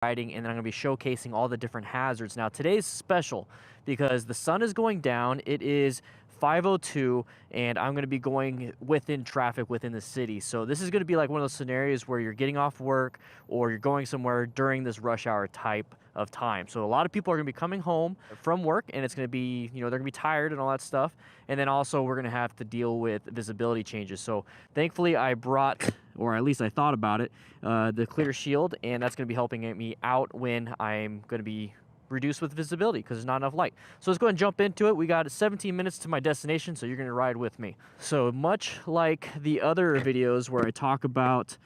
riding, and then I'm going to be showcasing all the different hazards. Now today's special because the sun is going down. It is 5:02 and I'm going to be going within traffic within the city. So this is going to be like one of those scenarios where you're getting off work or you're going somewhere during this rush hour type of time. So a lot of people are going to be coming home from work, and it's going to be, you know, they're going to be tired and all that stuff. And then also we're going to have to deal with visibility changes. So thankfully I brought, or at least I thought about it, the clear shield, and that's going to be helping me out when I'm going to be reduced with visibility because there's not enough light. So let's go ahead and jump into it. We got 17 minutes to my destination, so you're going to ride with me. So much like the other videos where I talk about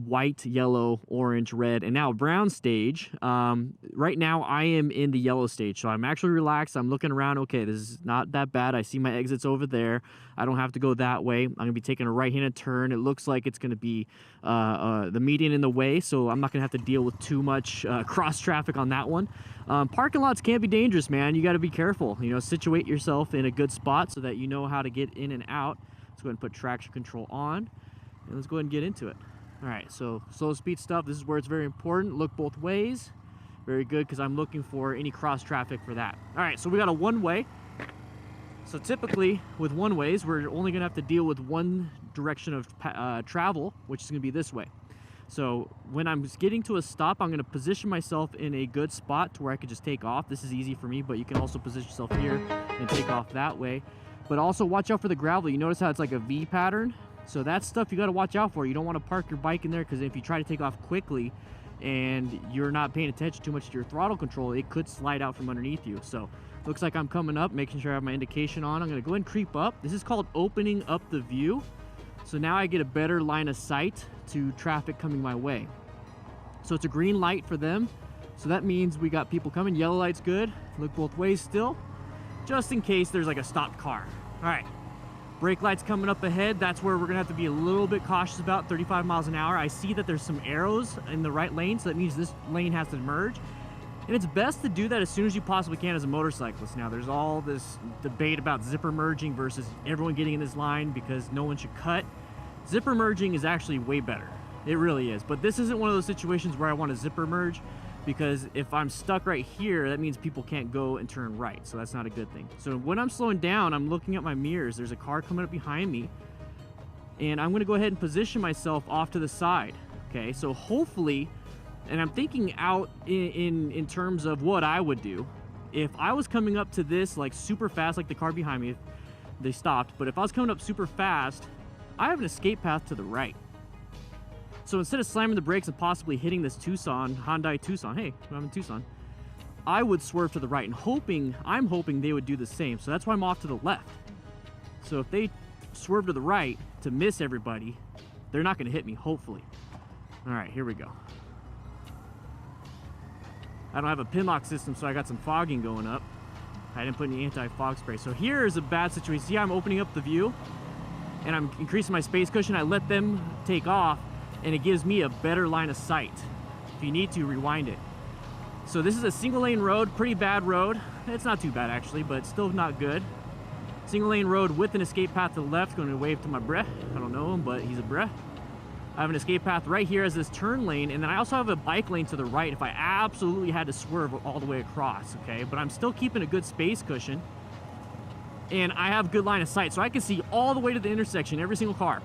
white, yellow, orange, red, and now brown stage, right now I am in the yellow stage, so I'm actually relaxed. I'm looking around. Okay, this is not that bad. I see my exits over there. I don't have to go that way. I'm gonna be taking a right-handed turn. It looks like it's gonna be the median in the way, so I'm not gonna have to deal with too much cross traffic on that one. Parking lots can be dangerous, man. You got to be careful. You know, situate yourself in a good spot so that you know how to get in and out. Let's go ahead and put traction control on, and let's go ahead and get into it. All right, so slow speed stuff, this is where it's very important. Look both ways. Very good, because I'm looking for any cross traffic for that. All right, so we got a one-way. So typically with one-ways, we're only gonna have to deal with one direction of travel, which is gonna be this way. So when I'm getting to a stop, I'm gonna position myself in a good spot to where I could just take off. This is easy for me, but you can also position yourself here and take off that way. But also watch out for the gravel. You notice how it's like a V pattern? So that's stuff you got to watch out for. You don't want to park your bike in there, because if you try to take off quickly and you're not paying attention too much to your throttle control, it could slide out from underneath you. So looks like I'm coming up, making sure I have my indication on. I'm going to go ahead and creep up. This is called opening up the view. So now I get a better line of sight to traffic coming my way. So it's a green light for them. So that means we got people coming. Yellow light's good. Look both ways still, just in case there's like a stopped car. All right. Brake lights coming up ahead. That's where we're gonna have to be a little bit cautious about. 35 miles an hour. I see that there's some arrows in the right lane, so that means this lane has to merge. And it's best to do that as soon as you possibly can as a motorcyclist. Now, there's all this debate about zipper merging versus everyone getting in this line because no one should cut. Zipper merging is actually way better. It really is. But this isn't one of those situations where I want to zipper merge, because if I'm stuck right here, that means people can't go and turn right, so that's not a good thing. So when I'm slowing down, I'm looking at my mirrors. There's a car coming up behind me, and I'm gonna go ahead and position myself off to the side, okay? So hopefully, and I'm thinking out in terms of what I would do. If I was coming up to this like super fast, like the car behind me, they stopped, but if I was coming up super fast, I have an escape path to the right. So instead of slamming the brakes and possibly hitting this Hyundai Tucson, hey, I'm in Tucson, I would swerve to the right, and I'm hoping they would do the same. So that's why I'm off to the left. So if they swerve to the right to miss everybody, they're not gonna hit me, hopefully. All right, here we go. I don't have a pin lock system, so I got some fogging going up. I didn't put any anti-fog spray. So here is a bad situation. See how I'm opening up the view and I'm increasing my space cushion. I let them take off, and it gives me a better line of sight. If you need to, rewind it. So this is a single lane road, pretty bad road. It's not too bad actually, but it's still not good. Single lane road with an escape path to the left. Going to wave to my bruh. I don't know him, but he's a bruh. I have an escape path right here as this turn lane, and then I also have a bike lane to the right if I absolutely had to swerve all the way across, okay? But I'm still keeping a good space cushion, and I have good line of sight, so I can see all the way to the intersection, every single car.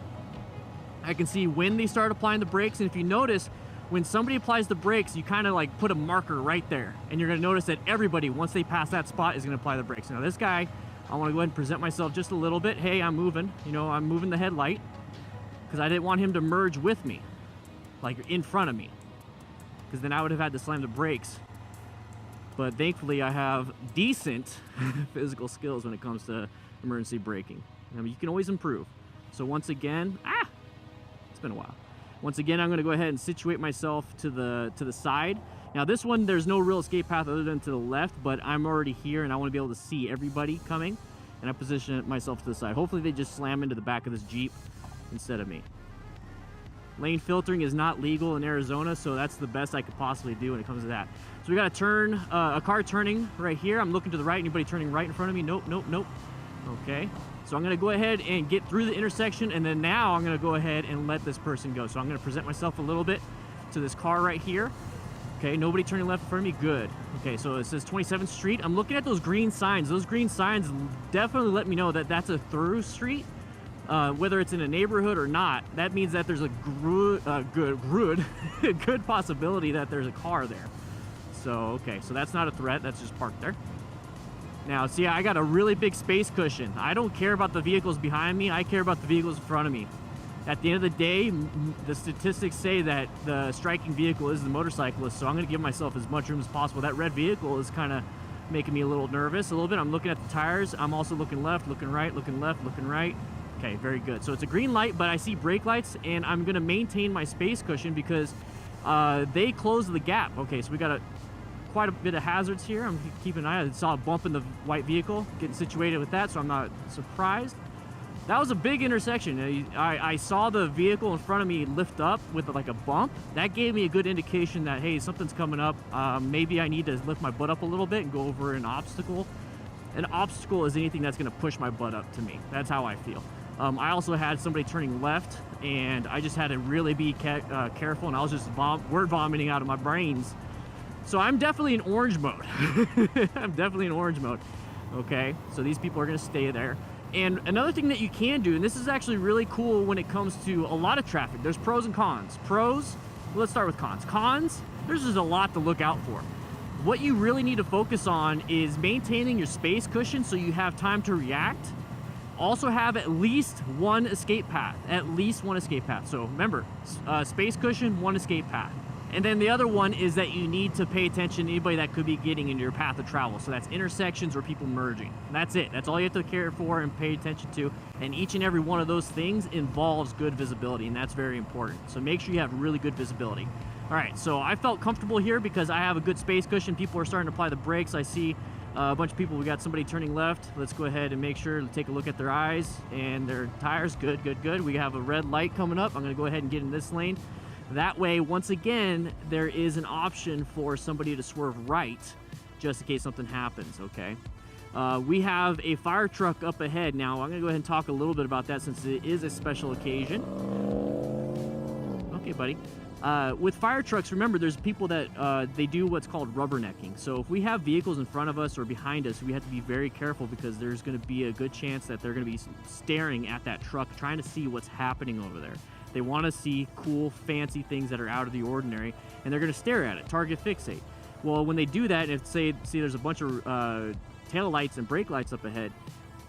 I can see when they start applying the brakes, and if you notice, when somebody applies the brakes, you kind of like put a marker right there, and you're gonna notice that everybody, once they pass that spot, is gonna apply the brakes. Now this guy, I wanna go ahead and present myself just a little bit. Hey, I'm moving, you know, I'm moving the headlight, because I didn't want him to merge with me, like in front of me, because then I would have had to slam the brakes. But thankfully, I have decent physical skills when it comes to emergency braking. I mean, you can always improve. So once again, it's been a while. Once again, I'm going to go ahead and situate myself to the side. Now this one, there's no real escape path other than to the left, but I'm already here and I want to be able to see everybody coming, and I position myself to the side. Hopefully they just slam into the back of this Jeep instead of me. Lane filtering is not legal in Arizona, so that's the best I could possibly do when it comes to that. So we got a turn, a car turning right here. I'm looking to the right. Anybody turning right in front of me? Nope, nope, nope. Okay, so I'm gonna go ahead and get through the intersection, and then now I'm gonna go ahead and let this person go. So I'm gonna present myself a little bit to this car right here. Okay, nobody turning left in front of me. Good. Okay, so it says 27th Street. I'm looking at those green signs. Those green signs definitely let me know that that's a through street. Whether it's in a neighborhood or not, that means that there's a good possibility that there's a car there. So, okay, so that's not a threat. That's just parked there. Now, see, I got a really big space cushion. I don't care about the vehicles behind me. I care about the vehicles in front of me. At the end of the day, the statistics say that the striking vehicle is the motorcyclist, so I'm going to give myself as much room as possible. That red vehicle is kind of making me a little nervous a little bit. I'm looking at the tires. I'm also looking left, looking right, looking left, looking right. Okay, very good. So it's a green light, but I see brake lights, and I'm going to maintain my space cushion because they close the gap. Okay, so we got quite a bit of hazards here. I'm keeping an eye. I saw a bump in the white vehicle, getting situated with that, so I'm not surprised. That was a big intersection. I saw the vehicle in front of me lift up with like a bump. That gave me a good indication that, hey, something's coming up. Maybe I need to lift my butt up a little bit and go over an obstacle. An obstacle is anything that's going to push my butt up to me. That's how I feel. I also had somebody turning left, and I just had to really be careful, and I was just word vomiting out of my brains. So I'm definitely in orange mode. I'm definitely in orange mode. Okay, so these people are going to stay there. And another thing that you can do, and this is actually really cool when it comes to a lot of traffic, there's pros and cons. Pros, let's start with cons. Cons, there's just a lot to look out for. What you really need to focus on is maintaining your space cushion so you have time to react. Also have at least one escape path, at least one escape path. So remember, space cushion, one escape path. And then the other one is that you need to pay attention to anybody that could be getting into your path of travel. So that's intersections or people merging. That's it. That's all you have to care for and pay attention to. And each and every one of those things involves good visibility, and that's very important. So make sure you have really good visibility. All right, so I felt comfortable here because I have a good space cushion. People are starting to apply the brakes. I see a bunch of people. We got somebody turning left. Let's go ahead and make sure to take a look at their eyes and their tires. Good, good, good. We have a red light coming up. I'm going to go ahead and get in this lane. That way, once again, there is an option for somebody to swerve right just in case something happens, okay? We have a fire truck up ahead. Now, I'm going to go ahead and talk a little bit about that since it is a special occasion. Okay, buddy. With fire trucks, remember, there's people that they do what's called rubbernecking. So if we have vehicles in front of us or behind us, we have to be very careful because there's going to be a good chance that they're going to be staring at that truck, trying to see what's happening over there. They want to see cool, fancy things that are out of the ordinary, and they're going to stare at it, target fixate. Well, when they do that, if see there's a bunch of tail lights and brake lights up ahead,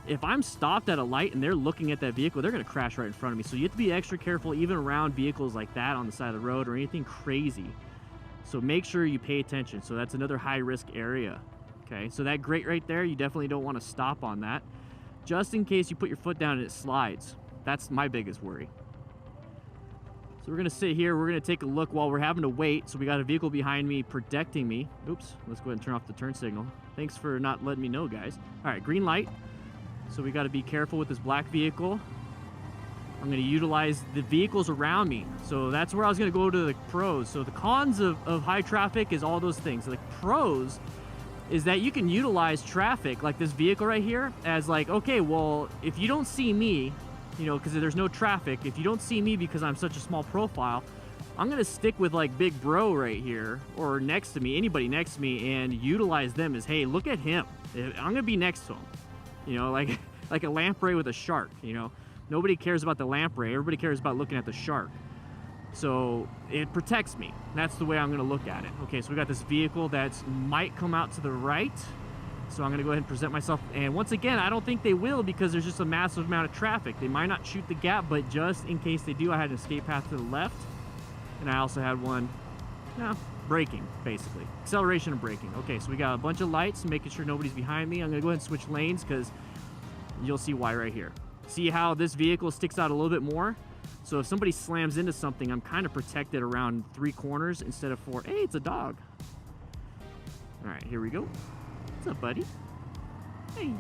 if I'm stopped at a light and they're looking at that vehicle, they're going to crash right in front of me. So you have to be extra careful even around vehicles like that on the side of the road or anything crazy. So make sure you pay attention. So that's another high-risk area. Okay, so that grate right there, you definitely don't want to stop on that, just in case you put your foot down and it slides. That's my biggest worry. So we're going to sit here. We're going to take a look while we're having to wait. So we got a vehicle behind me protecting me. Oops, let's go ahead and turn off the turn signal. Thanks for not letting me know, guys. All right, green light. So we got to be careful with this black vehicle. I'm going to utilize the vehicles around me. So that's where I was going to go to the pros. So the cons of high traffic is all those things. So the pros is that you can utilize traffic like this vehicle right here as like, okay, well, if you don't see me, you know, because there's no traffic, if you don't see me because I'm such a small profile, I'm going to stick with like big bro right here or next to me, anybody next to me, and utilize them as, hey, look at him. I'm going to be next to him. You know, like a lamprey with a shark, you know. Nobody cares about the lamprey. Everybody cares about looking at the shark. So it protects me. That's the way I'm going to look at it. Okay, so we got this vehicle that might come out to the right. So I'm going to go ahead and present myself. And once again, I don't think they will because there's just a massive amount of traffic. They might not shoot the gap, but just in case they do, I had an escape path to the left. And I also had one, braking, basically. Acceleration and braking. Okay, so we got a bunch of lights, making sure nobody's behind me. I'm going to go ahead and switch lanes because you'll see why right here. See how this vehicle sticks out a little bit more? So if somebody slams into something, I'm kind of protected around 3 corners instead of 4. Hey, it's a dog. All right, here we go. What's up, buddy? Hey.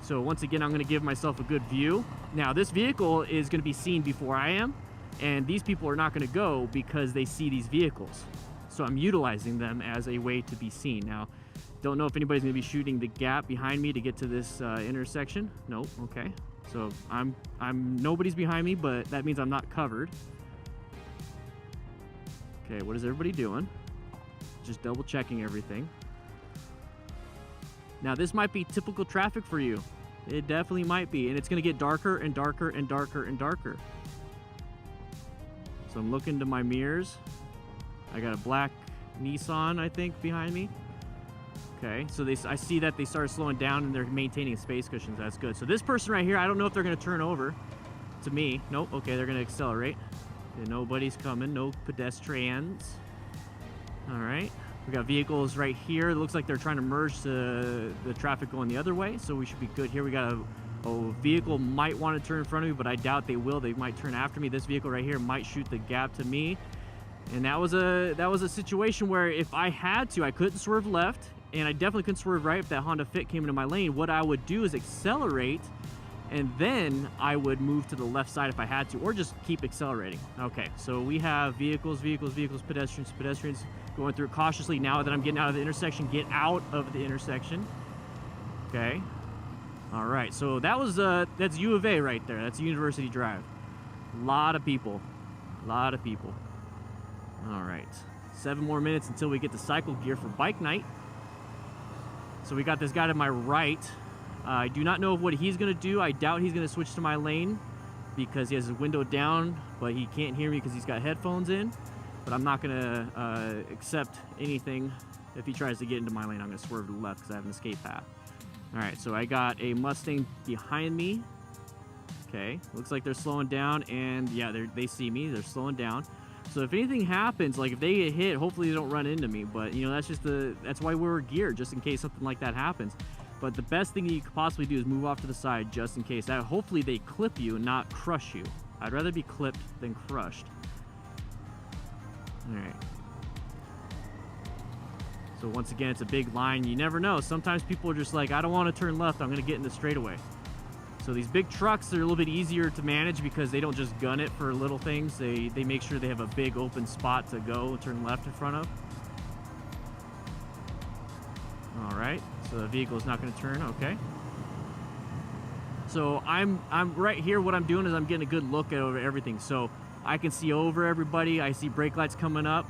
So once again, I'm going to give myself a good view. Now, this vehicle is going to be seen before I am, and these people are not going to go because they see these vehicles. So I'm utilizing them as a way to be seen. Now, don't know if anybody's going to be shooting the gap behind me to get to this intersection. Nope. Okay. So nobody's behind me, but that means I'm not covered. Okay, what is everybody doing? Just double checking everything. Now, this might be typical traffic for you. It definitely might be. And it's going to get darker and darker and darker and darker. So I'm looking to my mirrors. I got a black Nissan, I think, behind me. Okay, so I see that they started slowing down and they're maintaining space cushions. That's good. So this person right here, I don't know if they're going to turn over to me. Nope. Okay, they're going to accelerate. Okay, nobody's coming. No pedestrians. All right. We got vehicles right here. It looks like they're trying to merge the traffic going the other way, so we should be good here. We got a vehicle might want to turn in front of me, but I doubt they will. They might turn after me. This vehicle right here might shoot the gap to me. And that was a situation where if I had to, I couldn't swerve left, and I definitely couldn't swerve right if that Honda Fit came into my lane. What I would do is accelerate, and then I would move to the left side if I had to, or just keep accelerating. Okay, so we have vehicles, pedestrians going through cautiously. Now that I'm getting out of the intersection, get out of the intersection. Okay. All right, so that's U of A right there. That's University Drive. A lot of people. All right, 7 more minutes until we get to cycle gear for bike night. So we got this guy to my right. I do not know what he's gonna do. I doubt he's gonna switch to my lane because he has his window down, but he can't hear me because he's got headphones in. But I'm not gonna accept anything. If he tries to get into my lane, I'm gonna swerve to the left because I have an escape path. All right, so I got a Mustang behind me. Okay, looks like they're slowing down, and yeah, they see me. They're slowing down. So if anything happens, like if they get hit, hopefully they don't run into me. But you know, that's why we're geared, just in case something like that happens. But the best thing you could possibly do is move off to the side, just in case. That hopefully they clip you, not crush you. I'd rather be clipped than crushed. All right. So once again, it's a big line. You never know. Sometimes people are just like, I don't want to turn left. I'm going to get in the straightaway. So these big trucks are a little bit easier to manage because they don't just gun it for little things. They make sure they have a big open spot to go turn left in front of. All right. So the vehicle is not going to turn. Okay. So I'm right here. What I'm doing is I'm getting a good look at over everything. So I can see over everybody. I see brake lights coming up.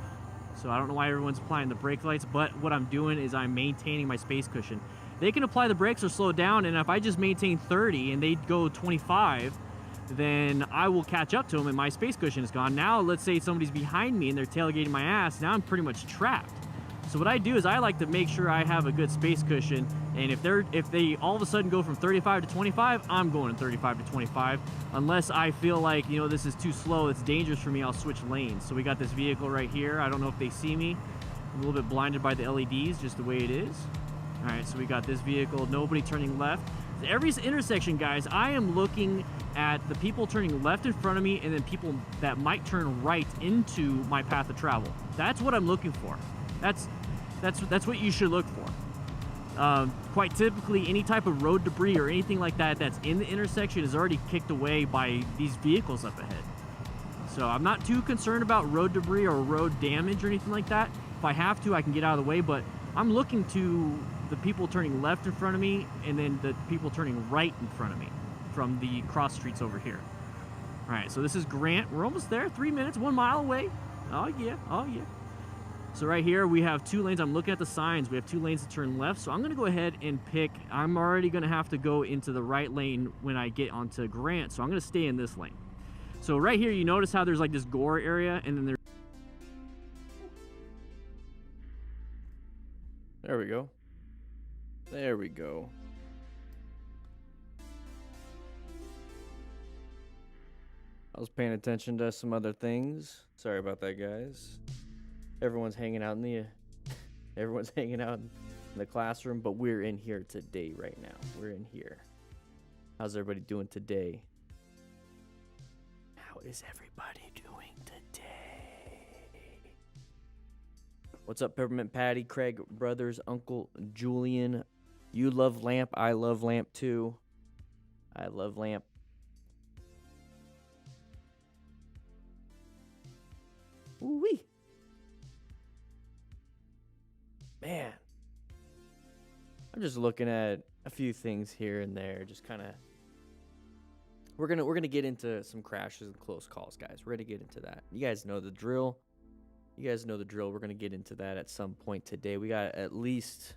So I don't know why everyone's applying the brake lights, but what I'm doing is I'm maintaining my space cushion. They can apply the brakes or slow down, and if I just maintain 30 and they go 25, then I will catch up to them and my space cushion is gone. Now, let's say somebody's behind me and they're tailgating my ass. Now I'm pretty much trapped. So what I do is I like to make sure I have a good space cushion, and if they all of a sudden go from 35 to 25, I'm going to 35 to 25. Unless I feel like, you know, this is too slow, it's dangerous for me, I'll switch lanes. So we got this vehicle right here. I don't know if they see me. I'm a little bit blinded by the LEDs, just the way it is. All right, so we got this vehicle, nobody turning left. Every intersection, guys, I am looking at the people turning left in front of me and then people that might turn right into my path of travel. That's what I'm looking for. That's what you should look for. Quite typically, any type of road debris or anything like that that's in the intersection is already kicked away by these vehicles up ahead. So I'm not too concerned about road debris or road damage or anything like that. If I have to, I can get out of the way, but I'm looking to the people turning left in front of me and then the people turning right in front of me from the cross streets over here. All right, so this is Grant. We're almost there. 3 minutes, 1 mile away. Oh, yeah. Oh, yeah. So right here, we have 2 lanes. I'm looking at the signs. We have 2 lanes to turn left. So I'm going to go ahead and pick. I'm already going to have to go into the right lane when I get onto Grant. So I'm going to stay in this lane. So right here, you notice how there's like this gore area, and then there's... There we go. There we go. I was paying attention to some other things. Sorry about that, guys. Everyone's hanging out in the classroom, but we're in here today right now. We're in here. How's everybody doing today? How is everybody doing today? What's up, Peppermint Patty, Craig Brothers, Uncle Julian? You love Lamp. I love Lamp too. I love Lamp. Ooh-wee. Man. I'm just looking at a few things here and there. Just kind of... We're gonna get into some crashes and close calls, guys. We're gonna get into that. You guys know the drill. You guys know the drill. We're going to get into that at some point today. We got at least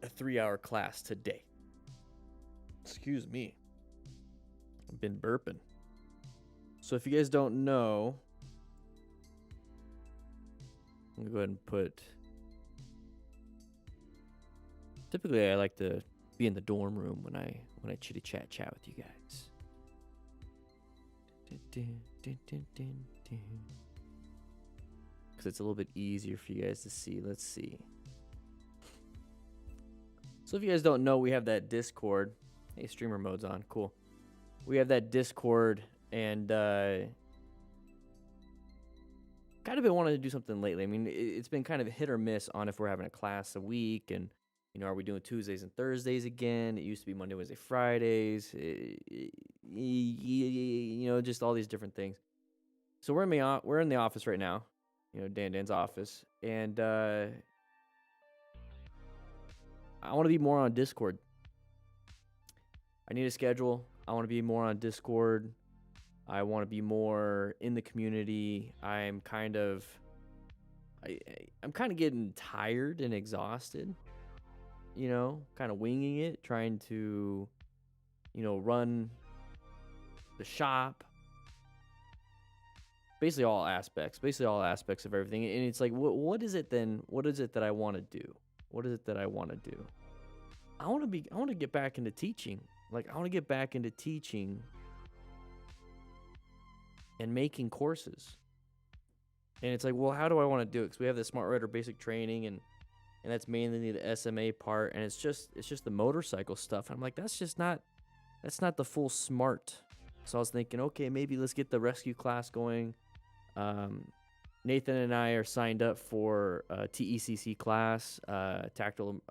a 3-hour class today. Excuse me. I've been burping. So if you guys don't know, I'm going to go ahead and put... Typically, I like to be in the dorm room when I chitty chat with you guys. Because it's a little bit easier for you guys to see. Let's see. So if you guys don't know, we have that Discord. Hey, streamer mode's on. Cool. We have that Discord, and kind of been wanting to do something lately. I mean, it's been kind of hit or miss on if we're having a class a week, and you know, are we doing Tuesdays and Thursdays again? It used to be Monday, Wednesday, Fridays. You know, just all these different things. So we're in the office right now, you know, Dan's office, and I want to be more on Discord. I need a schedule. I want to be more on Discord. I want to be more in the community. I'm kind of getting tired and exhausted. You know, kind of winging it, trying to, you know, run the shop. Basically all aspects of everything. And it's like, what is it then? What is it that I want to do? What is it that I want to do? I want to get back into teaching. Like, I want to get back into teaching and making courses. And it's like, well, how do I want to do it? Because we have the Smart Rider basic training, and that's mainly the SMA part, and it's just the motorcycle stuff. And I'm like, that's not the full SMART. So I was thinking, okay, maybe let's get the rescue class going. Nathan and I are signed up for a TECC class, tactical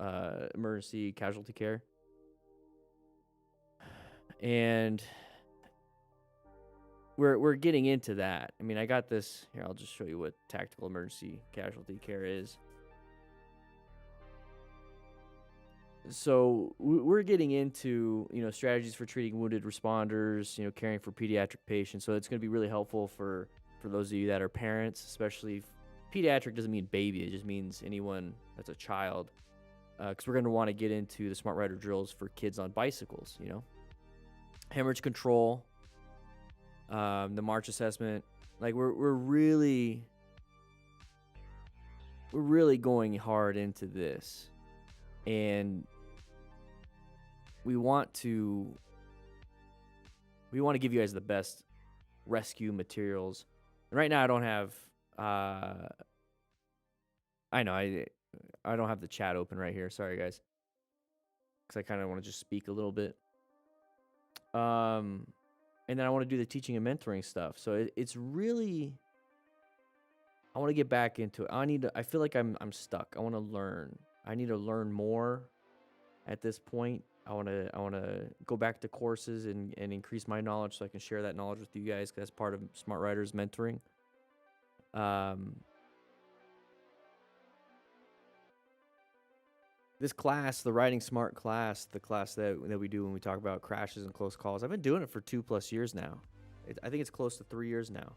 emergency casualty care, and we're getting into that. I mean, I got this here. I'll just show you what tactical emergency casualty care is. So we're getting into, you know, strategies for treating wounded responders, you know, caring for pediatric patients. So it's going to be really helpful for those of you that are parents, especially pediatric doesn't mean baby. It just means anyone that's a child. Because we're going to want to get into the Smart Rider drills for kids on bicycles, you know. Hemorrhage control, the March assessment. Like we're really going hard into this. And we want to give you guys the best rescue materials. And right now I don't have I don't have the chat open right here. Sorry guys. Cuz I kind of want to just speak a little bit. And then I want to do the teaching and mentoring stuff. So it's really, I want to get back into it. I feel like I'm stuck. I want to learn. I need to learn more at this point. I want to go back to courses and increase my knowledge so I can share that knowledge with you guys, because that's part of Smart Riders mentoring. This class, the Riding Smart class, the class that we do when we talk about crashes and close calls, I've been doing it for 2+ years now. I think it's close to 3 years now.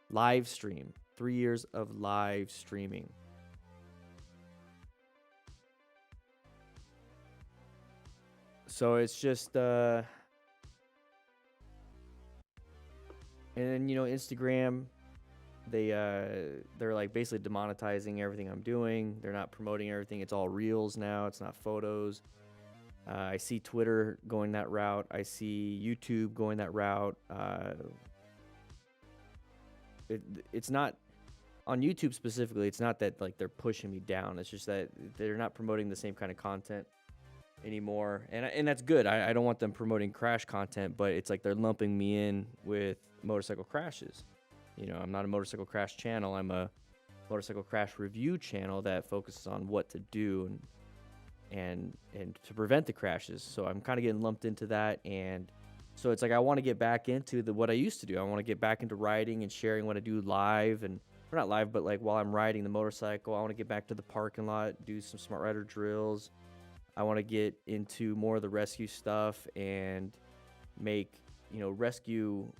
Live stream. 3 years of live streaming. So it's just, and then, you know, Instagram, they're like basically demonetizing everything I'm doing. They're not promoting everything. It's all reels now. It's not photos. I see Twitter going that route. I see YouTube going that route. It's not on YouTube specifically. It's not that like they're pushing me down. It's just that they're not promoting the same kind of content anymore, and that's good. I don't want them promoting crash content, but it's like they're lumping me in with motorcycle crashes. You know, I'm not a motorcycle crash channel. I'm a motorcycle crash review channel that focuses on what to do and to prevent the crashes. So I'm kind of getting lumped into that, and so it's like I want to get back into what I used to do. I want to get back into riding and sharing what I do live, and or not live, but like while I'm riding the motorcycle. I want to get back to the parking lot, do some Smart Rider drills. I want to get into more of the rescue stuff and make, you know, rescue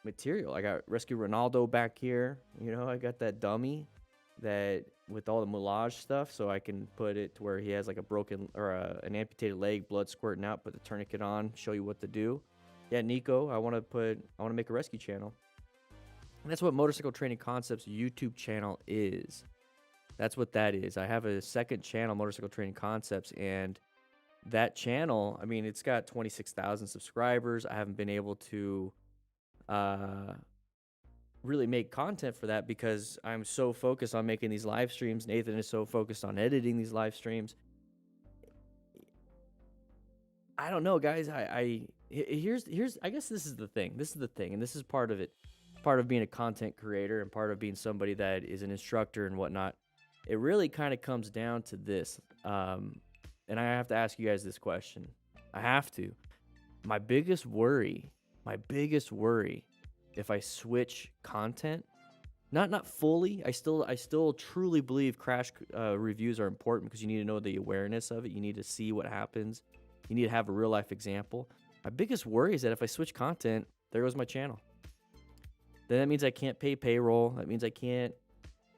material. I got Rescue Ronaldo back here. You know, I got that dummy that with all the moulage stuff, so I can put it to where he has like a broken or an amputated leg, blood squirting out, put the tourniquet on, show you what to do. Yeah, Nico, I want to make a rescue channel. And that's what Motorcycle Training Concepts YouTube channel is. That's what that is. I have a second channel, Motorcycle Training Concepts, and that channel, I mean, it's got 26,000 subscribers. I haven't been able to really make content for that because I'm so focused on making these live streams. Nathan is so focused on editing these live streams. I don't know, guys. Here's I guess this is the thing. This is the thing, and this is part of it. Part of being a content creator and part of being somebody that is an instructor and whatnot. It really kind of comes down to this. And I have to ask you guys this question. I have to. My biggest worry, if I switch content, not fully, I still truly believe crash reviews are important because you need to know the awareness of it. You need to see what happens. You need to have a real life example. My biggest worry is that if I switch content, there goes my channel. Then that means I can't pay payroll. That means I can't,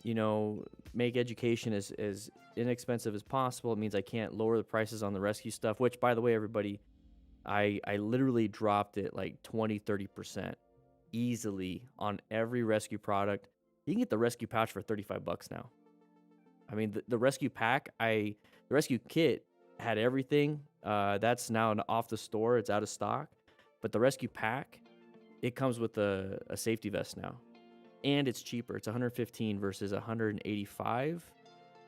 you know, make education as inexpensive as possible. It means I can't lower the prices on the rescue stuff, which, by the way, everybody, I literally dropped it like 20-30% easily on every rescue product. You can get the rescue pouch for $35 now. I mean, the rescue pack, the rescue kit had everything. That's now off the store. It's out of stock. But the rescue pack, it comes with a safety vest now. And it's cheaper. It's $115 versus $185.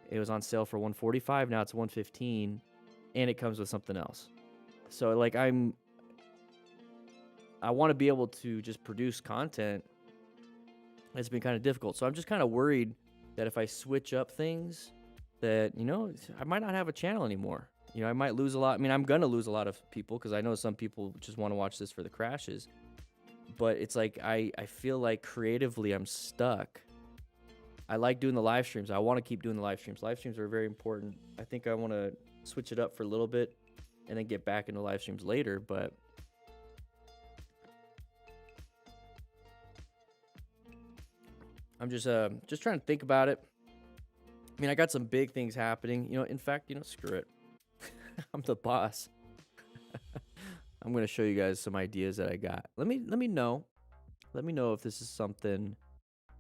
It was on sale for $145. Now it's $115, and it comes with something else. So like I want to be able to just produce content. It's been kind of difficult. So I'm just kind of worried that if I switch up things, that, you know, I might not have a channel anymore. You know, I might lose a lot. I mean, I'm gonna lose a lot of people because I know some people just want to watch this for the crashes. But it's like I feel like creatively I'm stuck. I like doing the live streams. I want to keep doing the live streams. Live streams are very important. I think I want to switch it up for a little bit and then get back into live streams later. But I'm just trying to think about it. I mean, I got some big things happening. You know, in fact, you know, screw it. I'm the boss. I'm going to show you guys some ideas that I got. Let me know. Let me know if this is something.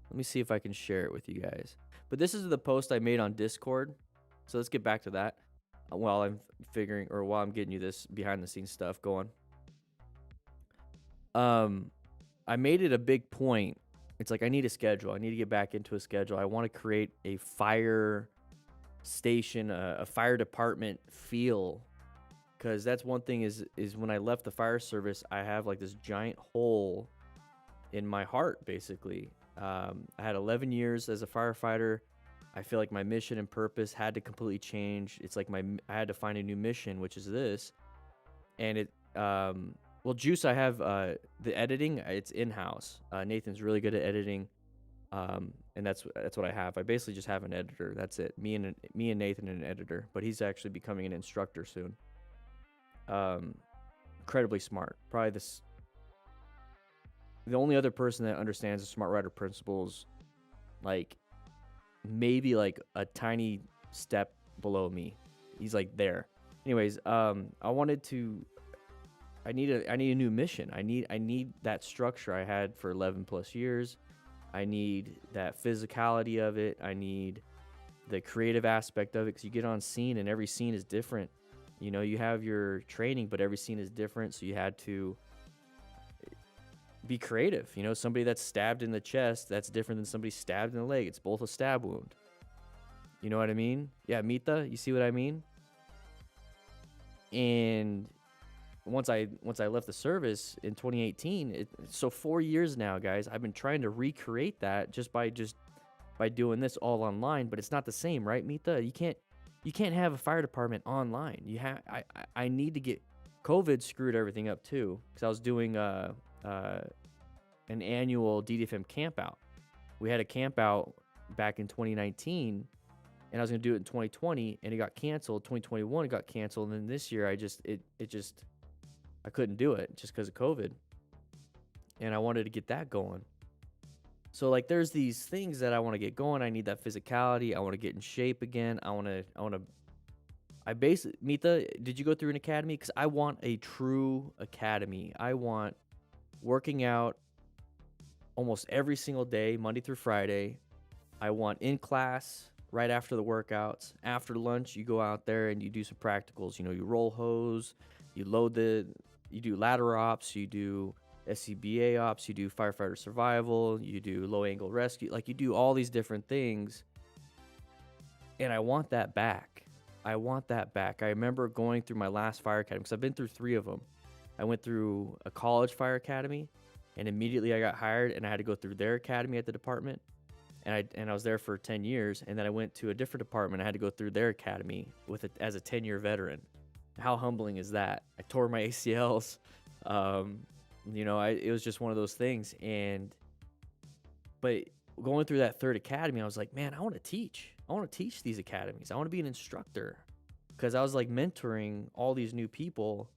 Let me see if I can share it with you guys. But this is the post I made on Discord. So let's get back to that while I'm getting you this behind the scenes stuff going. I made it a big point. It's like I need a schedule. I need to get back into a schedule. I want to create a fire station, a fire department feel. Because that's one thing is when I left the fire service, I have like this giant hole in my heart, basically. I had 11 years as a firefighter. I feel like my mission and purpose had to completely change. It's like I had to find a new mission, which is this. And well, Juice, I have the editing. It's in-house. Nathan's really good at editing. And that's what I have. I basically just have an editor. That's it. Me and Nathan and an editor. But he's actually becoming an instructor soon. Incredibly smart. Probably the only other person that understands the smart rider principles, like maybe like a tiny step below me. He's like there. Anyways, I need a new mission. I need that structure I had for 11 plus years. I need that physicality of it. I need the creative aspect of it, because you get on scene and every scene is different. You know, you have your training, but every scene is different. So you had to be creative. You know, somebody that's stabbed in the chest, that's different than somebody stabbed in the leg. It's both a stab wound. You know what I mean? Yeah, Mita, you see what I mean? And once I left the service in 2018, so 4 years now, guys, I've been trying to recreate that just by doing this all online, but it's not the same, right, Mita? You can't have a fire department online. I need to get COVID screwed everything up too, because I was doing an annual DDFM camp out. We had a camp out back in 2019, and I was gonna do it in 2020, and it got canceled. 2021 it got canceled, and then this year I couldn't do it just because of COVID. and I wanted to get that going. So like there's these things that I want to get going. I need that physicality. I want to get in shape again. I basically, Mita, did you go through an academy? Because I want a true academy. I want working out almost every single day, Monday through Friday. I want in class right after the workouts. After lunch, you go out there and you do some practicals. You know, you roll hose, you do ladder ops, you do SCBA ops, you do firefighter survival, you do low angle rescue. Like you do all these different things. And I want that back. I want that back. I remember going through my last fire academy because I've been through 3 of them. I went through a college fire academy, and immediately I got hired, and I had to go through their academy at the department. And I was there for 10 years, and then I went to a different department. I had to go through their academy as a 10-year veteran. How humbling is that? I tore my ACLs. It was just one of those things. But going through that 3rd academy, I was like, man, I want to teach. I want to teach these academies. I want to be an instructor, because I was like mentoring all these new people,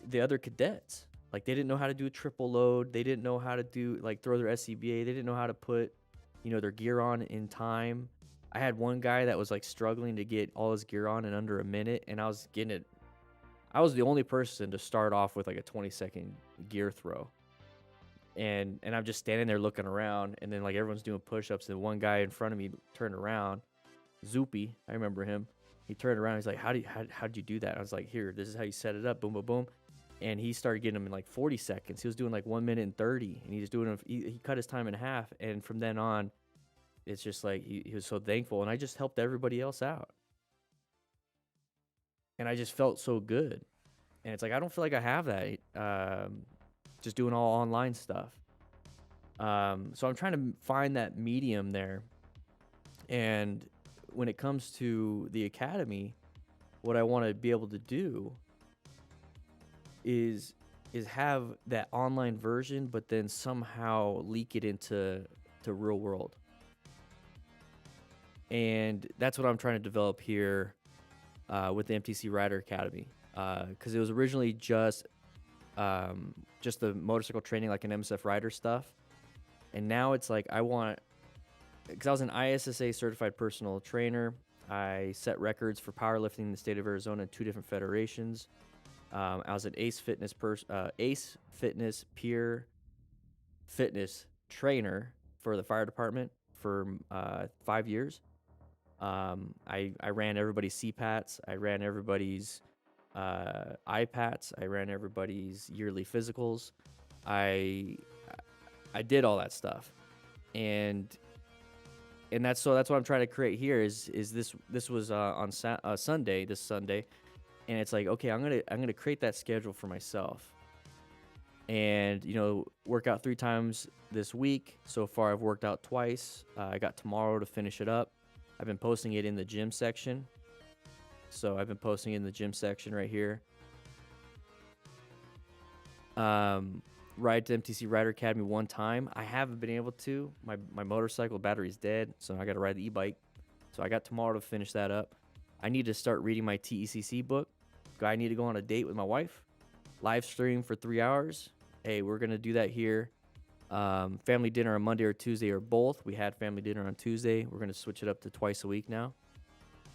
the other cadets. Like they didn't know how to do a triple load. They didn't know how to throw their SCBA. They didn't know how to put, their gear on in time. I had one guy that was like struggling to get all his gear on in under a minute, and I was getting it. I was the only person to start off with like a 20-second gear throw. And I'm just standing there looking around, and then like everyone's doing push-ups, and one guy in front of me turned around, Zoopy, I remember him. He turned around, he's like, how'd you do that? I was like, here, this is how you set it up, boom, boom, boom. And he started getting them in like 40 seconds. He was doing like 1 minute and 30, and he cut his time in half. And from then on, it's just like he was so thankful, and I just helped everybody else out. And I just felt so good. And it's like, I don't feel like I have that. Just doing all online stuff. So I'm trying to find that medium there. And when it comes to the academy, what I want to be able to do is have that online version, but then somehow leak it into real world. And that's what I'm trying to develop here with the MTC Rider Academy, because it was originally just the motorcycle training, like an MSF rider stuff. And now it's like, because I was an ISSA certified personal trainer. I set records for powerlifting in the state of Arizona in 2 different federations. I was an Ace Fitness peer fitness trainer for the fire department for 5 years. I ran everybody's CPATs. I ran everybody's IPATs. I ran everybody's yearly physicals. I did all that stuff, and that's what I'm trying to create here. Is this was on Sunday, this Sunday, and it's like, okay, I'm gonna create that schedule for myself, and work out 3 times this week. So far, I've worked out twice. I got tomorrow to finish it up. I've been posting it in the gym section. So I've been posting in the gym section right here. Ride to MTC Rider Academy 1 time. I haven't been able to. My motorcycle battery's dead, so I got to ride the e-bike. So I got tomorrow to finish that up. I need to start reading my TECC book. I need to go on a date with my wife. Live stream for 3 hours. Hey, we're going to do that here. Family dinner on Monday or Tuesday or both. We had family dinner on Tuesday. We're going to switch it up to twice a week now.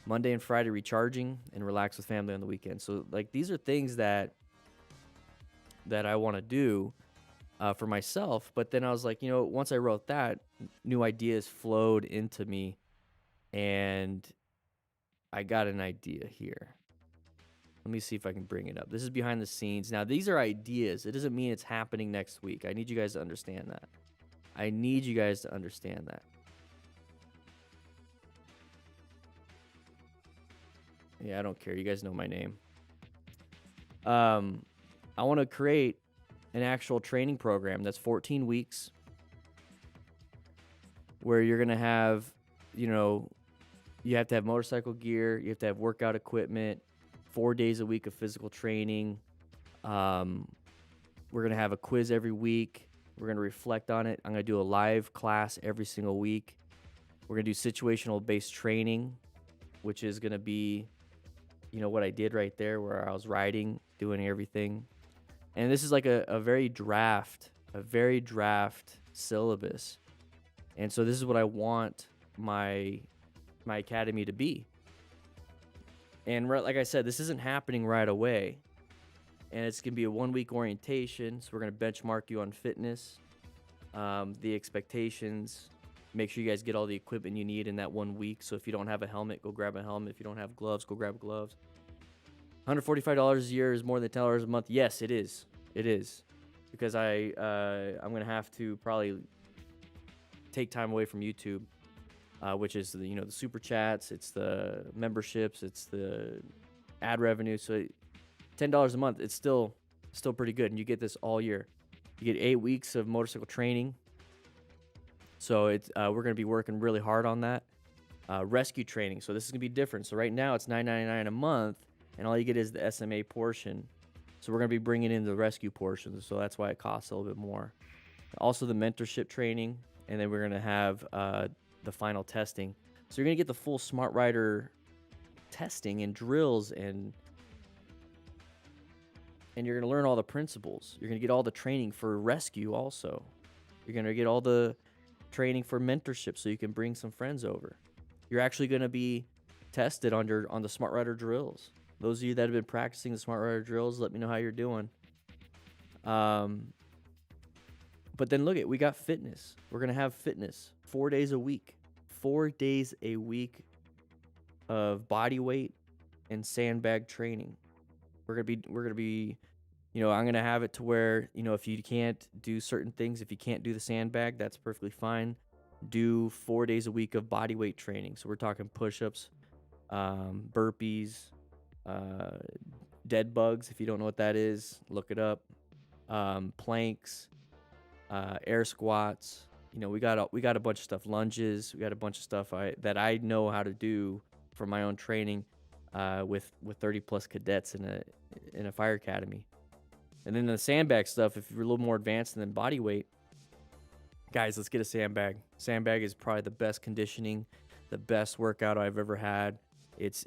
Monday and Friday recharging, and relax with family on the weekend. So like these are things that I want to do for myself. But then I was like, once I wrote that, new ideas flowed into me, and I got an idea here. Let me see if I can bring it up. This is behind the scenes. Now, these are ideas. It doesn't mean it's happening next week. I need you guys to understand that. Yeah, I don't care. You guys know my name. I want to create an actual training program that's 14 weeks where you're going to have, you have to have motorcycle gear. You have to have workout equipment, 4 days a week of physical training. We're going to have a quiz every week. We're going to reflect on it. I'm going to do a live class every single week. We're going to do situational based training, which is going to be, what I did right there, where I was riding, doing everything. And this is like a very draft syllabus. And so this is what I want my academy to be. And like I said, this isn't happening right away. And it's going to be a 1-week orientation. So we're going to benchmark you on fitness, the expectations. Make sure you guys get all the equipment you need in that 1 week. So if you don't have a helmet, go grab a helmet. If you don't have gloves, go grab gloves. $145 a year is more than $10 a month. Yes, it is. It is. Because I'm going to have to probably take time away from YouTube, which is the super chats, it's the memberships, it's the ad revenue. So $10 a month, it's still pretty good, and you get this all year. You get 8 weeks of motorcycle training. So it's we're going to be working really hard on that. Rescue training. So this is going to be different. So right now it's $9.99 a month, and all you get is the SMA portion. So we're going to be bringing in the rescue portion. So that's why it costs a little bit more. Also the mentorship training, and then we're going to have the final testing. So you're going to get the full Smart Rider testing and drills, and you're going to learn all the principles. You're going to get all the training for rescue also. You're going to get all the training for mentorship so you can bring some friends over. You're actually going to be tested on the Smart Rider drills. Those of you that have been practicing the Smart Rider drills, let me know how you're doing. But then look we got fitness. We're going to have fitness 4 days a week. 4 days a week of body weight and sandbag training. We're going to be I'm going to have it to where, if you can't do certain things, if you can't do the sandbag, that's perfectly fine. Do 4 days a week of body weight training. So we're talking push-ups, burpees, dead bugs. If you don't know what that is, look it up. Planks, air squats. We got a bunch of stuff. Lunges. We got a bunch of stuff that I know how to do for my own training with 30 plus cadets in a fire academy. And then the sandbag stuff, if you're a little more advanced than body weight, guys, let's get a sandbag. Sandbag is probably the best conditioning, the best workout I've ever had. It's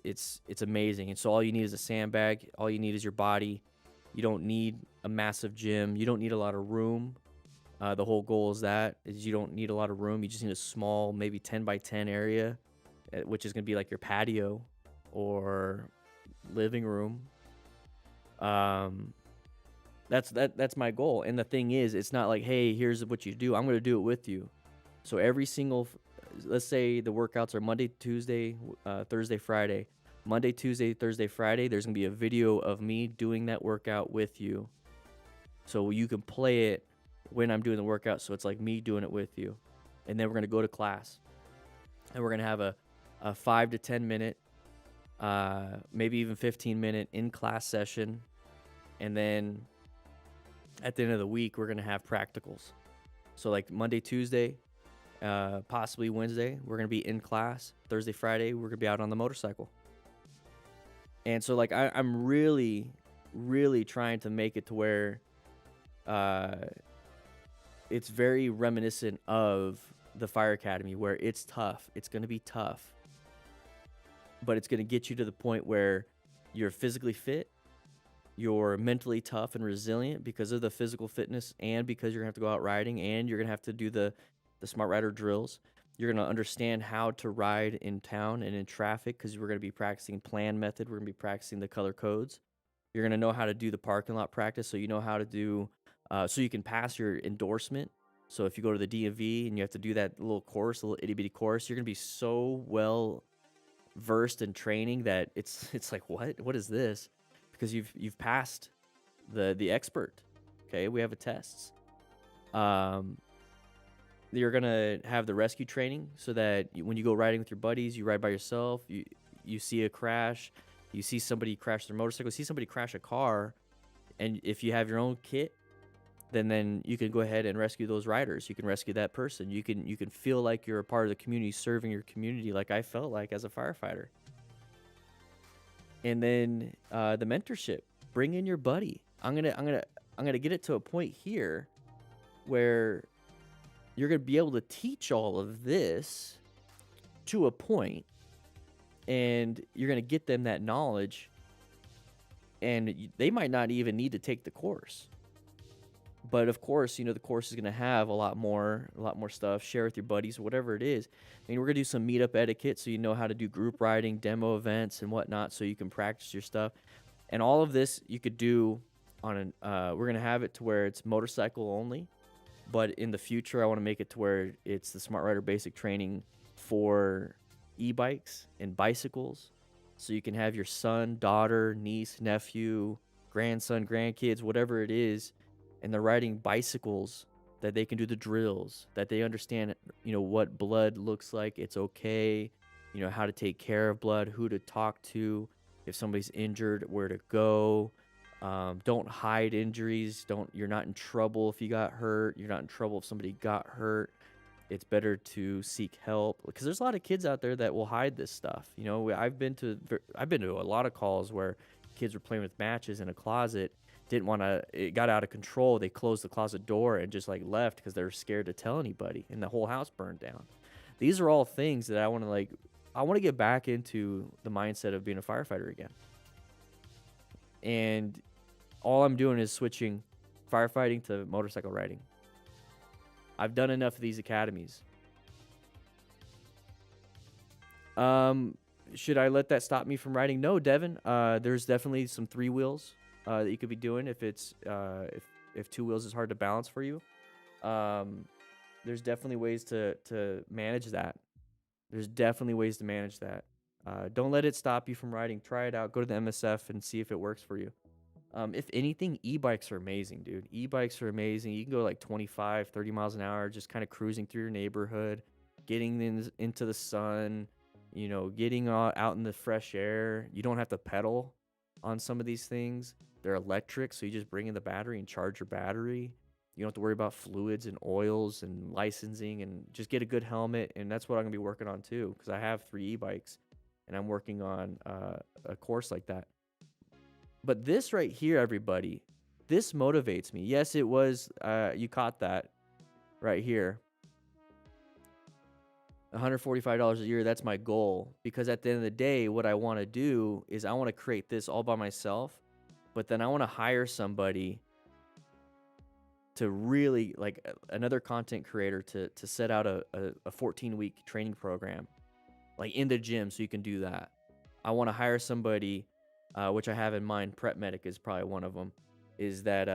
amazing. And so all you need is a sandbag. All you need is your body. You don't need a massive gym. You don't need a lot of room. The whole goal is you don't need a lot of room. You just need a small, maybe 10 by 10 area, which is going to be like your patio or living room. That's my goal. And the thing is, it's not like, hey, here's what you do. I'm going to do it with you. So every single, let's say the workouts are Monday, Tuesday, Thursday, Friday. Monday, Tuesday, Thursday, Friday, there's going to be a video of me doing that workout with you. So you can play it when I'm doing the workout. So it's like me doing it with you. And then we're going to go to class. And we're going to have a 5 to 10 minute, maybe even 15-minute in-class session. And then at the end of the week, we're going to have practicals. So like Monday, Tuesday, possibly Wednesday, we're going to be in class. Thursday, Friday, we're going to be out on the motorcycle. And so like I'm really, really trying to make it to where it's very reminiscent of the Fire Academy, where it's tough. It's going to be tough. But it's going to get you to the point where you're physically fit, you're mentally tough and resilient because of the physical fitness, and because you're going to have to go out riding, and you're going to have to do the Smart Rider drills. You're going to understand how to ride in town and in traffic, because we're going to be practicing plan method. We're going to be practicing the color codes. You're going to know how to do the parking lot practice, so you know how to do, so you can pass your endorsement. So if you go to the DMV and you have to do that little course, a little itty bitty course, you're going to be so well versed in training that it's like, what is this? Because you've passed the expert. Okay, we have a tests. You're gonna have the rescue training, so that when you go riding with your buddies, you ride by yourself, you see a crash, you see somebody crash their motorcycle, see somebody crash a car, and if you have your own kit, then you can go ahead and rescue those riders. You can rescue that person. You can feel like you're a part of the community, serving your community, like I felt like as a firefighter. And then the mentorship, bring in your buddy. I'm gonna get it to a point here where you're gonna be able to teach all of this to a point, and you're gonna get them that knowledge, and they might not even need to take the course. But of course, the course is going to have a lot more stuff. Share with your buddies, whatever it is. We're going to do some meetup etiquette, so you know how to do group riding, demo events, and whatnot, so you can practice your stuff. And all of this you could do on we're going to have it to where it's motorcycle only. But in the future, I want to make it to where it's the Smart Rider basic training for e-bikes and bicycles. So you can have your son, daughter, niece, nephew, grandson, grandkids, whatever it is, and they're riding bicycles, that they can do the drills, that they understand, what blood looks like. It's okay, how to take care of blood, who to talk to, if somebody's injured, where to go. Don't hide injuries. You're not in trouble if you got hurt. You're not in trouble if somebody got hurt. It's better to seek help, because there's a lot of kids out there that will hide this stuff. I've been to a lot of calls where kids were playing with matches in a closet, it got out of control. They closed the closet door and just left because they were scared to tell anybody, and the whole house burned down. These are all things that I want to get back into the mindset of being a firefighter again. And all I'm doing is switching firefighting to motorcycle riding. I've done enough of these academies. Should I let that stop me from riding? No, Devin. There's definitely some 3 wheels that you could be doing if it's if 2 wheels is hard to balance for you. There's definitely ways to manage that. Don't let it stop you from riding. Try it out. Go to the MSF and see if it works for you. If anything, e-bikes are amazing, dude. E-bikes are amazing. You can go 25, 30 miles an hour, just kind of cruising through your neighborhood, getting into the sun, getting out in the fresh air. You don't have to pedal on some of these things. They're electric, so you just bring in the battery and charge your battery. You don't have to worry about fluids and oils and licensing, and just get a good helmet. And that's what I'm going to be working on too, because I have 3 e-bikes, and I'm working on a course like that. But this right here, everybody, this motivates me. Yes, it was, you caught that right here. $145 a year, that's my goal. Because at the end of the day, what I want to do is I want to create this all by myself, but then I want to hire somebody to really, another content creator to set out a 14-week training program, in the gym, so you can do that. I want to hire somebody, which I have in mind. Prep Medic is probably one of them, is that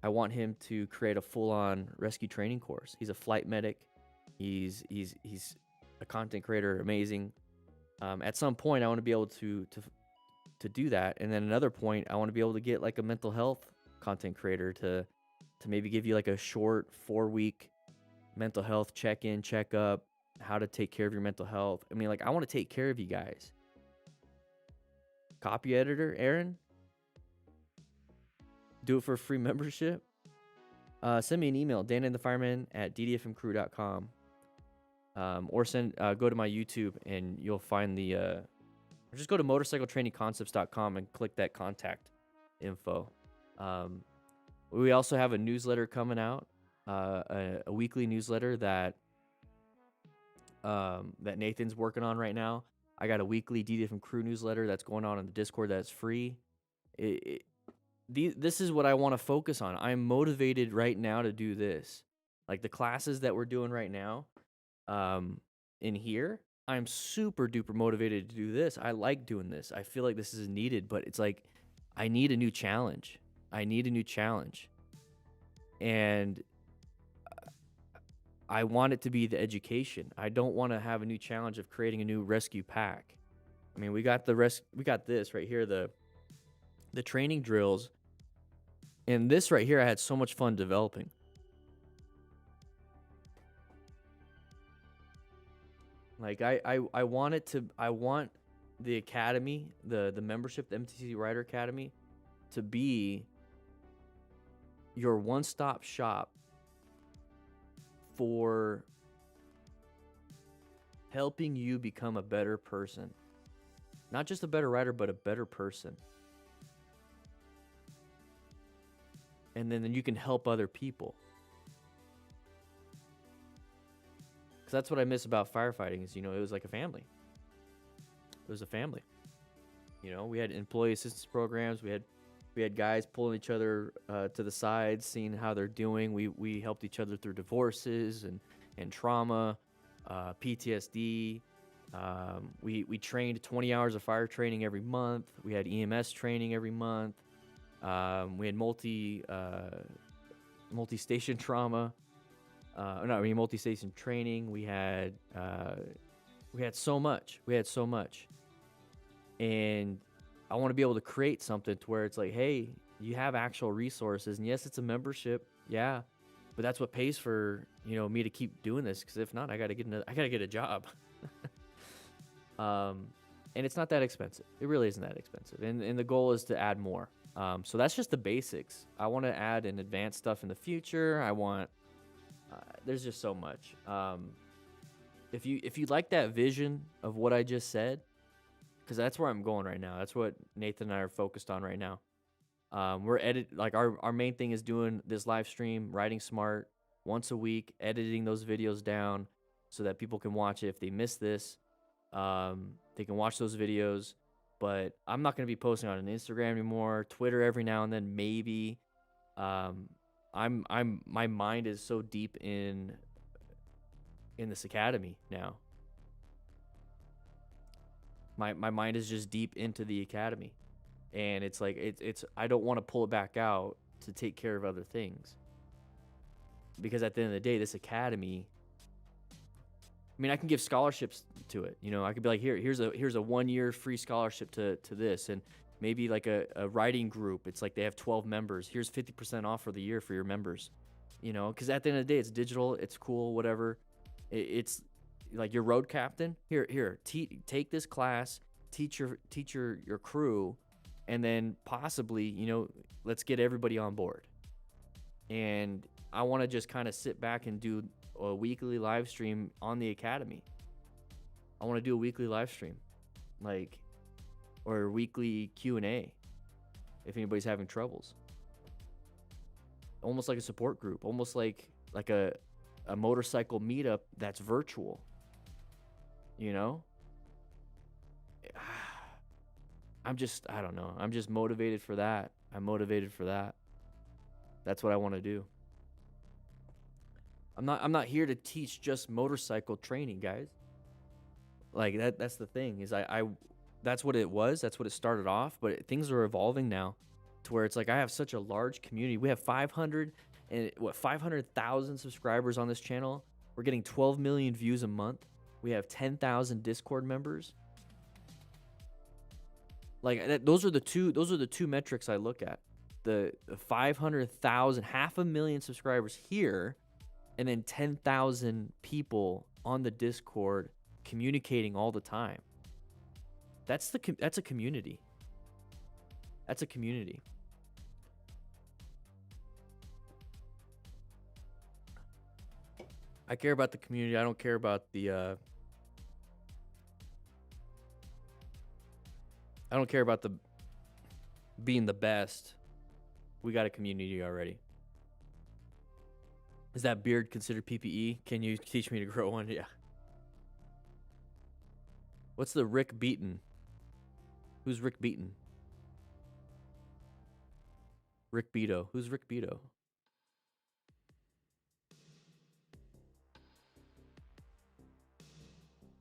I want him to create a full-on rescue training course. He's a flight medic. He's a content creator, amazing. At some point, I want to be able to do that, and then another point, I want to be able to get a mental health content creator to maybe give you a short 4-week mental health check-in, check-up, how to take care of your mental health. I mean, I want to take care of you guys. Copy editor, Aaron? Do it for a free membership? Send me an email, DanDanTheFireman@ddfmcrew.com. Or go to my YouTube, and you'll find or just go to motorcycletrainingconcepts.com and click that contact info. We also have a newsletter coming out, a weekly newsletter that Nathan's working on right now. I got a weekly DDFM Crew newsletter that's going on in the Discord that's free. This is what I want to focus on. I'm motivated right now to do this. The classes that we're doing right now in here, I'm super duper motivated to do this. I like doing this. I feel like this is needed, but it's I need a new challenge. And I want it to be the education. I don't want to have a new challenge of creating a new rescue pack. I mean, we got this right here, the training drills. And this right here, I had so much fun developing. I want the academy, the membership, the MTC Rider Academy, to be your one-stop shop for helping you become a better person. Not just a better rider, but a better person. And then you can help other people. Because that's what I miss about firefighting is, it was like a family. It was a family. We had employee assistance programs. We had We had guys pulling each other to the side, seeing how they're doing. We helped each other through divorces and trauma, PTSD. We trained 20 hours of fire training every month. We had EMS training every month. We had multi-station trauma. Multi-station training. We had so much. And I want to be able to create something to where it's like, hey, you have actual resources, and yes, it's a membership, yeah, but that's what pays for me to keep doing this. Because if not, I gotta get a job. And it's not that expensive. It really isn't that expensive. And the goal is to add more. So that's just the basics. I want to add an advanced stuff in the future. I want. There's just so much. If you like that vision of what I just said, because that's where I'm going right now. That's what Nathan and I are focused on right now. We're our main thing is doing this live stream, Riding Smart, once a week, editing those videos down so that people can watch it. If they miss this, they can watch those videos. But I'm not going to be posting on an Instagram anymore, Twitter every now and then, maybe. My mind is so deep in this academy now. My mind is just deep into the academy, and it's like it's I don't want to pull it back out to take care of other things, because at the end of the day, this academy, I mean, I can give scholarships to it. I could be like, here's a 1-year free scholarship to this, and maybe like a writing group. It's like they have 12 members. Here's 50% off for the year for your members. Because at the end of the day, it's digital, it's cool, whatever. It's like your road captain. Here, take this class, teach your crew, and then possibly, let's get everybody on board. And I want to just kind of sit back and do a weekly live stream on the academy. I want to do a weekly live stream, or a weekly Q&A if anybody's having troubles. Almost like a support group, almost like a motorcycle meetup that's virtual. I don't know. I'm just motivated for that. I'm motivated for that. That's what I want to do. I'm not here to teach just motorcycle training, guys. Like that's the thing, is I that's what it was. That's what it started off, but things are evolving now to where it's like I have such a large community. We have 500,000 subscribers on this channel. We're getting 12 million views a month. We have 10,000 Discord members. Those are the two metrics I look at. The 500,000, 500,000 subscribers here, and then 10,000 people on the Discord communicating all the time. That's a community. That's a community. I care about the community. I don't care about the I don't care about the being the best. We got a community already. Is that beard considered PPE? Can you teach me to grow one? Yeah. What's the Rick Beaton? Who's Rick Beaton? Rick Beato. Who's Rick Beato?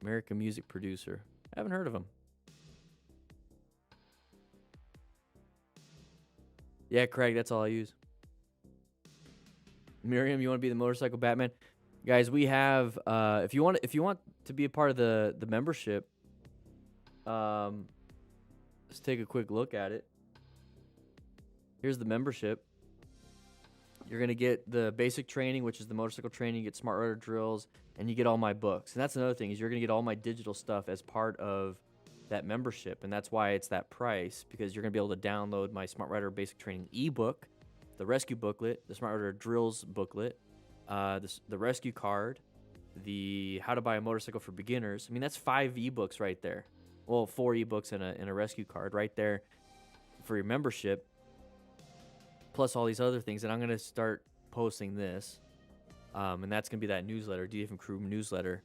American music producer. I haven't heard of him. Yeah, Craig, that's all I use. Miriam, you want to be the motorcycle Batman? Guys, we have if you want to be a part of the membership, let's take a quick look at it. Here's the membership. You're going to get the basic training, which is the motorcycle training, you get smart rider drills, and you get all my books. And that's another thing, is you're going to get all my digital stuff as part of that membership. And that's why it's that price, because you're going to be able to download my Smart Rider Basic Training ebook, the rescue booklet, the Smart Rider Drills booklet, the rescue card, the How to Buy a Motorcycle for Beginners. I mean, that's 5 ebooks right there. Well, 4 ebooks and a rescue card right there for your membership, plus all these other things. And I'm going to start posting this, and that's going to be that newsletter, DF Crew newsletter.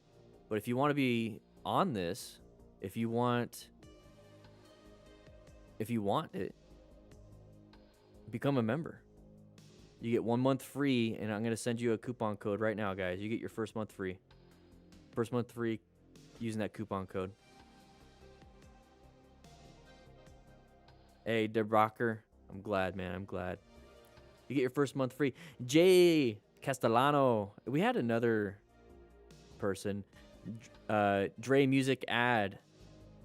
But if you want to be on this, if you want it, become a member. You get 1 month free, and I'm going to send you a coupon code right now, guys. You get your first month free. First month free using that coupon code. Hey, Dirtbike, I'm glad, man. I'm glad. You get your first month free. Jay Castellano. We had another person. Dre Music Ad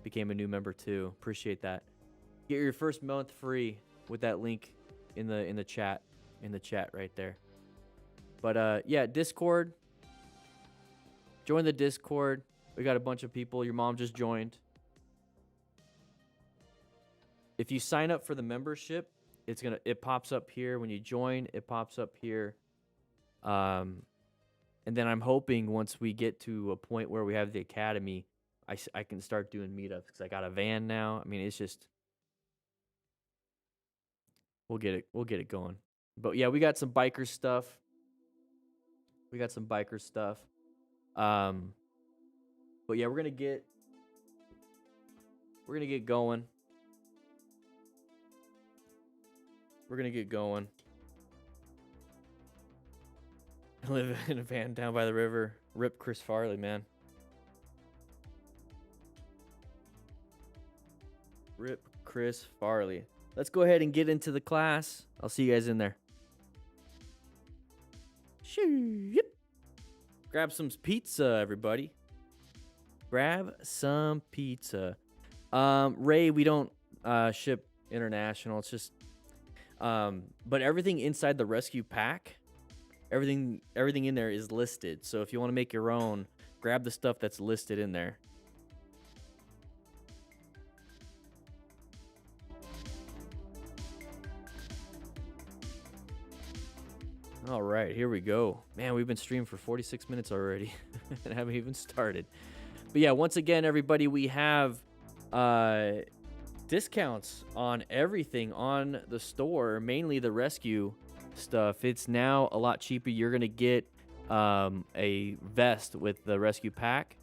became a new member too. Appreciate that. Get your first month free with that link in the chat. In the chat right there. But yeah, Discord. Join the Discord. We got a bunch of people. Your mom just joined. If you sign up for the membership, it pops up here when you join. It pops up here. And then I'm hoping once we get to a point where we have the academy, I can start doing meetups because I got a van now. I mean, it's just we'll get it going. But yeah, we got some biker stuff. But yeah, we're gonna get going. I live in a van down by the river. Rip Chris Farley, man. Rip Chris Farley. Let's go ahead and get into the class. I'll see you guys in there. Yep. Grab some pizza, everybody. Grab some pizza. Ray, we don't ship international. It's just but everything inside the rescue pack, everything in there is listed. So if you want to make your own, grab the stuff that's listed in there. All right, here we go. Man, we've been streaming for 46 minutes already and haven't even started. But yeah, once again, everybody, we have discounts on everything on the store, mainly the rescue stuff. It's now a lot cheaper. You're going to get a vest with the rescue pack.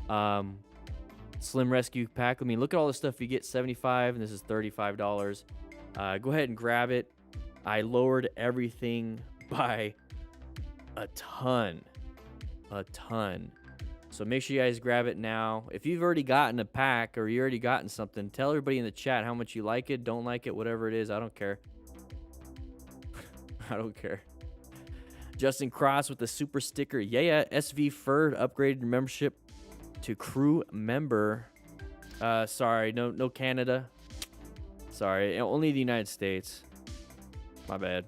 Slim rescue pack. I mean, look at all the stuff you get, $75, and this is $35. Go ahead and grab it. I lowered everything by a ton. So make sure you guys grab it now. If you've already gotten a pack or you already gotten something, tell everybody in the chat how much you like it, don't like it, whatever it is. I don't care. I don't care. Justin Cross with the super sticker. Yeah. SV Ferd upgraded membership to crew member. Sorry, no Canada. Sorry, only the United States. My bad.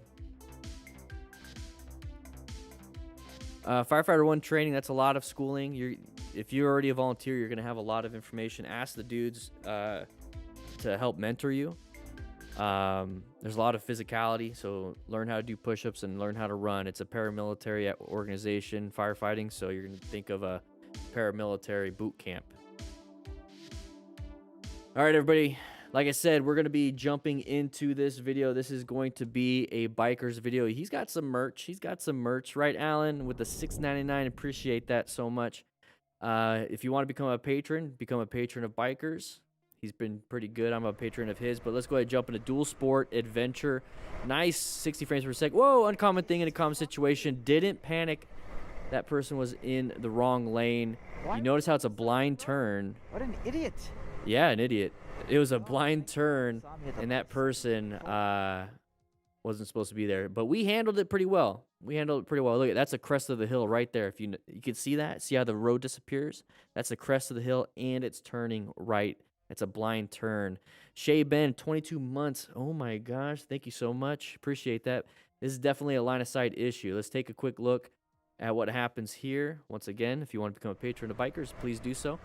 Firefighter 1 training, that's a lot of schooling. If you're already a volunteer, you're going to have a lot of information. Ask the dudes to help mentor you. There's a lot of physicality, so learn how to do push-ups and learn how to run. It's a paramilitary organization, firefighting, so you're going to think of a paramilitary boot camp. All right, everybody. Like I said, we're going to be jumping into this video. This is going to be a Bikerz video. He's got some merch. Right, Alan? With the $6.99. Appreciate that so much. If you want to become a patron of Bikerz. He's been pretty good. I'm a patron of his. But let's go ahead and jump into Dual Sport Adventure. Nice 60 frames per second. Whoa, uncommon thing in a common situation. Didn't panic. That person was in the wrong lane. What? You notice how it's a blind turn. What an idiot. Yeah, an idiot. It was a blind turn, and that person wasn't supposed to be there. But we handled it pretty well. Look at that's the crest of the hill right there. If you can see that, see how the road disappears. That's the crest of the hill, and it's turning right. It's a blind turn. Shay Ben, 22 months. Oh my gosh, thank you so much. Appreciate that. This is definitely a line of sight issue. Let's take a quick look at what happens here. Once again, if you want to become a patron of Bikerz, please do so.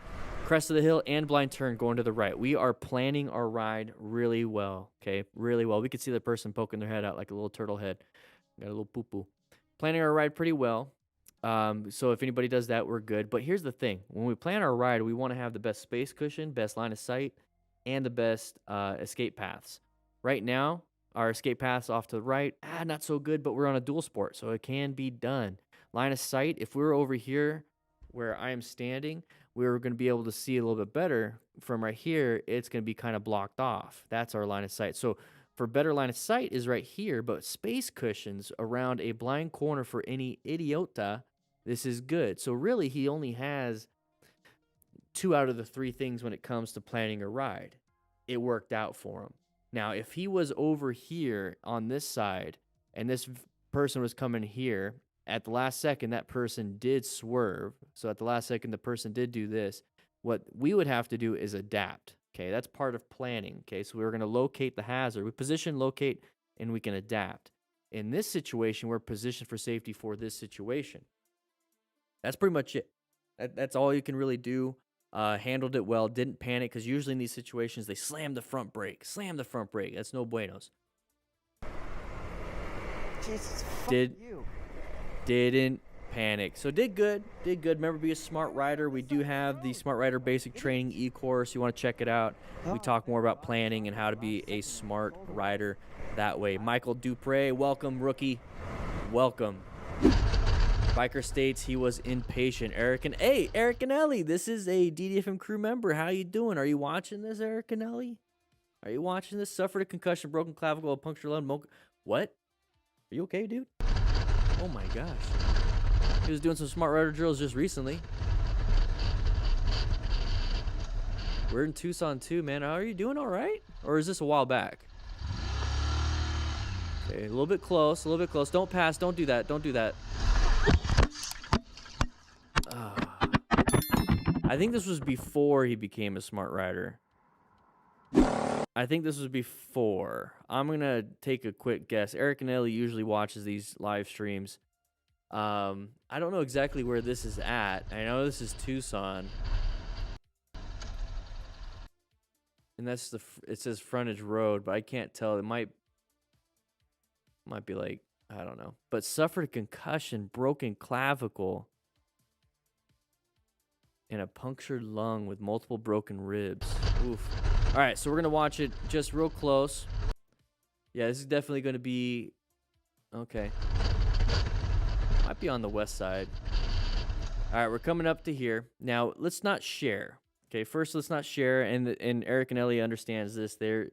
Crest of the hill and blind turn going to the right. We are planning our ride really well, okay? Really well. We can see the person poking their head out like a little turtle head. Got a little poo-poo. Planning our ride pretty well. So if anybody does that, we're good. But here's the thing. When we plan our ride, we want to have the best space cushion, best line of sight, and the best escape paths. Right now, our escape paths off to the right, not so good, but we're on a dual sport, so it can be done. Line of sight, if we're over here where I am standing, we're going to be able to see a little bit better. From right here, it's going to be kind of blocked off. That's our line of sight. So for better line of sight is right here, but space cushions around a blind corner for any idiota, this is good. So really, he only has 2 out of the 3 things when it comes to planning a ride. It worked out for him. Now, if he was over here on this side and this person was coming here, at the last second, that person did swerve. So at the last second, the person did do this. What we would have to do is adapt. Okay, that's part of planning. Okay, so we're going to locate the hazard. We position, locate, and we can adapt. In this situation, we're positioned for safety for this situation. That's pretty much it. That's all you can really do. Handled it well, didn't panic, because usually in these situations, they slam the front brake. Slam the front brake. That's no buenos. Jesus, Didn't panic. So did good. Remember, be a smart rider. We do have the Smart Rider Basic Training e-course. You want to check it out. We talk more about planning and how to be a smart rider that way. Michael Dupre, welcome, rookie. Welcome. Biker states he was impatient. Eric and Ellie, this is a DDFM crew member. How you doing? Are you watching this, Eric and Ellie? Are you watching this? Suffered a concussion, broken clavicle, a punctured lung. What? Are you okay, dude? Oh my gosh. He was doing some smart rider drills just recently. We're in Tucson too, man. How are you doing? All right? Or is this a while back? Okay, a little bit close. Don't pass. Don't do that. I think this was before he became a smart rider. I'm gonna take a quick guess. Eric and Ellie usually watches these live streams. I don't know exactly where this is at. I know this is Tucson, and that's it says frontage road, but I can't tell. It might be like, I don't know. But suffered a concussion, broken clavicle, and a punctured lung with multiple broken ribs. Oof. All right, so we're gonna watch it just real close. Yeah, this is definitely gonna be okay. Might be on the west side. All right, we're coming up to here. Now, let's not share. Okay, first let's not share. And Eric and Ellie understands this. They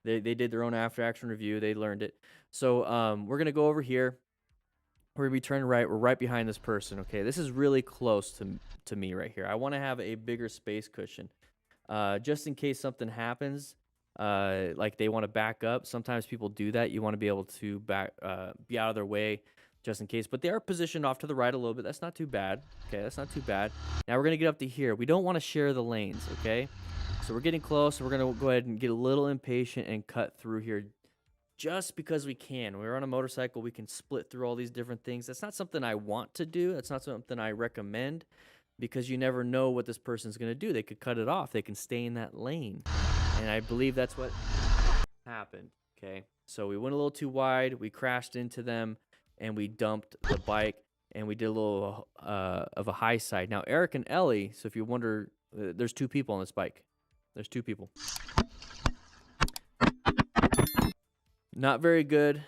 did their own after action review. They learned it. So we're gonna go over here. We're gonna be turning right. We're right behind this person. Okay, this is really close to me right here. I want to have a bigger space cushion, just in case something happens. Like they want to back up. Sometimes people do that. You want to be able to be out of their way, just in case. But they are positioned off to the right a little bit. That's not too bad. Okay, that's not too bad. Now we're gonna get up to here. We don't want to share the lanes. Okay, so we're getting close. We're gonna go ahead and get a little impatient and cut through here. Just because we can. We're on a motorcycle, we can split through all these different things. That's not something I want to do. That's not something I recommend, because you never know what this person's going to do. They could cut it off. They can stay in that lane. And I believe that's what happened. Okay, so we went a little too wide. We crashed into them, and we dumped the bike, and we did a little of a high side. Now, Eric and Ellie, so if you wonder, there's 2 people on this bike. There's 2 people. Not very good.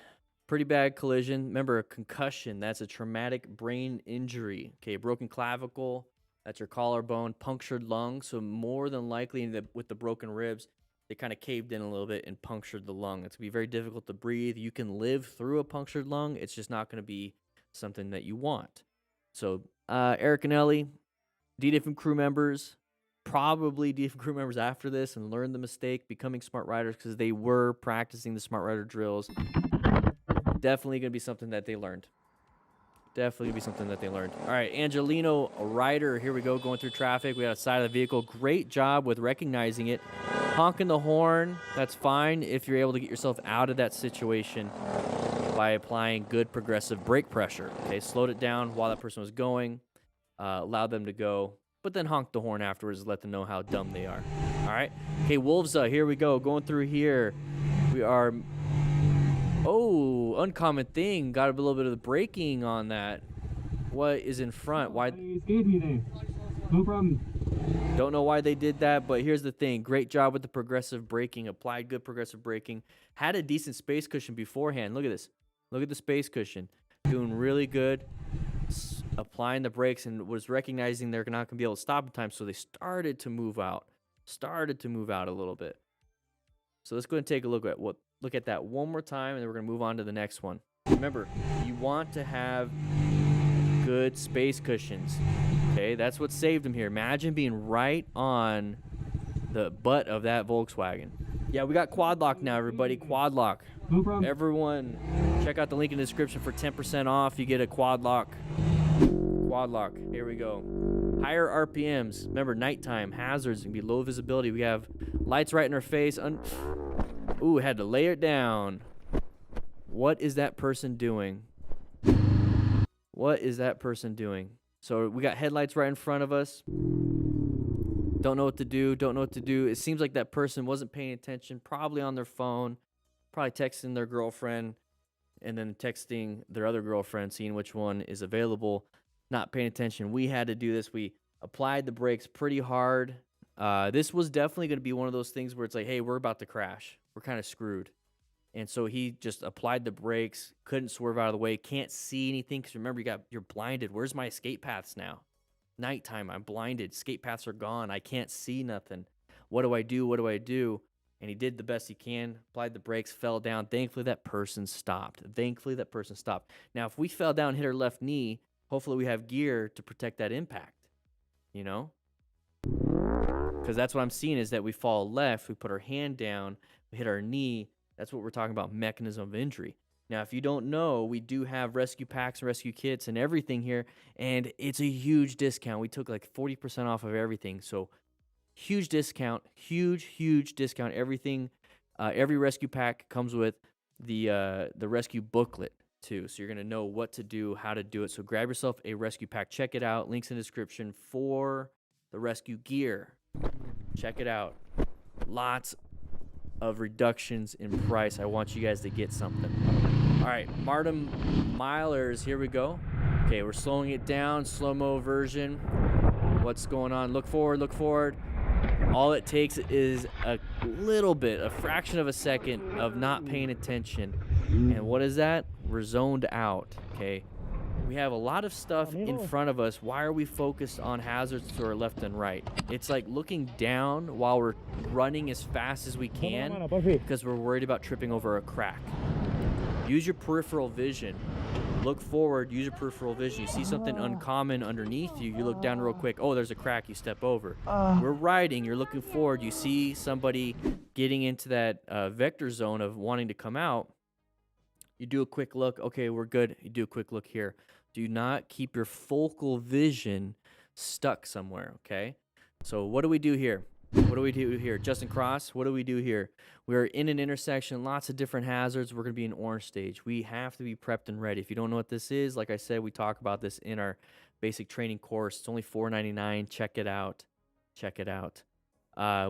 Pretty bad collision. Remember, a concussion, that's a traumatic brain injury. Okay, broken clavicle, that's your collarbone, punctured lung. So more than likely with the broken ribs, they kind of caved in a little bit and punctured the lung. It's going to be very difficult to breathe. You can live through a punctured lung. It's just not going to be something that you want. So Eric and Ellie, DDFM crew members, probably DDFM crew members after this, and learn the mistake, becoming smart riders, because they were practicing the smart rider drills. Definitely going to be something that they learned. All right, Angelino Ryder, here we go, going through traffic. We got a side of the vehicle. Great job with recognizing it. Honking the horn, that's fine if you're able to get yourself out of that situation by applying good progressive brake pressure. Okay, slowed it down while that person was going, allowed them to go, but then honk the horn afterwards to let them know how dumb they are. All right. Okay, Wolves, here we go. Going through here. We are... Oh, uncommon thing. Got a little bit of the braking on that. What is in front? Why? You scared me there. No problem. Don't know why they did that, but here's the thing. Great job with the progressive braking. Applied good progressive braking. Had a decent space cushion beforehand. Look at this. Look at the space cushion. Doing really good. Applying the brakes, and was recognizing they're not going to be able to stop in time, so they started to move out. A little bit. So let's go ahead and take a look at what look at that one more time, and then we're going to move on to the next one. Remember, you want to have good space cushions. Okay, that's what saved him here. Imagine being right on the butt of that Volkswagen. Yeah, we got quad lock now, everybody. Quad lock. No problem. Everyone, check out the link in the description for 10% off. You get a quad lock. Quad lock. Here we go. Higher RPMs. Remember, nighttime hazards can be low visibility. We have lights right in our face. Ooh, had to lay it down. What is that person doing? What is that person doing? So we got headlights right in front of us. Don't know what to do. Don't know what to do. It seems like that person wasn't paying attention. Probably on their phone. Probably texting their girlfriend. And then texting their other girlfriend, seeing which one is available. Not paying attention. We had to do this. We applied the brakes pretty hard. This was definitely going to be one of those things where it's like, hey, we're about to crash. We're kind of screwed. And so he just applied the brakes, couldn't swerve out of the way, can't see anything because remember, you're blinded. Where's my escape paths now? Nighttime, I'm blinded. Escape paths are gone. I can't see nothing. What do I do? What do I do? And he did the best he can, applied the brakes, fell down. Thankfully, that person stopped. Now, if we fell down, hit our left knee, hopefully we have gear to protect that impact, you know? Because that's what I'm seeing is that we fall left, we put our hand down, we hit our knee. That's what we're talking about, mechanism of injury. Now, if you don't know, we do have rescue packs and rescue kits and everything here, and it's a huge discount. We took like 40% off of everything, so huge discount, huge discount. Everything, every rescue pack comes with the rescue booklet too, so you're gonna know what to do, how to do it. So grab yourself a rescue pack. Check it out. Links in the description for the rescue gear. Check it out. Lots of reductions in price. I want you guys to get something. All right, Martin Milers, here we go. Okay, we're slowing it down, slow-mo version. What's going on? Look forward, look forward. All it takes is a little bit, a fraction of a second of not paying attention. And what is that? We're zoned out, okay? We have a lot of stuff in front of us. Why are we focused on hazards to our left and right? It's like looking down while we're running as fast as we can because we're worried about tripping over a crack. Use your peripheral vision. Look forward, use your peripheral vision. You see something uncommon underneath you, you look down real quick. Oh, there's a crack, you step over. We're riding, you're looking forward. You see somebody getting into that vector zone of wanting to come out. You do a quick look. Okay, we're good. You do a quick look here. Do not keep your focal vision stuck somewhere, okay? So what do we do here? What do we do here? Justin Cross, what do we do here? We're in an intersection, lots of different hazards. We're going to be in orange stage. We have to be prepped and ready. If you don't know what this is, like I said, we talk about this in our basic training course. It's only $4.99. Check it out. Check it out.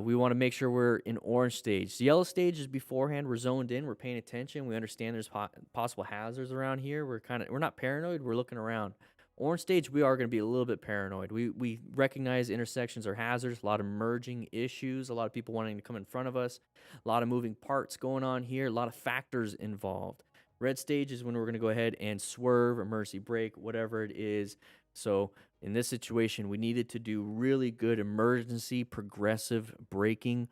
We want to make sure we're in orange stage. The yellow stage is beforehand. We're zoned in. We're paying attention. We understand there's possible hazards around here. We're not paranoid. We're looking around. Orange stage, we are going to be a little bit paranoid. We recognize intersections are hazards, a lot of merging issues, a lot of people wanting to come in front of us, a lot of moving parts going on here, a lot of factors involved. Red stage is when we're going to go ahead and swerve, emergency brake, whatever it is. So in this situation, we needed to do really good emergency progressive braking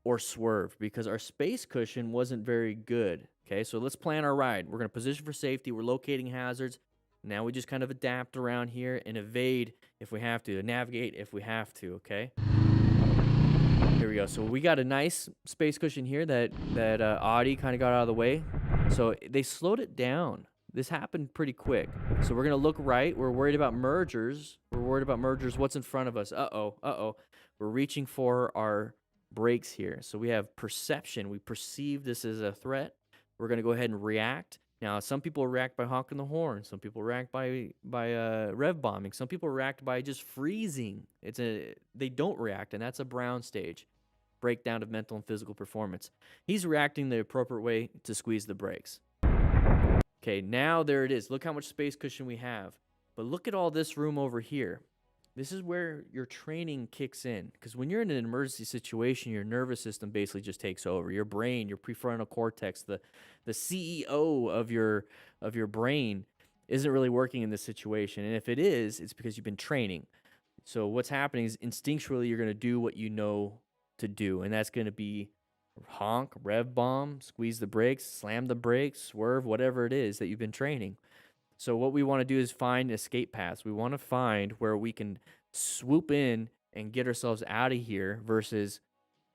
or swerve because our space cushion wasn't very good. Okay, so let's plan our ride. We're going to position for safety. We're locating hazards. Now we just kind of adapt around here and evade if we have to, navigate if we have to, okay? Here we go. So we got a nice space cushion here that Audi kind of got out of the way. So they slowed it down. This happened pretty quick. So we're going to look right. We're worried about mergers. What's in front of us? Uh-oh. We're reaching for our brakes here. So we have perception. We perceive this as a threat. We're going to go ahead and react. Now, some people react by honking the horn. Some people react by rev bombing. Some people react by just freezing. They don't react, and that's a brown stage. Breakdown of mental and physical performance. He's reacting the appropriate way to squeeze the brakes. Okay, now there it is. Look how much space cushion we have. But look at all this room over here. This is where your training kicks in. Because when you're in an emergency situation, your nervous system basically just takes over. Your brain, your prefrontal cortex, the CEO of your brain isn't really working in this situation. And if it is, it's because you've been training. So what's happening is instinctually you're going to do what you know to do. And that's going to be honk, rev bomb, squeeze the brakes, slam the brakes, swerve, whatever it is that you've been training. So what we want to do is find escape paths. We want to find where we can swoop in and get ourselves out of here versus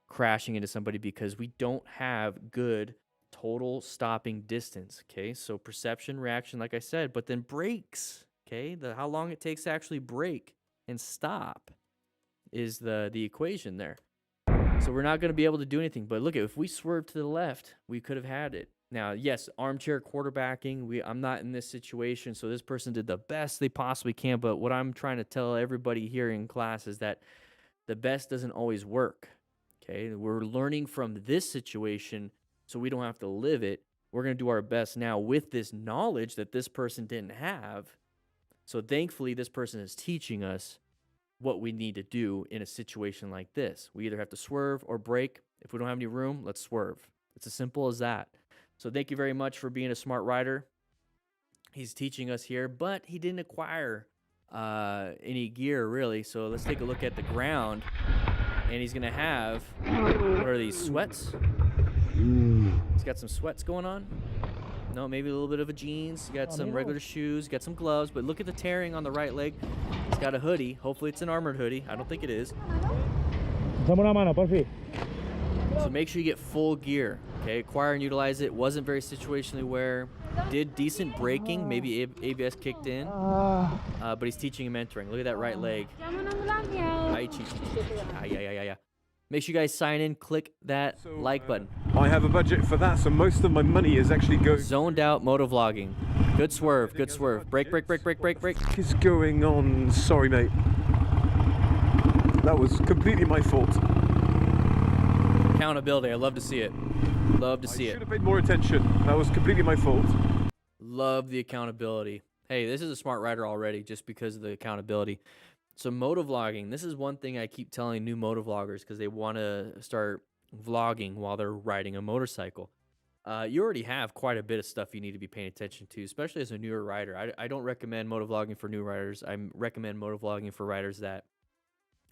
crashing into somebody because we don't have good total stopping distance. Okay, so perception, reaction, like I said, but then brakes. Okay, how long it takes to actually brake and stop is the equation there. So we're not going to be able to do anything. But look, if we swerve to the left, we could have had it. Now, yes, armchair quarterbacking. I'm not in this situation, so this person did the best they possibly can. But what I'm trying to tell everybody here in class is that the best doesn't always work. Okay, we're learning from this situation so we don't have to live it. We're going to do our best now with this knowledge that this person didn't have. So thankfully, this person is teaching us what we need to do in a situation like this. We either have to swerve or brake. If we don't have any room, let's swerve. It's as simple as that. So thank you very much for being a smart rider. He's teaching us here, but he didn't acquire any gear really. So let's take a look at the ground. And he's going to have, what are these, sweats? He's got some sweats going on. No, maybe a little bit of a jeans. Got some regular shoes, got some gloves, but look at the tearing on the right leg. He's got a hoodie. Hopefully it's an armored hoodie. I don't think it is. Dame una mano, porfi. So make sure you get full gear. Okay, acquire and utilize it. Wasn't very situationally aware. Did decent braking. Maybe ABS kicked in. But he's teaching and mentoring. Look at that right leg. Yeah. Make sure you guys sign in. Click that like button. I have a budget for that, so most of my money is actually going. Zoned out motovlogging. Good swerve. Good swerve. Brake. What is going on? Sorry, mate. That was completely my fault. Accountability. I love to see it. Love to see I it. should have paid more attention. That was completely my fault. Love the accountability. Hey, this is a smart rider already just because of the accountability. So motovlogging, this is one thing I keep telling new motovloggers because they want to start vlogging while they're riding a motorcycle. You already have quite a bit of stuff you need to be paying attention to, especially as a newer rider. I don't recommend motovlogging for new riders. I recommend motovlogging for riders that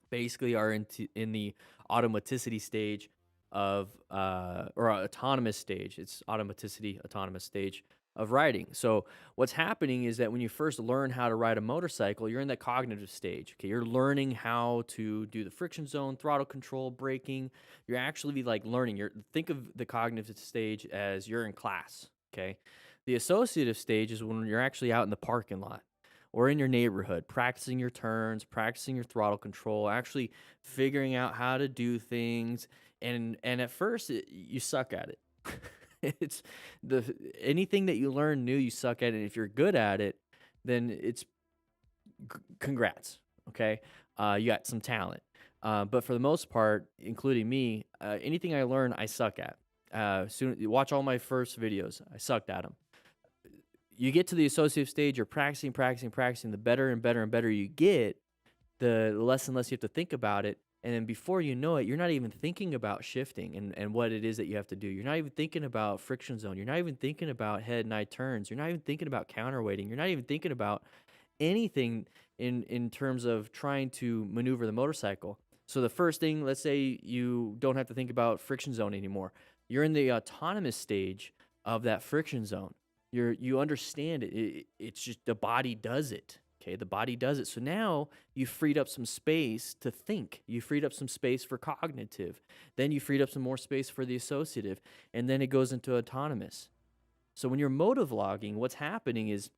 basically are in the automaticity stage of, or autonomous stage. It's autonomous stage of riding. So what's happening is that when you first learn how to ride a motorcycle, you're in that cognitive stage. Okay, you're learning how to do the friction zone, throttle control, braking. You're actually like learning. Think of the cognitive stage as you're in class. Okay, the associative stage is when you're actually out in the parking lot or in your neighborhood, practicing your turns, practicing your throttle control, actually figuring out how to do things. And at first, you suck at it. It's anything that you learn new, you suck at it. And if you're good at it, then it's congrats. Okay, you got some talent. But for the most part, including me, anything I learn, I suck at. Soon, watch all my first videos. I sucked at them. You get to the associative stage, you're practicing. The better and better you get, the less and less you have to think about it. And then before you know it, you're not even thinking about shifting and what it is that you have to do. You're not even thinking about friction zone. You're not even thinking about head and eye turns. You're not even thinking about counterweighting. You're not even thinking about anything in terms of trying to maneuver the motorcycle. So the first thing, let's say you don't have to think about friction zone anymore. You're in the autonomous stage of that friction zone. You understand it. It's just the body does it. Okay, the body does it. So now you freed up some space to think. You freed up some space for cognitive. Then you freed up some more space for the associative. And then it goes into autonomous. So when you're motovlogging, what's happening is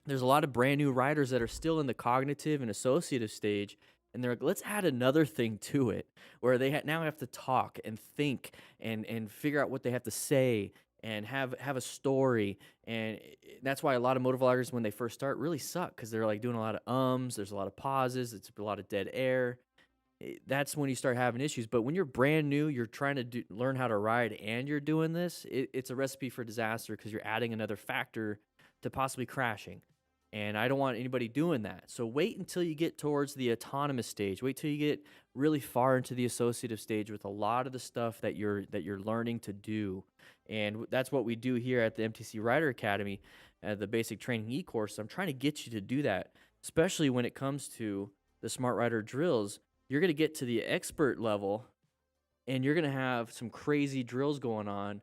there's a lot of brand new riders that are still in the cognitive and associative stage. And they're like, let's add another thing to it where they now have to talk and think and figure out what they have to say and have a story. And that's why a lot of motovloggers, when they first start, really suck because they're like doing a lot of ums, there's a lot of pauses, it's a lot of dead air. That's when you start having issues. But when you're brand new, you're trying to learn how to ride and you're doing this, it's a recipe for disaster because you're adding another factor to possibly crashing. And I don't want anybody doing that. So wait until you get towards the autonomous stage. Wait till you get really far into the associative stage with a lot of the stuff that you're learning to do. And that's what we do here at the MTC Rider Academy, the basic training e-course. I'm trying to get you to do that, especially when it comes to the Smart Rider drills. You're going to get to the expert level and you're going to have some crazy drills going on,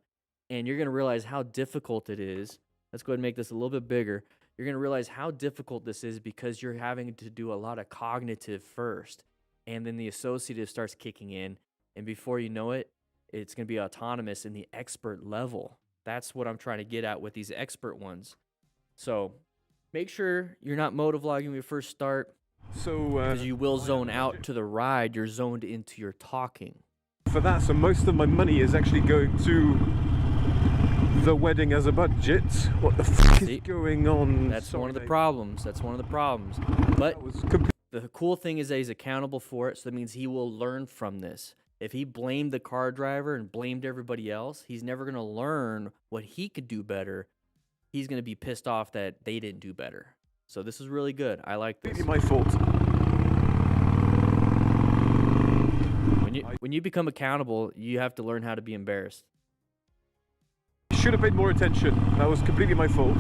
and you're going to realize how difficult it is. Let's go ahead and make this a little bit bigger. You're going to realize how difficult this is because you're having to do a lot of cognitive first, and then the associative starts kicking in, and before you know it, it's going to be autonomous in the expert level. That's what I'm trying to get at with these expert ones. So make sure you're not motovlogging when you first start, So because you will zone out to the ride. You're zoned into your talking. for that, so most of my money is actually going to the wedding as a budget. What the fuck See? is going on? That's Sorry, one of the mate. problems. That's one of the problems. But That was the cool thing is that he's accountable for it, so that means he will learn from this. If he blamed the car driver and blamed everybody else, he's never going to learn what he could do better. He's going to be pissed off that they didn't do better. So this is really good. I like this. completely my fault. When you become accountable, you have to learn how to be embarrassed. Should have paid more attention. That was completely my fault.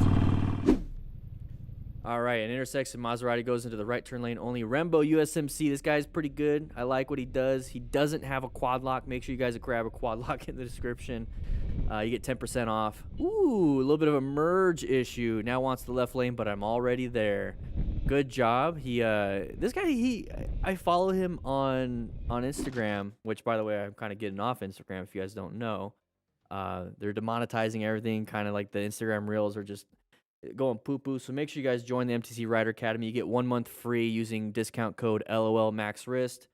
All right, an intersection, Maserati goes into the right turn lane only. Rembo USMC, this guy's pretty good. I like what he does. He doesn't have a quad lock. Make sure you guys grab a quad lock in the description. You get 10% off. Ooh, a little bit of a merge issue. Now wants the left lane, but I'm already there. Good job. This guy, I follow him on Instagram, which, by the way, I'm kind of getting off Instagram if you guys don't know. They're demonetizing everything, kind of like the Instagram reels are just going poo-poo. So make sure you guys join the MTC Rider Academy. You get 1 month free using discount code LOLMaxWrist.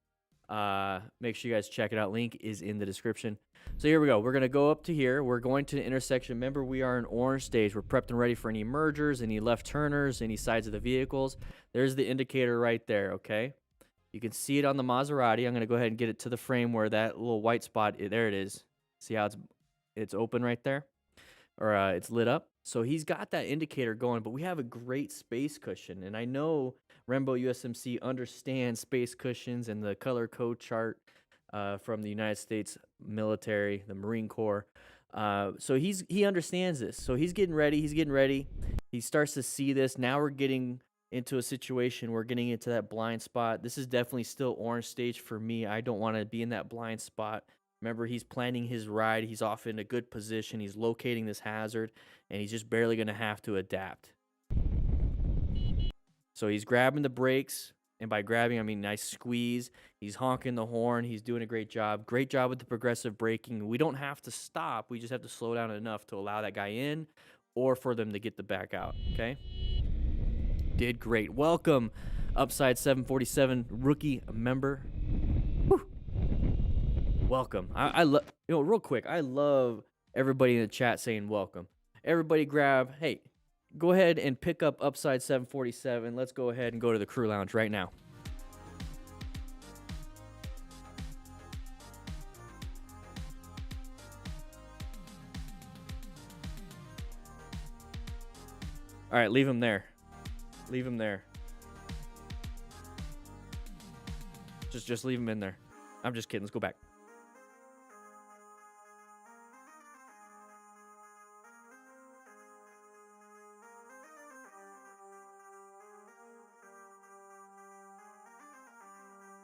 Make sure you guys check it out. Link is in the description. So here we go. We're going to go up to here. We're going to the intersection. Remember, we are in orange stage. We're prepped and ready for any mergers, any left turners, any sides of the vehicles. There's the indicator right there, okay? You can see it on the Maserati. I'm going to go ahead and get it to the frame where that little white spot, there it is. See how it's open right there? Or it's lit up. So he's got that indicator going, but we have a great space cushion. And I know Rembo USMC understands space cushions and the color code chart from the United States military, the Marine Corps. So he understands this. So he's getting ready. He starts to see this. Now we're getting into a situation. We're getting into that blind spot. This is definitely still orange stage for me. I don't want to be in that blind spot. Remember, he's planning his ride. He's off in a good position. He's locating this hazard, and he's just barely going to have to adapt. So he's grabbing the brakes, and by grabbing, I mean nice squeeze. He's honking the horn. He's doing a great job. Great job with the progressive braking. We don't have to stop. We just have to slow down enough to allow that guy in or for them to get the back out, okay? Did great. Welcome, Upside 747 rookie member. Whew. Welcome. I love, real quick, I love everybody in the chat saying welcome. Everybody grab, hey, go ahead and pick up Upside 747. Let's go ahead and go to the crew lounge right now. All right, leave him there. Leave him there. Just leave him in there. I'm just kidding. Let's go back.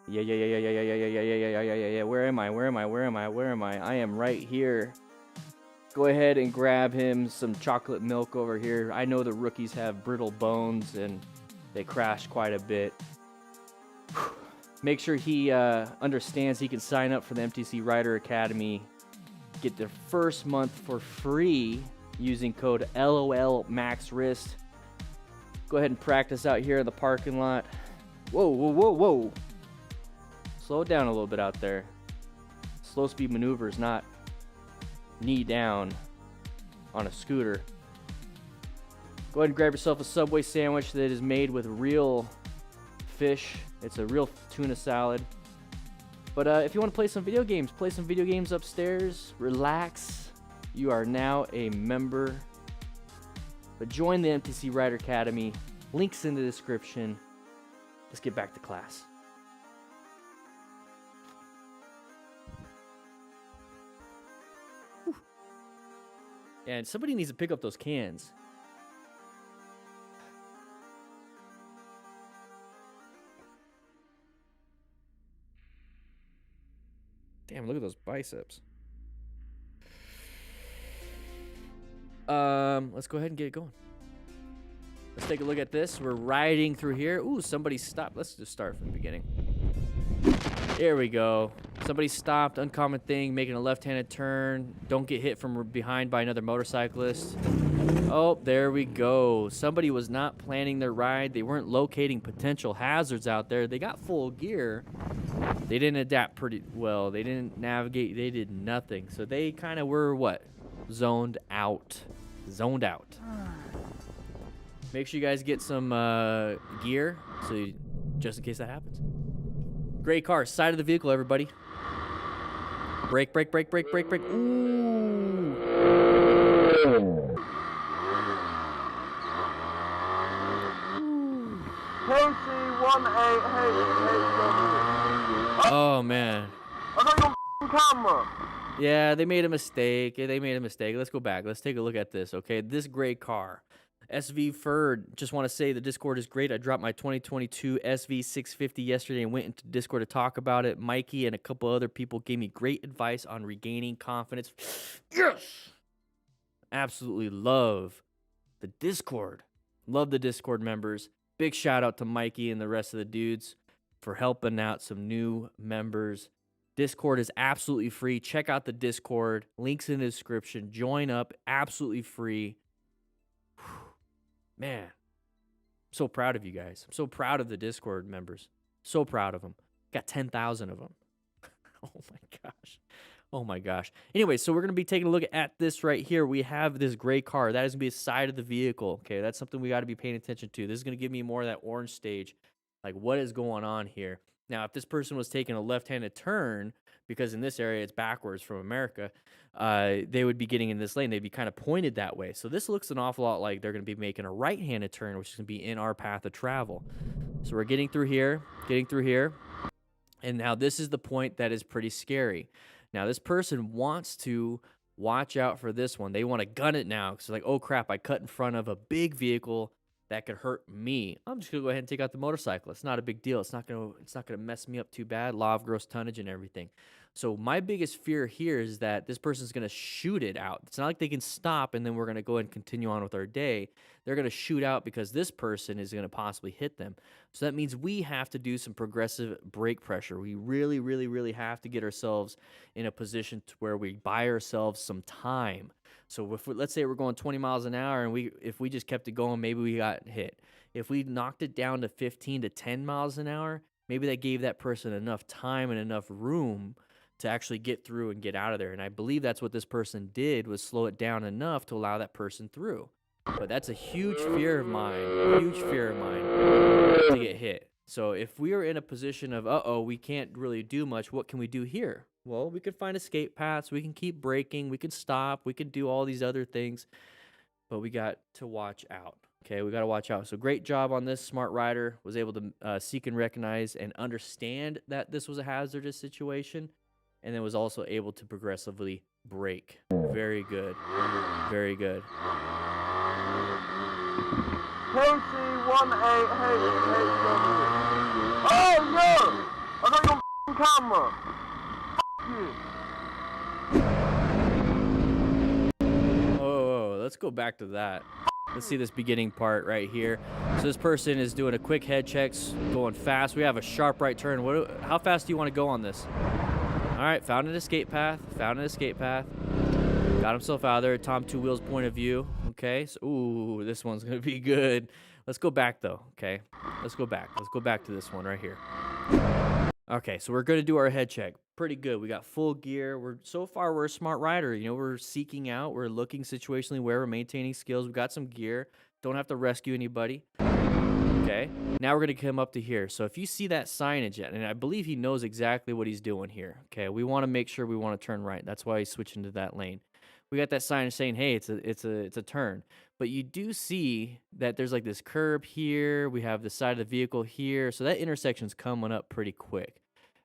Yeah. Where am I? I am right here. Go ahead and grab him some chocolate milk over here. I know the rookies have brittle bones and they crash quite a bit. Make sure he understands he can sign up for the MTC Rider Academy. Get their first month for free using code LOLMaxWrist. Go ahead and practice out here in the parking lot. Whoa. Slow it down a little bit out there. Slow speed maneuvers, not knee down on a scooter. Go ahead and grab yourself a Subway sandwich that is made with real fish. It's a real tuna salad. But if you want to play some video games upstairs, relax. You are now a member. But join the MTC Rider Academy. Links in the description. Let's get back to class. And somebody needs to pick up those cans. Damn, look at those biceps. Let's go ahead and get it going. Let's take a look at this. We're riding through here. Ooh, somebody stopped. Let's just start from the beginning. There we go. Somebody stopped. Uncommon thing, making a left-handed turn. Don't get hit from behind by another motorcyclist. Oh, there we go. Somebody was not planning their ride. They weren't locating potential hazards out there. They got full gear. They didn't adapt pretty well. They didn't navigate. They did nothing. So they kind of were what? Zoned out. Zoned out. Make sure you guys get some gear, so just in case that happens. Gray car, side of the vehicle, everybody. Brake, brake, brake, brake, brake, brake. Ooh. Oh man. I got your camera. Yeah, they made a mistake. Let's go back. Let's take a look at this, okay? This gray car. SV just want to say the Discord is great. I dropped my 2022 SV650 yesterday and went into Discord to talk about it. Mikey and a couple other people gave me great advice on regaining confidence. Yes! Absolutely love the Discord. Love the Discord members. Big shout out to Mikey and the rest of the dudes for helping out some new members. Discord is absolutely free. Check out the Discord. Links in the description. Join up. Absolutely free. Man, I'm so proud of you guys. I'm so proud of the Discord members. So proud of them. Got 10,000 of them. Oh my gosh. Oh my gosh. Anyway, so we're going to be taking a look at this right here. We have this gray car. That is going to be the side of the vehicle. Okay, that's something we got to be paying attention to. This is going to give me more of that orange stage. Like, what is going on here? Now, if this person was taking a left-handed turn, because in this area it's backwards from America, they would be getting in this lane. They'd be kind of pointed that way. So this looks an awful lot like they're going to be making a right-handed turn, which is going to be in our path of travel. So we're getting through here, and now this is the point that is pretty scary. Now, this person wants to watch out for this one. They want to gun it now because like, oh crap, I cut in front of a big vehicle that could hurt me. I'm just gonna go ahead and take out the motorcycle. It's not a big deal. It's not gonna mess me up too bad. Law of gross tonnage and everything. So my biggest fear here is that this person's gonna shoot it out. It's not like they can stop and then we're gonna go ahead and continue on with our day. They're gonna shoot out because this person is gonna possibly hit them. So that means we have to do some progressive brake pressure. We really, really, really have to get ourselves in a position to where we buy ourselves some time. So if let's say we're going 20 miles an hour and if we just kept it going, maybe we got hit. If we knocked it down to 15 to 10 miles an hour, maybe that gave that person enough time and enough room to actually get through and get out of there. And I believe that's what this person did, was slow it down enough to allow that person through. But that's a huge fear of mine to get hit. So if we are in a position of, uh-oh, we can't really do much, what can we do here? Well, we could find escape paths. We can keep braking. We can stop. We can do all these other things. But we got to watch out. Okay, we got to watch out. So great job on this. Smart rider was able to seek and recognize and understand that this was a hazardous situation, and then was also able to progressively brake. Very good. Very good. Oh no! I got your camera. Oh, let's go back to that. Let's see this beginning part right here. So this person is doing a quick head checks, going fast. We have a sharp right turn. How fast do you want to go on this? All right, found an escape path. Got himself out of there. Tom Two Wheels point of view. Okay, so ooh, this one's gonna be good. Let's go back though. Okay, let's go back. Let's go back to this one right here. Okay, so we're gonna do our head check. Pretty good. We got full gear. So far we're a smart rider. You know, we're seeking out. We're looking situationally where we're maintaining skills. We got some gear. Don't have to rescue anybody. Okay, now we're gonna come up to here. So if you see that signage, and I believe he knows exactly what he's doing here. Okay, we want to make sure we want to turn right. That's why he's switching to that lane. We got that sign saying, hey, it's a turn. But you do see that there's like this curb here. We have the side of the vehicle here. So that intersection's coming up pretty quick.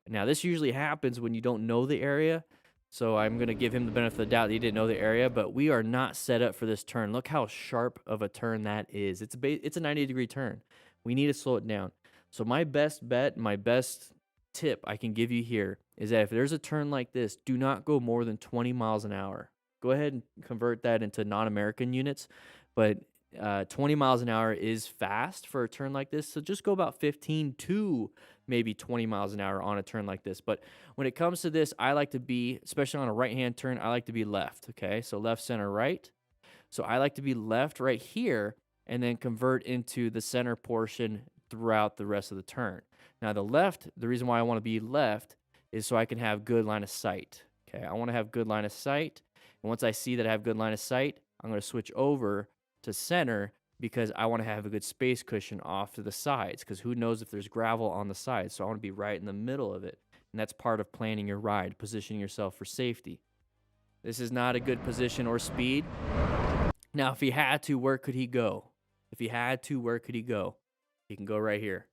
Now, this usually happens when you don't know the area. So I'm going to give him the benefit of the doubt that he didn't know the area. But we are not set up for this turn. Look how sharp of a turn that is. It's a 90-degree turn. We need to slow it down. So my best bet, my best tip I can give you here is that if there's a turn like this, do not go more than 20 miles an hour. Go ahead and convert that into non-American units, but 20 miles an hour is fast for a turn like this, so just go about 15 to maybe 20 miles an hour on a turn like this. But when it comes to this, I like to be, especially on a right-hand turn, I like to be left, okay? So left, center, right. So I like to be left right here and then convert into the center portion throughout the rest of the turn. Now the left, the reason why I want to be left is so I can have good line of sight, okay? I want to have good line of sight, and once I see that I have good line of sight, I'm going to switch over to center because I want to have a good space cushion off to the sides, because who knows if there's gravel on the sides. So I want to be right in the middle of it, and that's part of planning your ride, positioning yourself for safety. This is not a good position or speed. Now, if he had to, where could he go? If he had to, where could he go? He can go right here.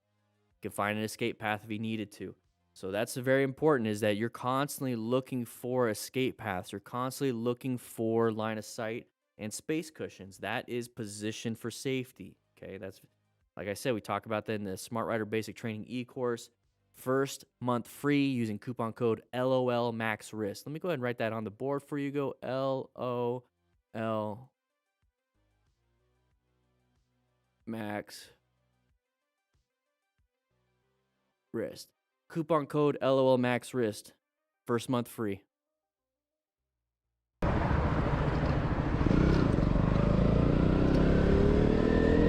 He can find an escape path if he needed to. So that's very important, is that you're constantly looking for escape paths. You're constantly looking for line of sight and space cushions. That is position for safety, okay? That's, like I said, we talk about that in the Smart Rider Basic Training e-course. First month free using coupon code LOLMAXRISK. Let me go ahead and write that on the board for you. Go LOL Max Wrist. Coupon code LOL Max Wrist. First month free.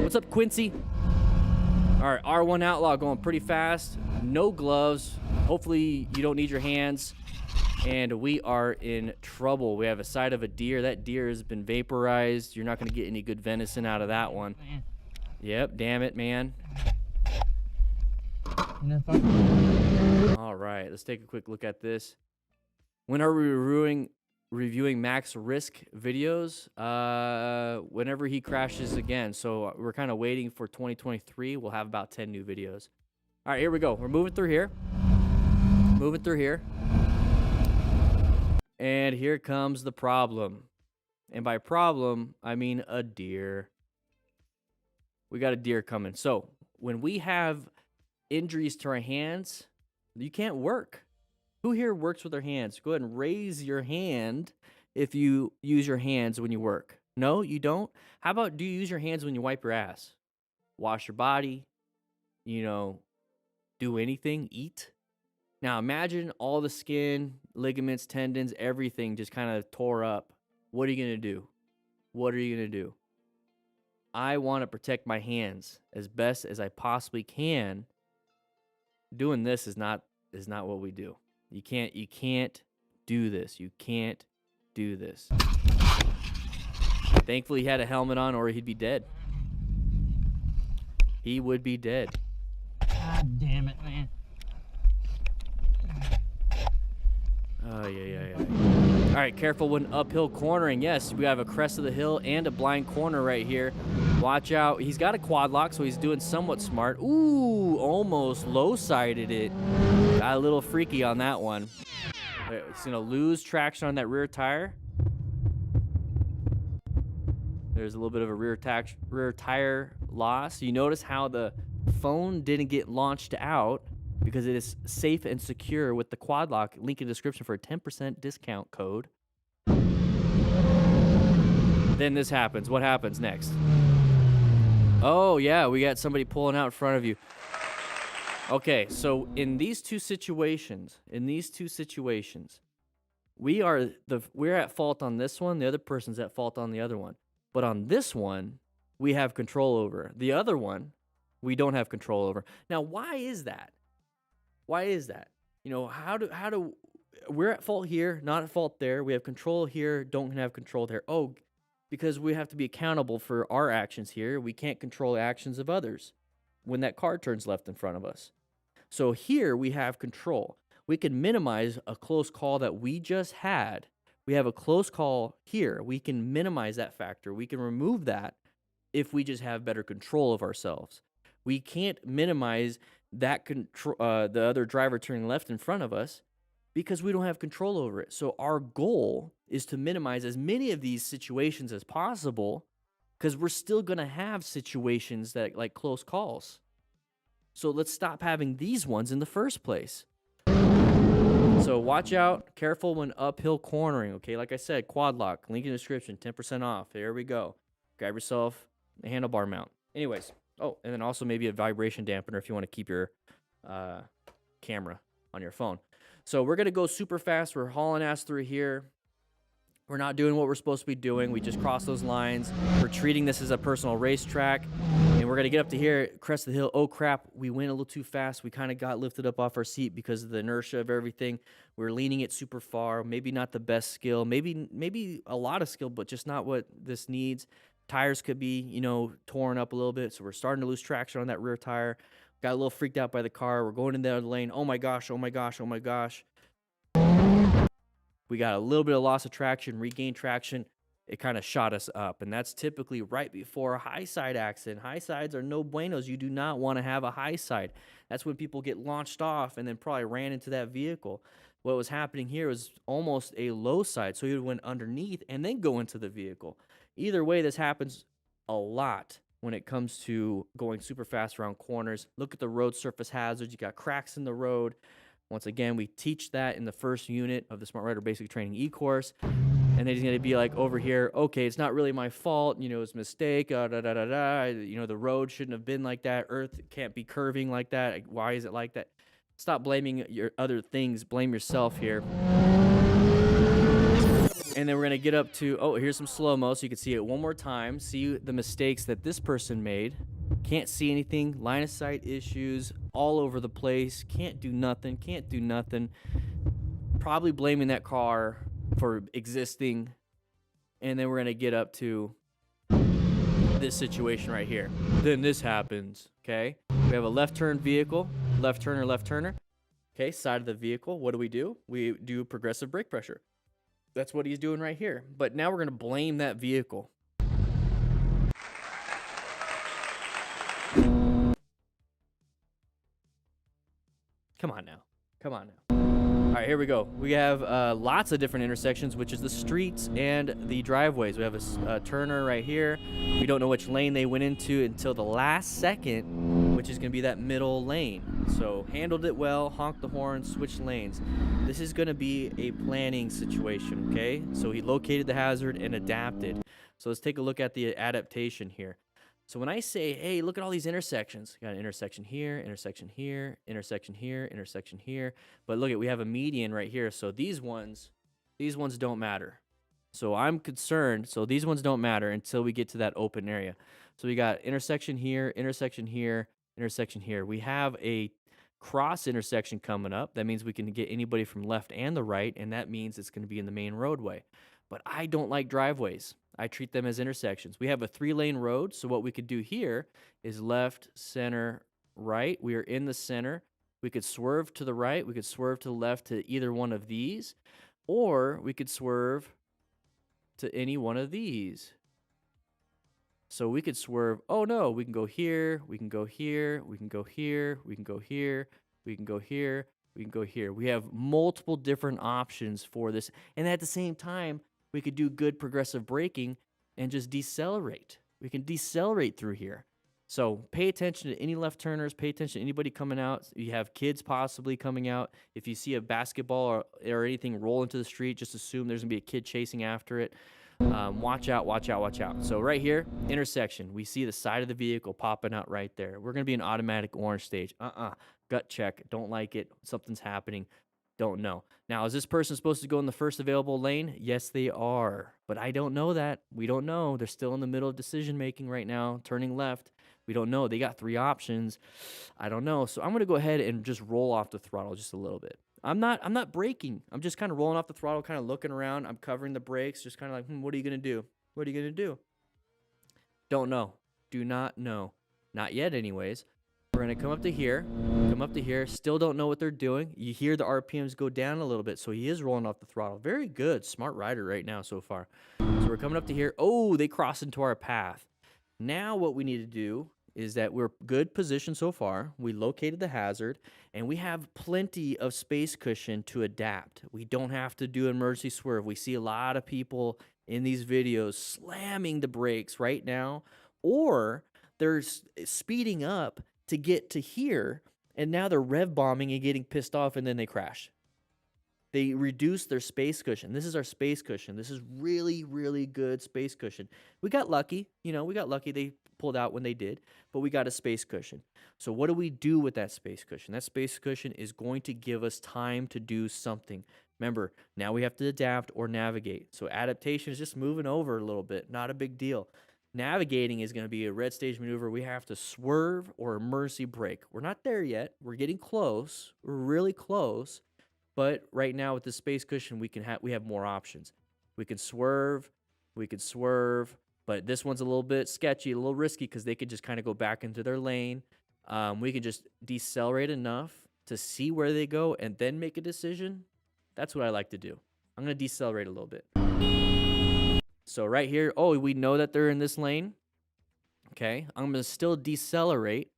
What's up, Quincy? All right, R1 Outlaw going pretty fast. No gloves. Hopefully you don't need your hands. And we are in trouble. We have a side of a deer. That deer has been vaporized. You're not going to get any good venison out of that one. Yep, damn it, man. All right, let's take a quick look at this. When are we reviewing Max Risk videos? Whenever he crashes again. So we're kind of waiting for 2023. We'll have about 10 new videos. All right, here we go. We're moving through here. Moving through here. And here comes the problem. And by problem, I mean a deer. We got a deer coming. So when we have injuries to our hands, you can't work. Who here works with their hands? Go ahead and raise your hand if you use your hands when you work. No, you don't? How about, do you use your hands when you wipe your ass? Wash your body, you know, do anything, eat? Now imagine all the skin, ligaments, tendons, everything just kind of tore up. What are you going to do? What are you going to do? I want to protect my hands as best as I possibly can. Doing this is not what we do. You can't do this. You can't do this. Thankfully he had a helmet on or he'd be dead. He would be dead. God damn it, man. Oh, yeah. All right, careful when uphill cornering. Yes, we have a crest of the hill and a blind corner right here. Watch out. He's got a quad lock, so he's doing somewhat smart. Ooh, almost low-sided it. Got a little freaky on that one. He's going to lose traction on that rear tire. There's a little bit of a rear tire loss. You notice how the phone didn't get launched out because it is safe and secure with the quad lock. Link in the description for a 10% discount code. Then this happens. What happens next? Oh, yeah, we got somebody pulling out in front of you. Okay, so in these two situations, we're at fault on this one. The other person's at fault on the other one. But on this one, we have control over. The other one, we don't have control over. Now, why is that? Why is that? You know, how do we're at fault here, not at fault there. We have control here, don't have control there. Oh, because we have to be accountable for our actions here. We can't control the actions of others when that car turns left in front of us. So here we have control. We can minimize a close call that we just had. We have a close call here. We can minimize that factor. We can remove that if we just have better control of ourselves. We can't minimize that the other driver turning left in front of us because we don't have control over it. So our goal is to minimize as many of these situations as possible because we're still going to have situations that like close calls. So let's stop having these ones in the first place. So watch out, careful when uphill cornering, okay? Like I said, quad lock, link in the description, 10% off. There we go. Grab yourself a handlebar mount. Anyways, oh, and then also maybe a vibration dampener if you want to keep your camera on your phone. So we're going to go super fast. We're hauling ass through here. We're not doing what we're supposed to be doing. We just crossed those lines. We're treating this as a personal racetrack. And we're going to get up to here, crest of the hill. Oh, crap. We went a little too fast. We kind of got lifted up off our seat because of the inertia of everything. We're leaning it super far. Maybe not the best skill. Maybe a lot of skill, but just not what this needs. Tires could be, you know, torn up a little bit. So we're starting to lose traction on that rear tire. Got a little freaked out by the car. We're going in the other lane. Oh, my gosh. Oh, my gosh. Oh, my gosh. We got a little bit of loss of traction, regained traction. It kind of shot us up, and that's typically right before a high side accident. High sides are no buenos. You do not want to have a high side. That's when people get launched off and then probably ran into that vehicle. What was happening here was almost a low side, so you went underneath and then go into the vehicle. Either way, this happens a lot when it comes to going super fast around corners. Look at the road surface hazards. You got cracks in the road. Once again, we teach that in the first unit of the Smart Rider Basic Training e-course. And then he's going to be like, over here, okay, it's not really my fault. You know, it's a mistake. You know, the road shouldn't have been like that. Earth can't be curving like that. Why is it like that? Stop blaming your other things. Blame yourself here. And then we're going to get up to, oh, here's some slow-mo so you can see it one more time. See the mistakes that this person made. Can't see anything. Line of sight issues all over the place. Can't do nothing. Probably blaming that car for existing. And then we're going to get up to this situation right here. Then this happens, okay? We have a left turn vehicle, left turner. Okay, side of the vehicle. What do? We do progressive brake pressure. That's what he's doing right here. But now we're going to blame that vehicle. Come on now. All right, here we go. We have lots of different intersections, which is the streets and the driveways. We have a turner right here. We don't know which lane they went into until the last second, which is going to be that middle lane. So handled it well, honked the horn, switched lanes. This is going to be a planning situation, okay? So he located the hazard and adapted. So let's take a look at the adaptation here. So when I say, hey, look at all these intersections, got an intersection here, intersection here, intersection here, intersection here. But look at, we have a median right here. So these ones don't matter. So I'm concerned. So these ones don't matter until we get to that open area. So we got intersection here, intersection here, intersection here. We have a cross intersection coming up. That means we can get anybody from left and the right, and that means it's going to be in the main roadway. But I don't like driveways. I treat them as intersections. We have a 3-lane road, so what we could do here is left, center, right. We are in the center. We could swerve to the right. We could swerve to the left to either one of these, or we could swerve to any one of these. So we could swerve. Oh, no, we can go here. We can go here. We can go here. We can go here. We can go here. We can go here. We have multiple different options for this. And at the same time, we could do good progressive braking and just decelerate. We can decelerate through here. So pay attention to any left turners. Pay attention to anybody coming out. You have kids possibly coming out. If you see a basketball or anything roll into the street, just assume there's going to be a kid chasing after it. Watch out, watch out, watch out. So right here, intersection. We see the side of the vehicle popping out right there. We're going to be an automatic orange stage. Gut check. Don't like it. Something's happening. Don't know. Now, is this person supposed to go in the first available lane? Yes, they are. But I don't know that. We don't know. They're still in the middle of decision making right now, turning left. We don't know. They got 3 options. I don't know. So I'm going to go ahead and just roll off the throttle just a little bit. I'm not braking. I'm just kind of rolling off the throttle, kind of looking around. I'm covering the brakes, just kind of like, what are you going to do? What are you going to do? Don't know. Do not know. Not yet anyways. We're going to come up to here, still don't know what they're doing. You hear the RPMs go down a little bit, so he is rolling off the throttle. Very good. Smart rider right now so far. So we're coming up to here. Oh, they cross into our path. Now what we need to do is that we're good position so far. We located the hazard, and we have plenty of space cushion to adapt. We don't have to do emergency swerve. We see a lot of people in these videos slamming the brakes right now, or they're speeding up to get to here, and now they're rev bombing and getting pissed off, and then they crash. They reduced their space cushion. This is our space cushion. This is really, really good space cushion. We got lucky. You know, we got lucky. They pulled out when they did, but we got a space cushion. So what do we do with that space cushion? That space cushion is going to give us time to do something. Remember, now we have to adapt or navigate. So adaptation is just moving over a little bit. Not a big deal. Navigating is going to be a red stage maneuver. We have to swerve or emergency brake. We're not there yet. We're getting close. We're really close. But right now with the space cushion, we have more options. We can swerve, but this one's a little bit sketchy, a little risky because they could just kind of go back into their lane. We can just decelerate enough to see where they go and then make a decision. That's what I like to do. I'm going to decelerate a little bit. So right here, oh, we know that they're in this lane. Okay, I'm going to still decelerate,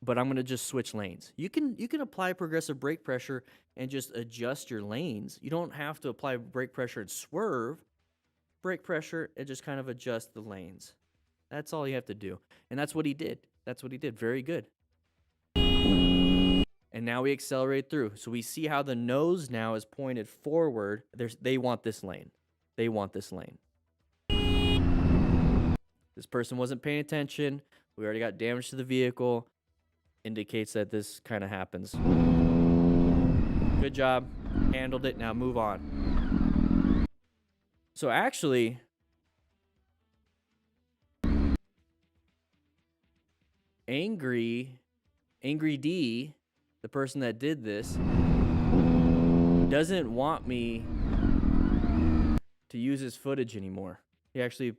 but I'm going to just switch lanes. You can apply progressive brake pressure and just adjust your lanes. You don't have to apply brake pressure and swerve. Brake pressure and just kind of adjust the lanes. That's all you have to do. And that's what he did. That's what he did. Very good. And now we accelerate through. So we see how the nose now is pointed forward. They want this lane. They want this lane. This person wasn't paying attention. We already got damage to the vehicle. Indicates that this kind of happens. Good job. Handled it. Now move on. So actually, Angry D, the person that did this, doesn't want me to use his footage anymore. He actually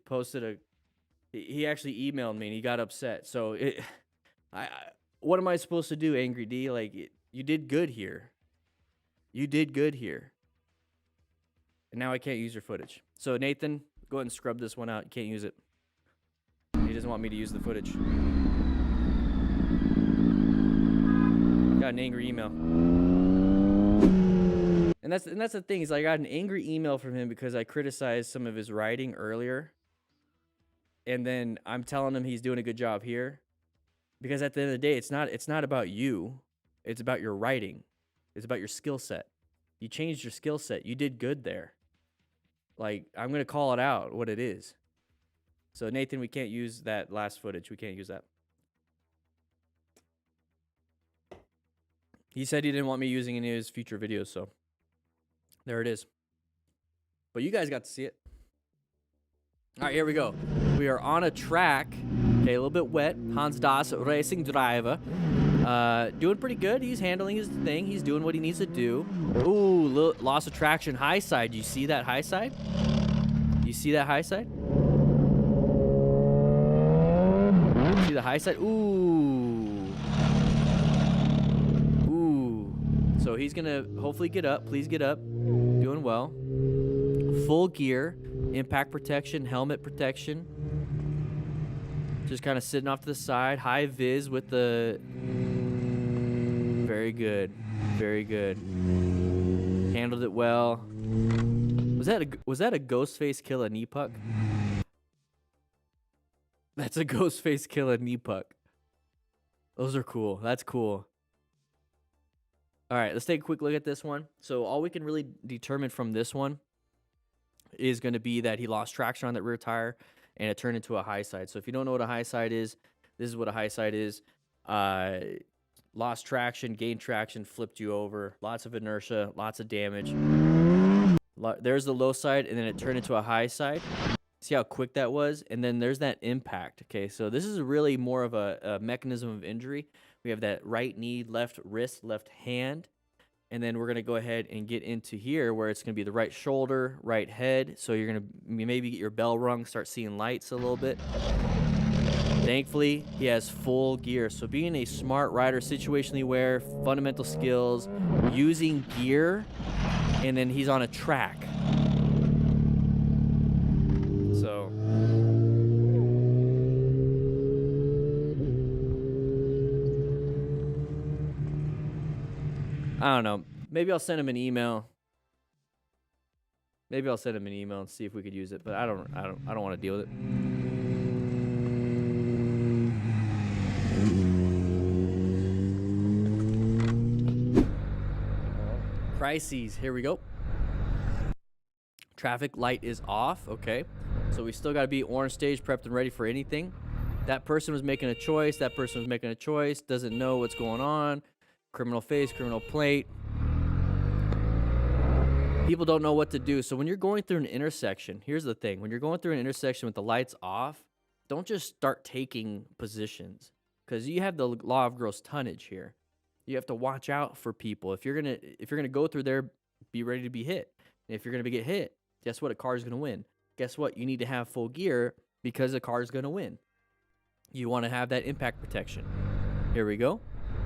he actually emailed me and he got upset. So what am I supposed to do, Angry D? Like, you did good here. You did good here. And now I can't use your footage. So Nathan, go ahead and scrub this one out. You can't use it. He doesn't want me to use the footage. Got an angry email. And that's the thing, is I got an angry email from him because I criticized some of his writing earlier. And then I'm telling him he's doing a good job here. Because at the end of the day, it's not about you. It's about your writing. It's about your skill set. You changed your skill set. You did good there. Like, I'm going to call it out what it is. So, Nathan, we can't use that last footage. We can't use that. He said he didn't want me using any of his future videos, so there it is. But you guys got to see it. All right, here we go. We are on a track. Okay, a little bit wet. Hans Das, racing driver. Doing pretty good. He's handling his thing. He's doing what he needs to do. Ooh, loss of traction, high side. You see that high side? You see that high side? See the high side? Ooh. Ooh. So he's going to hopefully get up. Please get up. Doing well. Full gear. Impact protection. Helmet protection. Just kind of sitting off to the side. High vis with the... Very good. Very good. Handled it well. Was that a Ghostface kill a knee puck? That's a Ghostface kill a knee puck. Those are cool. That's cool. All right, let's take a quick look at this one. So all we can really determine from this one is going to be that he lost traction on that rear tire and it turned into a high side. So if you don't know what a high side is, this is what a high side is. Lost traction, gained traction, flipped you over. Lots of inertia, lots of damage. There's the low side, and then it turned into a high side. See how quick that was? And then there's that impact. Okay, so this is really more of a mechanism of injury. We have that right knee, left wrist, left hand. And then we're going to go ahead and get into here where it's going to be the right shoulder, right head. So you're going to maybe get your bell rung, start seeing lights a little bit. Thankfully, he has full gear. So being a smart rider, situationally aware, fundamental skills, using gear, and then he's on a track. So... I don't know. Maybe I'll send him an email. Maybe I'll send him an email and see if we could use it, but I don't want to deal with it. crises. Here we go. Traffic light is off. Okay. So we still got to be orange stage, prepped and ready for anything. That person was making a choice. That person was making a choice. Doesn't know what's going on. Criminal face, criminal plate. People don't know what to do. So when you're going through an intersection, here's the thing. When you're going through an intersection with the lights off, don't just start taking positions, because you have the law of gross tonnage here. You have to watch out for people. If you're gonna go through there, be ready to be hit. And if you're gonna get hit, guess what? A car is gonna win. Guess what? You need to have full gear because a car is gonna win. You want to have that impact protection. Here we go.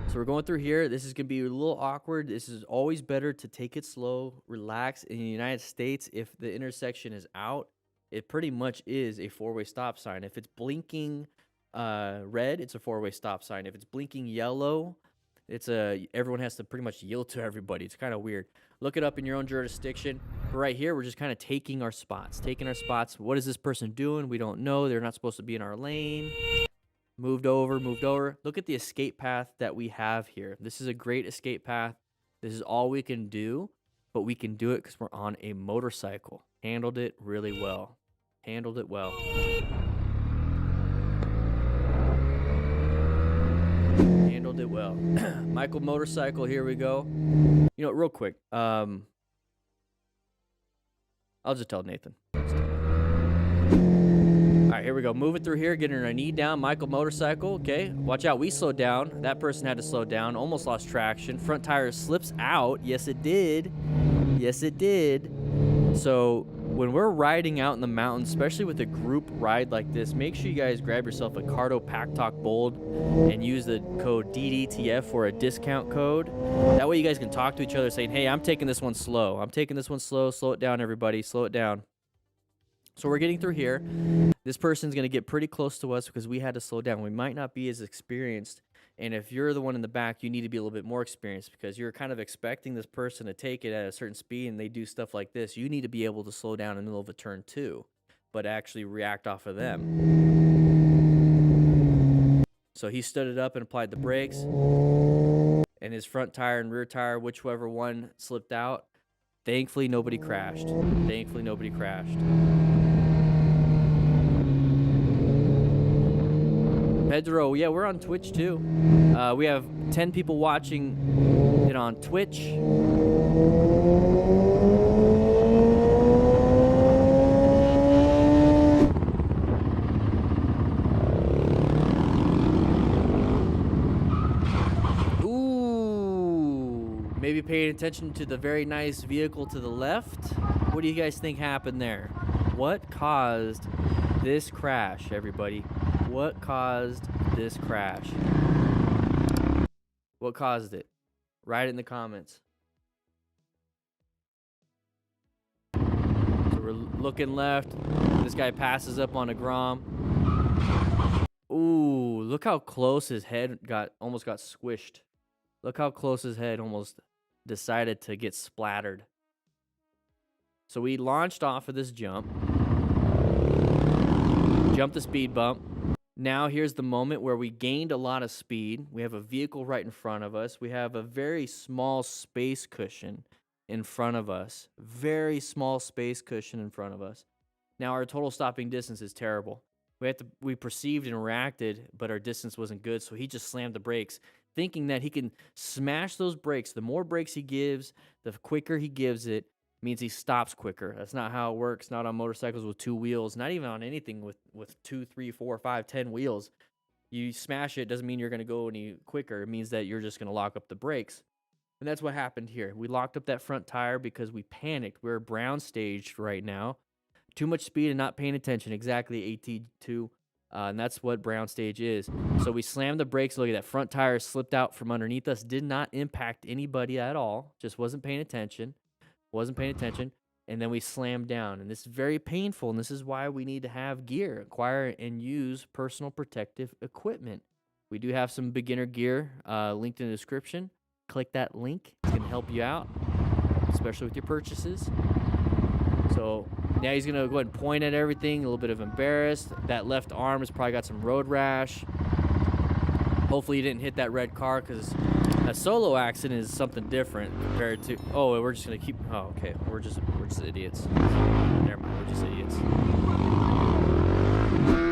So we're going through here. This is going to be a little awkward. This is always better to take it slow, relax. In the United States, if the intersection is out, it pretty much is a four-way stop sign. If it's blinking red, it's a four-way stop sign. If it's blinking yellow, everyone has to pretty much yield to everybody. It's kind of weird. Look it up in your own jurisdiction. But right here, we're just kind of taking our spots. What is this person doing? We don't know. They're not supposed to be in our lane. Moved over. Look at the escape path that we have here. This is a great escape path. This is all we can do, but we can do it because we're on a motorcycle. Handled it really well. Handled it well. Handled it well. Michael motorcycle, here we go. You know, real quick. I'll just tell Nathan. All right, here we go. Moving through here, getting our knee down. Michael motorcycle. Okay, watch out. We slowed down. That person had to slow down. Almost lost traction. Front tire slips out. Yes, it did. Yes, it did. So when we're riding out in the mountains, especially with a group ride like this, make sure you guys grab yourself a Cardo Pack Talk Bold and use the code DDTF for a discount code. That way you guys can talk to each other saying, hey, I'm taking this one slow. I'm taking this one slow. Slow it down, everybody. Slow it down. So we're getting through here. This person's going to get pretty close to us because we had to slow down. We might not be as experienced. And if you're the one in the back, you need to be a little bit more experienced because you're kind of expecting this person to take it at a certain speed and they do stuff like this. You need to be able to slow down in the middle of a turn too, but actually react off of them. So he stood it up and applied the brakes. And his front tire and rear tire, whichever one slipped out. Thankfully, nobody crashed. Thankfully, nobody crashed. Pedro, yeah, we're on Twitch too. We have 10 people watching it on Twitch. Ooh, maybe paying attention to the very nice vehicle to the left. What do you guys think happened there? What caused this crash, everybody? What caused this crash? What caused it? Write it in the comments. So we're looking left. This guy passes up on a Grom. Ooh, look how close his head almost got squished. Look how close his head almost decided to get splattered. So we launched off of this jump. Jumped the speed bump. Now here's the moment where we gained a lot of speed. We have a vehicle right in front of us. We have a very small space cushion in front of us. Very small space cushion in front of us. Now our total stopping distance is terrible. We perceived and reacted, but our distance wasn't good, so he just slammed the brakes, thinking that he can smash those brakes. The more brakes he gives, the quicker he gives it, means he stops quicker. That's not how it works. Not on motorcycles with 2 wheels. Not even on anything with 2, 3, 4, 5, 10 wheels. You smash it doesn't mean you're going to go any quicker. It means that you're just going to lock up the brakes. And that's what happened here. We locked up that front tire because we panicked. We're brown staged right now. Too much speed and not paying attention. Exactly, AT2. And that's what brown stage is. So we slammed the brakes. Look at that. Front tire slipped out from underneath us. Did not impact anybody at all. Just wasn't paying attention. And then we slammed down, and this is very painful, and this is why we need to have gear, acquire and use personal protective equipment. We do have some beginner gear linked in the description. Click that link. It's going to help you out, especially with your purchases. So now he's going to go ahead and point at everything, a little bit of embarrassed. That left arm has probably got some road rash. Hopefully he didn't hit that red car because A solo accident is something different compared to. Oh, we're just gonna keep. Oh, okay. We're just idiots. Never mind. We're just idiots.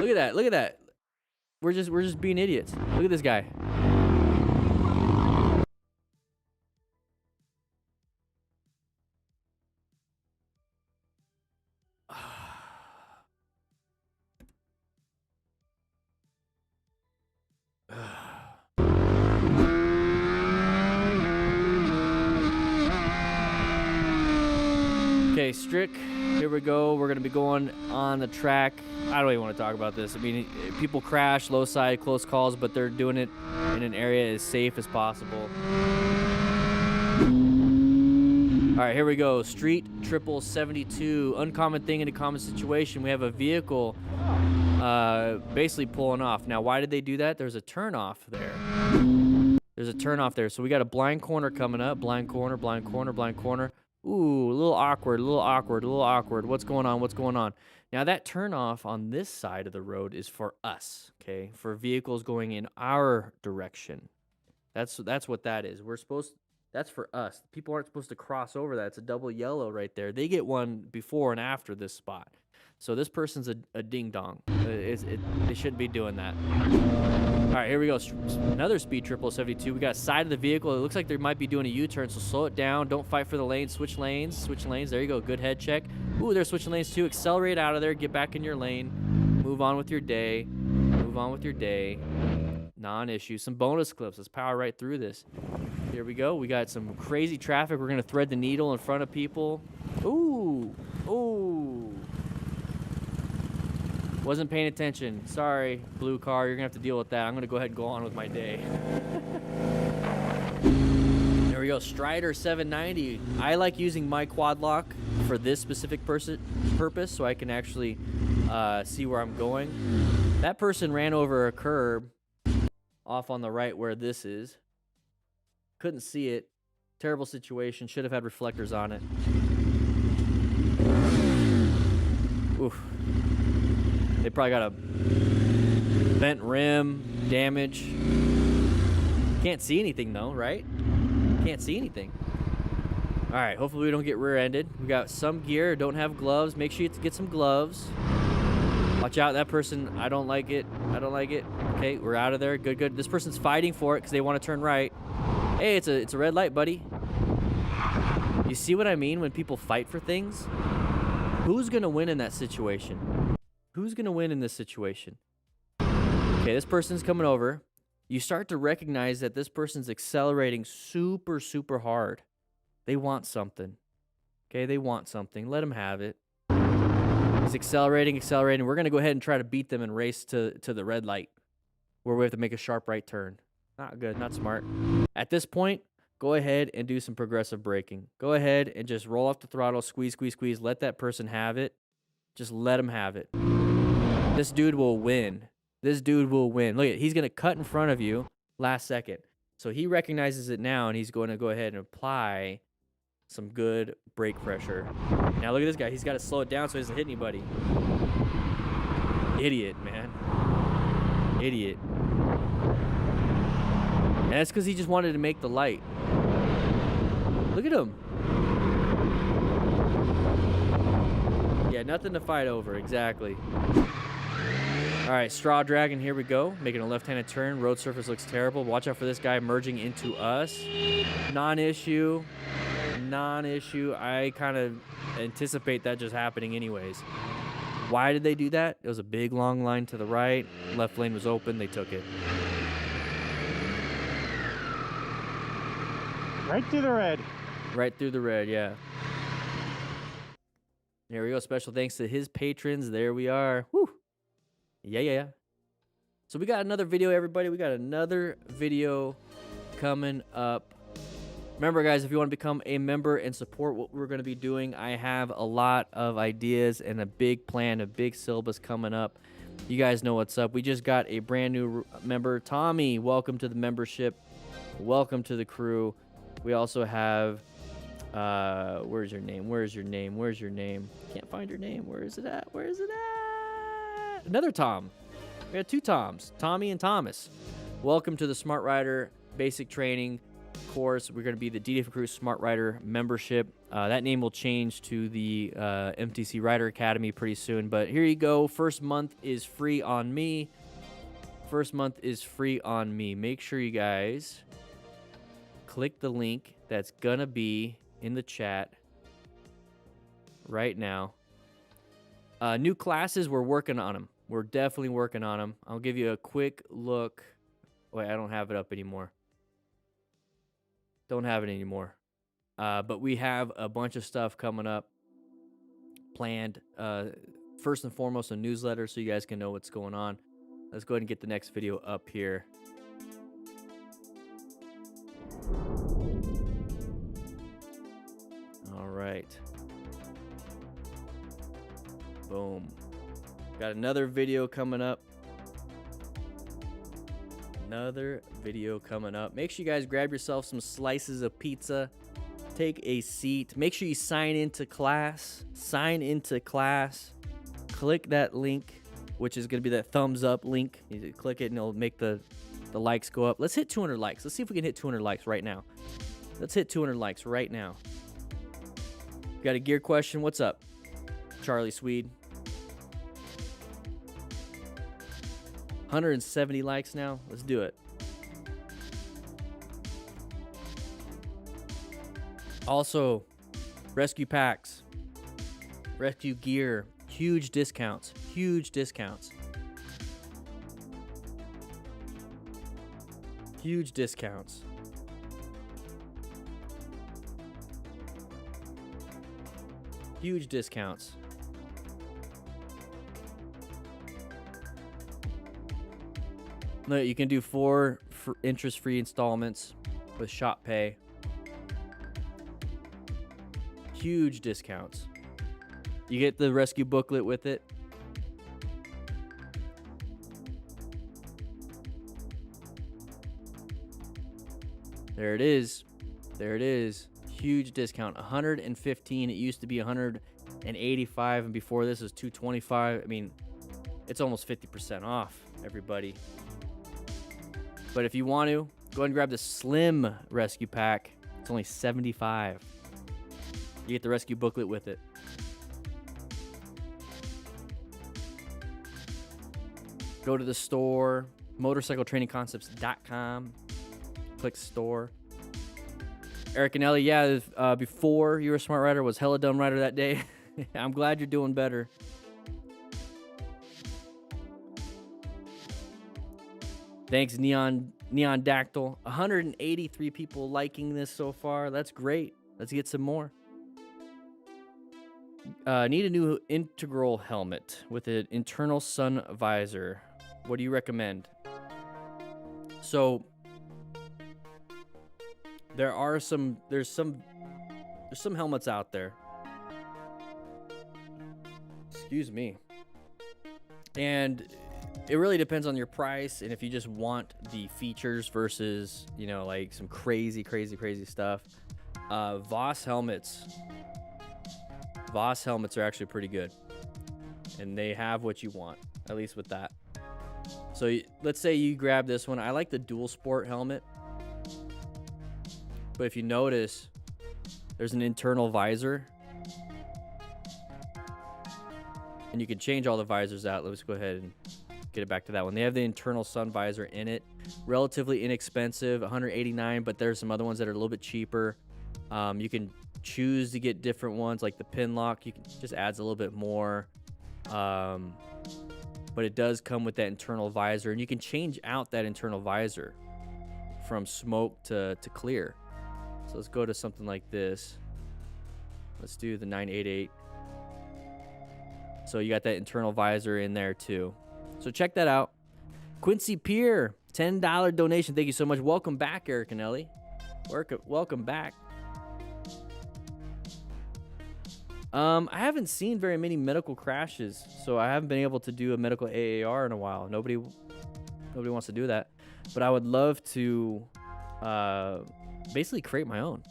Look at that. Look at that. We're just being idiots. Look at this guy. Okay, Strick, here we go. We're going to be going on the track. I don't even want to talk about this. I mean, people crash, low side, close calls, but they're doing it in an area as safe as possible. All right, here we go. Street 772. Uncommon thing in a common situation. We have a vehicle basically pulling off. Now, why did they do that? There's a turnoff there. There's a turnoff there. So we got a blind corner coming up. Blind corner, blind corner, blind corner. Ooh, a little awkward, a little awkward, a little awkward. What's going on? What's going on? Now, that turnoff on this side of the road is for us, okay? For vehicles going in our direction. That's what that is. That's for us. People aren't supposed to cross over that. It's a double yellow right there. They get one before and after this spot. So this person's a ding-dong. They shouldn't be doing that. All right, here we go. Another speed 772. We got side of the vehicle. It looks like they might be doing a U-turn, so slow it down. Don't fight for the lane. Switch lanes. Switch lanes. There you go. Good head check. Ooh, they're switching lanes too. Accelerate out of there. Get back in your lane. Move on with your day. Move on with your day. Non-issue. Some bonus clips. Let's power right through this. Here we go. We got some crazy traffic. We're going to thread the needle in front of people. Ooh. Ooh. Wasn't paying attention. Sorry, blue car. You're going to have to deal with that. I'm going to go ahead and go on with my day. There we go. Strider 790. I like using my quad lock for this specific purpose so I can actually see where I'm going. That person ran over a curb off on the right where this is. Couldn't see it. Terrible situation. Should have had reflectors on it. Oof. They probably got a bent rim, damage. Can't see anything though, right? Can't see anything. All right, hopefully we don't get rear-ended. We got some gear, don't have gloves. Make sure you get some gloves. Watch out, that person, I don't like it. I don't like it. Okay, we're out of there. Good, good. This person's fighting for it because they want to turn right. Hey, it's a red light, buddy. You see what I mean when people fight for things? Who's gonna win in that situation? Who's going to win in this situation? Okay, this person's coming over. You start to recognize that this person's accelerating super, super hard. They want something. Okay, they want something. Let them have it. He's accelerating, accelerating. We're going to go ahead and try to beat them and race to the red light where we have to make a sharp right turn. Not good, not smart. At this point, go ahead and do some progressive braking. Go ahead and just roll off the throttle, squeeze, squeeze, squeeze. Let that person have it. Just let him have it. This dude will win. This dude will win. Look at it. He's going to cut in front of you last second. So he recognizes it now, and he's going to go ahead and apply some good brake pressure. Now look at this guy. He's got to slow it down so he doesn't hit anybody. Idiot, man. Idiot. And that's because he just wanted to make the light. Look at him. Yeah, nothing to fight over. Exactly. All right, Straw Dragon, here we go. Making a left-handed turn. Road surface looks terrible. Watch out for this guy merging into us. Non-issue. Non-issue. I kind of anticipate that just happening anyways. Why did they do that? It was a big, long line to the right. Left lane was open. They took it. Right through the red. Right through the red, yeah. There we go. Special thanks to his patrons. There we are. Woo. Yeah. So we got another video, everybody. We got another video coming up. Remember, guys, if you want to become a member and support what we're going to be doing, I have a lot of ideas and a big plan, a big syllabus coming up. You guys know what's up. We just got a brand new member. Tommy, welcome to the membership. Welcome to the crew. We also have... where's your name? Where's your name? Where's your name? Can't find your name. Where is it at? Where is it at? Another Tom. We got two Toms, Tommy and Thomas. Welcome to the Smart Rider Basic Training course. We're going to be the DD for Crew Smart Rider membership. That name will change to the MTC Rider Academy pretty soon. But here you go. First month is free on me. First month is free on me. Make sure you guys click the link that's going to be in the chat right now. New classes, we're working on them. We're definitely working on them. I'll give you a quick look. Wait, I don't have it up anymore. Don't have it anymore. But we have a bunch of stuff coming up planned. First and foremost, a newsletter so you guys can know what's going on. Let's go ahead and get the next video up here. All right. Boom. Got another video coming up. Another video coming up. Make sure you guys grab yourself some slices of pizza. Take a seat. Make sure you sign into class. Sign into class. Click that link, which is going to be that thumbs up link. You click it and it'll make the likes go up. Let's hit 200 likes. Let's see if we can hit 200 likes right now. Let's hit 200 likes right now. Got a gear question? What's up, Charlie Swede? 170 likes now. Let's do it. Also, rescue packs, rescue gear, huge discounts, huge discounts. Huge discounts. Huge discounts. No, you can do 4 interest-free installments with shop pay. Huge discounts. You get the rescue booklet with it. There it is. There it is. Huge discount. 115. It used to be 185, and before this was 225. I mean, it's almost 50% off, everybody. But if you want to, go ahead and grab the Slim Rescue Pack. It's only $75. You get the rescue booklet with it. Go to the store, motorcycletrainingconcepts.com. Click store. Eric and Ellie, yeah, before you were a smart rider, was hella dumb rider that day. I'm glad you're doing better. Thanks, Neon Dactyl. 183 people liking this so far. That's great. Let's get some more. Need a new integral helmet with an internal sun visor. What do you recommend? So there's some helmets out there. Excuse me. And it really depends on your price and if you just want the features versus, you know, like some crazy stuff. Voss Helmets. Voss Helmets are actually pretty good. And they have what you want, at least with that. So let's say you grab this one. I like the dual sport helmet. But if you notice, there's an internal visor. And you can change all the visors out. Let's go ahead and get it back to that one. They have the internal sun visor in it. Relatively inexpensive, $189, but there's some other ones that are a little bit cheaper. You can choose to get different ones, like the pin lock. You can just adds a little bit more. But it does come with that internal visor, and you can change out that internal visor from smoke to clear. So let's go to something like this. Let's do the 988. So you got that internal visor in there too. So check that out. Quincy Peer, $10 donation. Thank you so much. Welcome back, Eric and Ellie. Welcome back. I haven't seen very many medical crashes, so I haven't been able to do a medical AAR in a while. Nobody wants to do that, but I would love to basically create my own.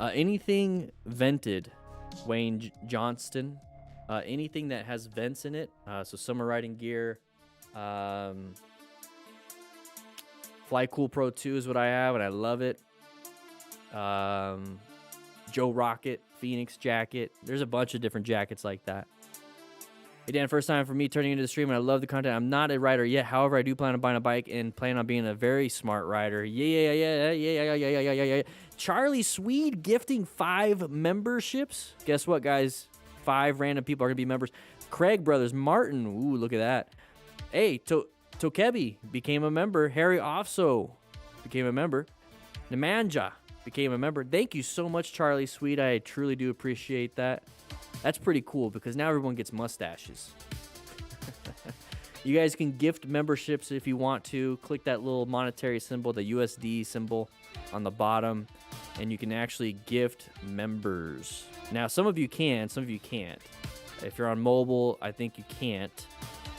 Anything vented, Wayne Johnston. Anything that has vents in it. So summer riding gear. Fly Cool Pro 2 is what I have, and I love it. Joe Rocket, Phoenix jacket. There's a bunch of different jackets like that. Hey, Dan, first time for me turning into the stream, and I love the content. I'm not a rider yet. However, I do plan on buying a bike and plan on being a very smart rider. Yeah. Charlie Swede gifting 5 memberships. Guess what, guys? 5 random people are going to be members. Craig Brothers, Martin. Ooh, look at that. Hey, Tokebi became a member. Harry Offso became a member. Nemanja became a member. Thank you so much, Charlie Swede. I truly do appreciate that. That's pretty cool because now everyone gets mustaches. You guys can gift memberships if you want to. Click that little monetary symbol, the USD symbol on the bottom, and you can actually gift members. Now, some of you can, some of you can't. If you're on mobile, I think you can't.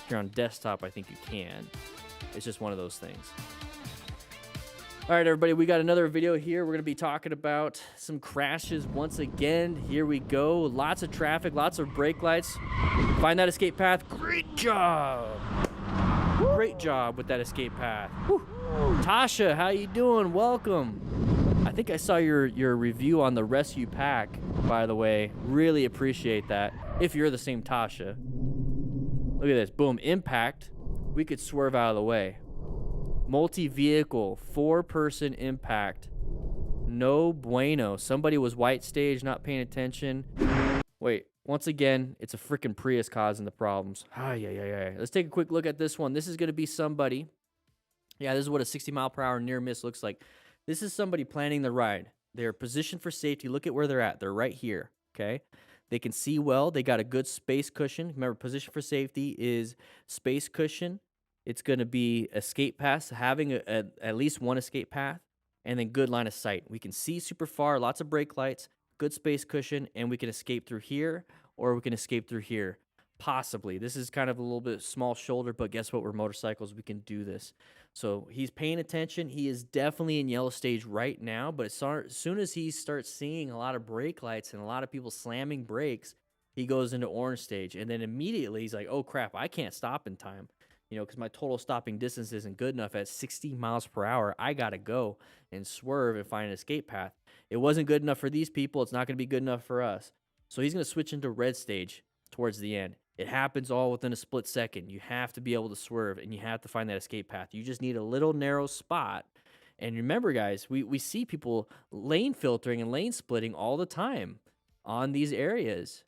If you're on desktop, I think you can. It's just one of those things. All right, everybody, we got another video here. We're going to be talking about some crashes once again. Here we go. Lots of traffic, lots of brake lights. Find that escape path. Great job. Great job with that escape path. Woo. Tasha, how you doing? Welcome. I think I saw your review on the rescue pack, by the way. Really appreciate that. If you're the same Tasha. Look at this. Boom. Impact. We could swerve out of the way. Multi-vehicle, 4-person impact. No bueno. Somebody was white stage, not paying attention. Wait, once again, it's a freaking Prius causing the problems. Let's take a quick look at this one. This is going to be somebody. Yeah, this is what a 60-mile-per-hour near miss looks like. This is somebody planning the ride. They're positioned for safety. Look at where they're at. They're right here, okay? They can see well. They got a good space cushion. Remember, position for safety is space cushion. It's going to be escape paths, having at least one escape path, and then good line of sight. We can see super far, lots of brake lights, good space cushion, and we can escape through here, or we can escape through here. Possibly. This is kind of a little bit small shoulder, but guess what? We're motorcycles. We can do this. So he's paying attention. He is definitely in yellow stage right now, but as soon as he starts seeing a lot of brake lights and a lot of people slamming brakes, he goes into orange stage. And then immediately he's like, oh, crap, I can't stop in time. You know, because my total stopping distance isn't good enough at 60 miles per hour. I got to go and swerve and find an escape path. It wasn't good enough for these people. It's not going to be good enough for us. So he's going to switch into red stage towards the end. It happens all within a split second. You have to be able to swerve, and you have to find that escape path. You just need a little narrow spot. And remember, guys, we see people lane filtering and lane splitting all the time on these areas.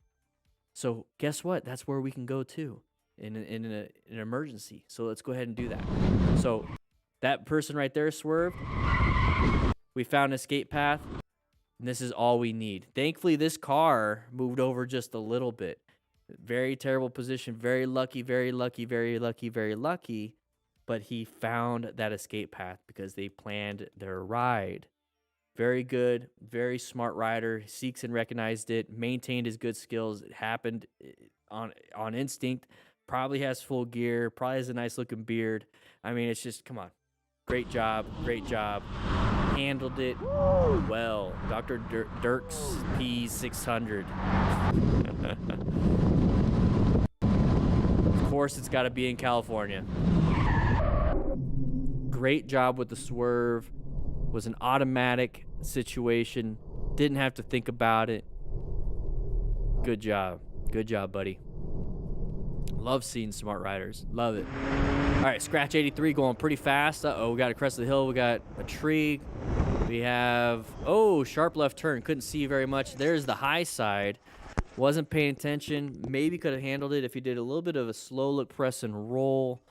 So guess what? That's where we can go to. In an emergency. So let's go ahead and do that. So that person right there swerved. We found an escape path. And this is all we need. Thankfully, this car moved over just a little bit. Very terrible position. Very lucky, very lucky, very lucky, very lucky. But he found that escape path because they planned their ride. Very good, very smart rider. Seeks and recognized it. Maintained his good skills. It happened on instinct. Probably has full gear, probably has a nice looking beard. I mean, it's just, come on. Great job, great job. Handled it well. Dr. Dirks P600. Of course, it's got to be in California. Great job with the swerve. Was an automatic situation. Didn't have to think about it. Good job. Good job, buddy. Love seeing smart riders. Love it. All right, Scratch 83 going pretty fast. Uh-oh, we got a crest of the hill. We got a tree. We have, oh, sharp left turn. Couldn't see very much. There's the high side. Wasn't paying attention. Maybe could have handled it if he did a little bit of a slow look press and roll.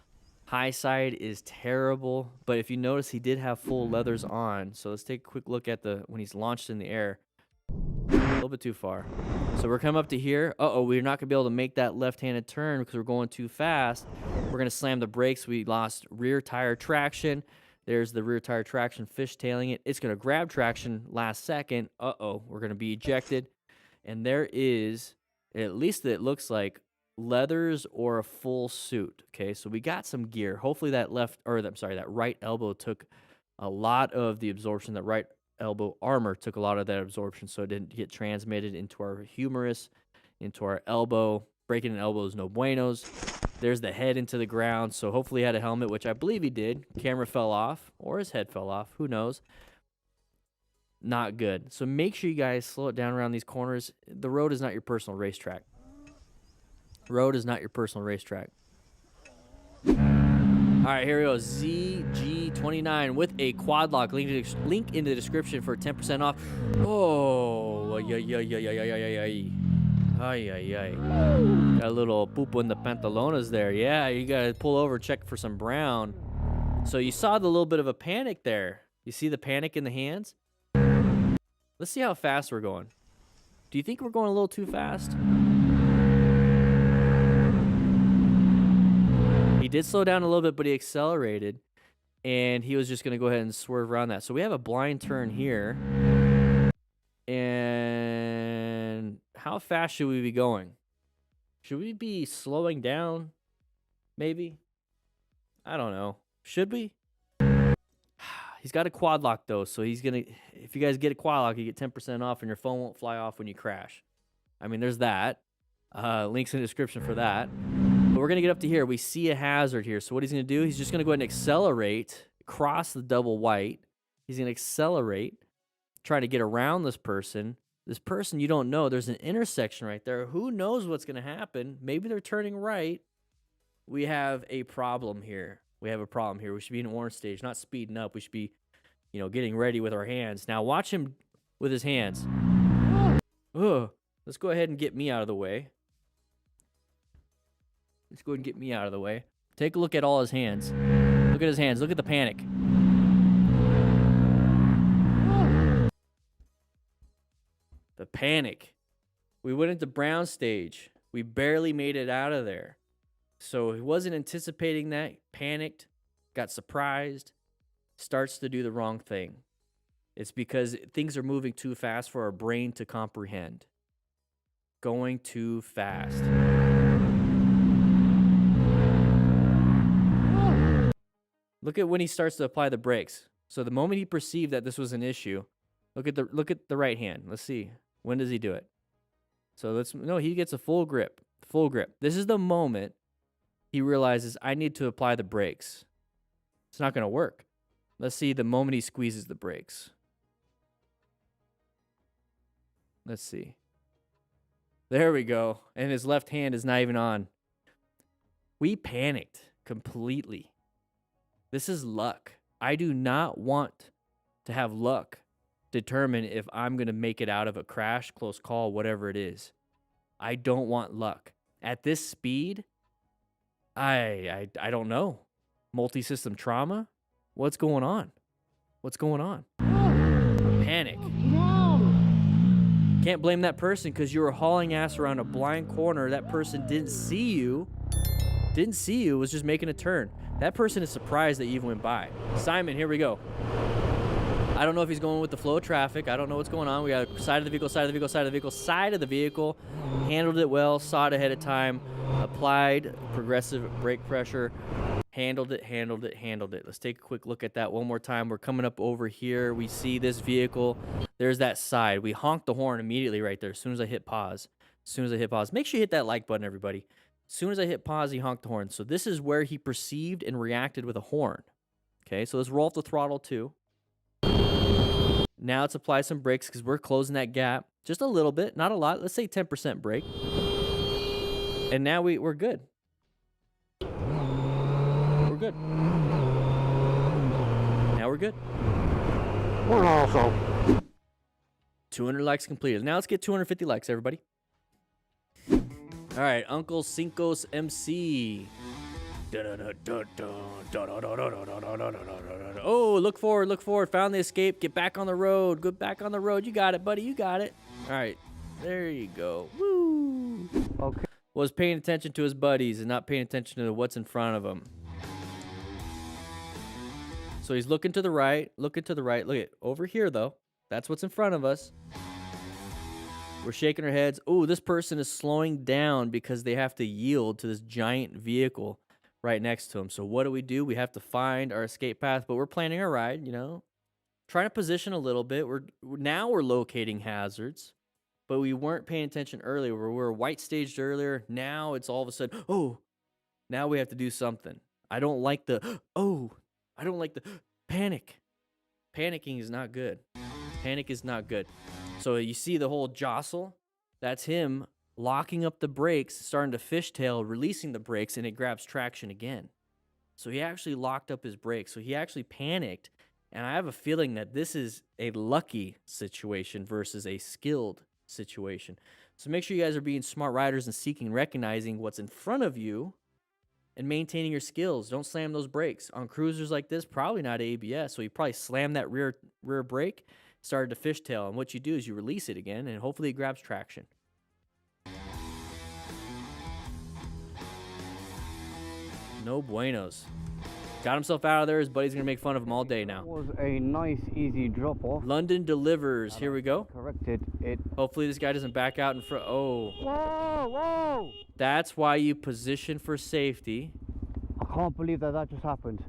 High side is terrible. But if you notice, he did have full leathers on. So let's take a quick look at when he's launched in the air. A little bit too far. So we're coming up to here. Uh-oh, we're not going to be able to make that left-handed turn because we're going too fast. We're going to slam the brakes. We lost rear tire traction. There's the rear tire traction fishtailing it. It's going to grab traction last second. Uh-oh, we're going to be ejected. And there is, at least it looks like, leathers or a full suit. Okay, so we got some gear. Hopefully that that right elbow took a lot of the absorption. That right elbow armor took a lot of that absorption, so it didn't get transmitted into our humerus, into our elbow. Breaking an elbow is no buenos. There's the head into the ground. So hopefully he had a helmet, which I believe he did. Camera fell off, or his head fell off. Who knows? Not good. So make sure you guys slow it down around these corners. The road is not your personal racetrack. Road is not your personal racetrack. All right, here we go. ZG29 with a quad lock. Link in the description for 10% off. Oh, ay. Got a little poop in the pantalones there. Yeah, you got to pull over, check for some brown. So you saw the little bit of a panic there. You see the panic in the hands? Let's see how fast we're going. Do you think we're going a little too fast? He did slow down a little bit, but he accelerated. And he was just going to go ahead and swerve around that. So we have a blind turn here. And how fast should we be going? Should we be slowing down? Maybe? I don't know. Should we? He's got a quad lock though, so he's gonna. If you guys get a quad lock, you get 10% off, and your phone won't fly off when you crash. I mean, there's that. Links in the description for that. But we're gonna get up to here. We see a hazard here. So what he's gonna do? He's just gonna go ahead and accelerate, cross the double white. He's gonna accelerate, try to get around this person. This person you don't know. There's an intersection right there. Who knows what's gonna happen? Maybe they're turning right. We have a problem here. We have a problem here. We should be in orange stage, not speeding up. We should be, you know, getting ready with our hands. Now watch him with his hands. Ugh. Let's go ahead and get me out of the way. Let's go ahead and get me out of the way. Take a look at all his hands. Look at his hands. Look at the panic. The panic. We went into brown stage. We barely made it out of there. So he wasn't anticipating that, panicked, got surprised, starts to do the wrong thing. It's because things are moving too fast for our brain to comprehend. Going too fast. Look at when he starts to apply the brakes. So the moment he perceived that this was an issue, look at the right hand. Let's see. When does he do it? So he gets a full grip. Full grip. This is the moment he realizes I need to apply the brakes. It's not going to work. Let's see the moment he squeezes the brakes. Let's see. There we go. And his left hand is not even on. We panicked completely. This is luck. I do not want to have luck determine if I'm going to make it out of a crash, close call, whatever it is. I don't want luck. At this speed, I don't know. Multi-system trauma? What's going on? What's going on? Panic. Can't blame that person because you were hauling ass around a blind corner. That person didn't see you. Was just making a turn. That person is surprised that you even went by. Simon, here we go. I don't know if he's going with the flow of traffic. I don't know what's going on. We got side of the vehicle, side of the vehicle, side of the vehicle, side of the vehicle. Handled it well, saw it ahead of time. Applied progressive brake pressure. Handled it. Let's take a quick look at that one more time. We're coming up over here. We see this vehicle. There's that side. We honked the horn immediately right there as soon as I hit pause. Make sure you hit that like button, everybody. As soon as I hit pause, he honked the horn. So this is where he perceived and reacted with a horn. Okay, so let's roll up the throttle too. Now let's apply some brakes because we're closing that gap just a little bit, not a lot. Let's say 10% brake. And now we're good. We're good. Now we're good. We're awesome. 200 likes completed. Now let's get 250 likes, everybody. All right, Uncle Cinco's MC. Oh, look forward. Found the escape. Get back on the road. Get back on the road. You got it, buddy. You got it. All right. There you go. Woo. Okay. Was paying attention to his buddies and not paying attention to what's in front of him. So he's looking to the right. Look at over here, though. That's what's in front of us. We're shaking our heads. Oh, this person is slowing down because they have to yield to this giant vehicle right next to him. So what do? We have to find our escape path, but we're planning our ride, you know. Trying to position a little bit. We're locating hazards. but we weren't paying attention earlier. We were white staged earlier. Now it's all of a sudden, oh, now we have to do something. I don't like the, oh, I don't like the panic. Panicking is not good. Panic is not good. So you see the whole jostle? That's him locking up the brakes, starting to fishtail, releasing the brakes, and it grabs traction again. So he actually locked up his brakes. So he actually panicked. And I have a feeling that this is a lucky situation versus a skilled situation. So make sure you guys are being smart riders and seeking, recognizing what's in front of you and maintaining your skills. Don't slam those brakes. On cruisers like this, probably not ABS. So you probably slammed that rear brake, started to fishtail. And what you do is you release it again, and hopefully it grabs traction. No buenos. Got himself out of there. His buddy's going to make fun of him all day now. Was a nice, easy drop off. London delivers. Here we go. Corrected it. Hopefully this guy doesn't back out in front. Oh. Whoa, whoa! That's why you position for safety. I can't believe that just happened.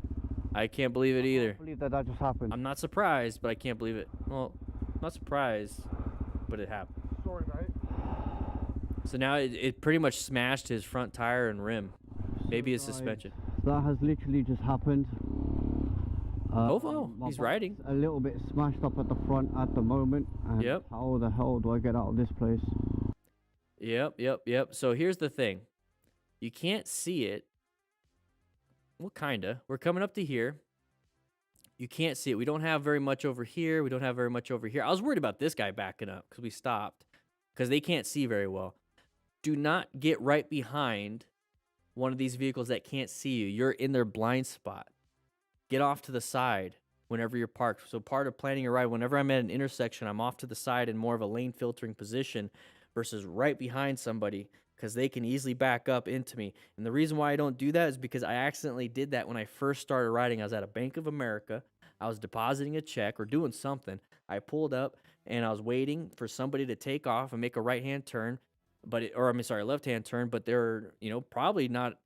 I can't believe it either. I can't believe that just happened. I'm not surprised, but I can't believe it. Well, not surprised, but it happened. Sorry, mate. So now it pretty much smashed his front tire and rim. Maybe his suspension. That has literally just happened. Oh, my he's bike's riding. A little bit smashed up at the front at the moment. And Yep. how the hell do I get out of this place? Yep. So here's the thing. You can't see it. Well, kinda. We're coming up to here. You can't see it. We don't have very much over here. We don't have very much over here. I was worried about this guy backing up because we stopped. Because they can't see very well. Do not get right behind one of these vehicles that can't see you. You're in their blind spot. Get off to the side whenever you're parked. So part of planning your ride, whenever I'm at an intersection, I'm off to the side in more of a lane filtering position versus right behind somebody because they can easily back up into me. And the reason why I don't do that is because I accidentally did that when I first started riding. I was at a Bank of America. I was depositing a check or doing something. I pulled up and I was waiting for somebody to take off and make a right-hand turn. Left-hand turn, but they're, probably not,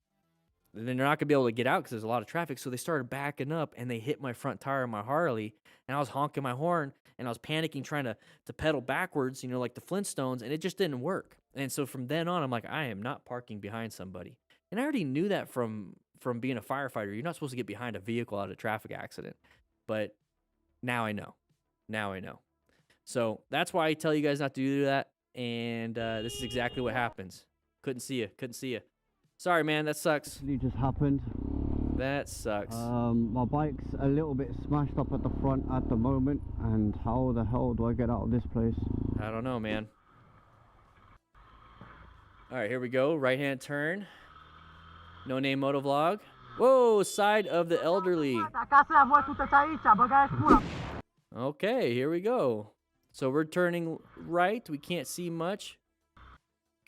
they're not gonna be able to get out because there's a lot of traffic. So they started backing up and they hit my front tire of my Harley, and I was honking my horn and I was panicking trying to pedal backwards, like the Flintstones, and it just didn't work. And so from then on, I'm like, I am not parking behind somebody. And I already knew that from being a firefighter. You're not supposed to get behind a vehicle out of a traffic accident. But now I know. So that's why I tell you guys not to do that. And this is exactly what happens. Couldn't see you. Sorry, man. That sucks. It just happened. That sucks. My bike's a little bit smashed up at the front at the moment. And how the hell do I get out of this place? I don't know, man. All right, here we go. Right-hand turn. No name motovlog. Whoa, side of the elderly. Okay, here we go. So we're turning right. We can't see much.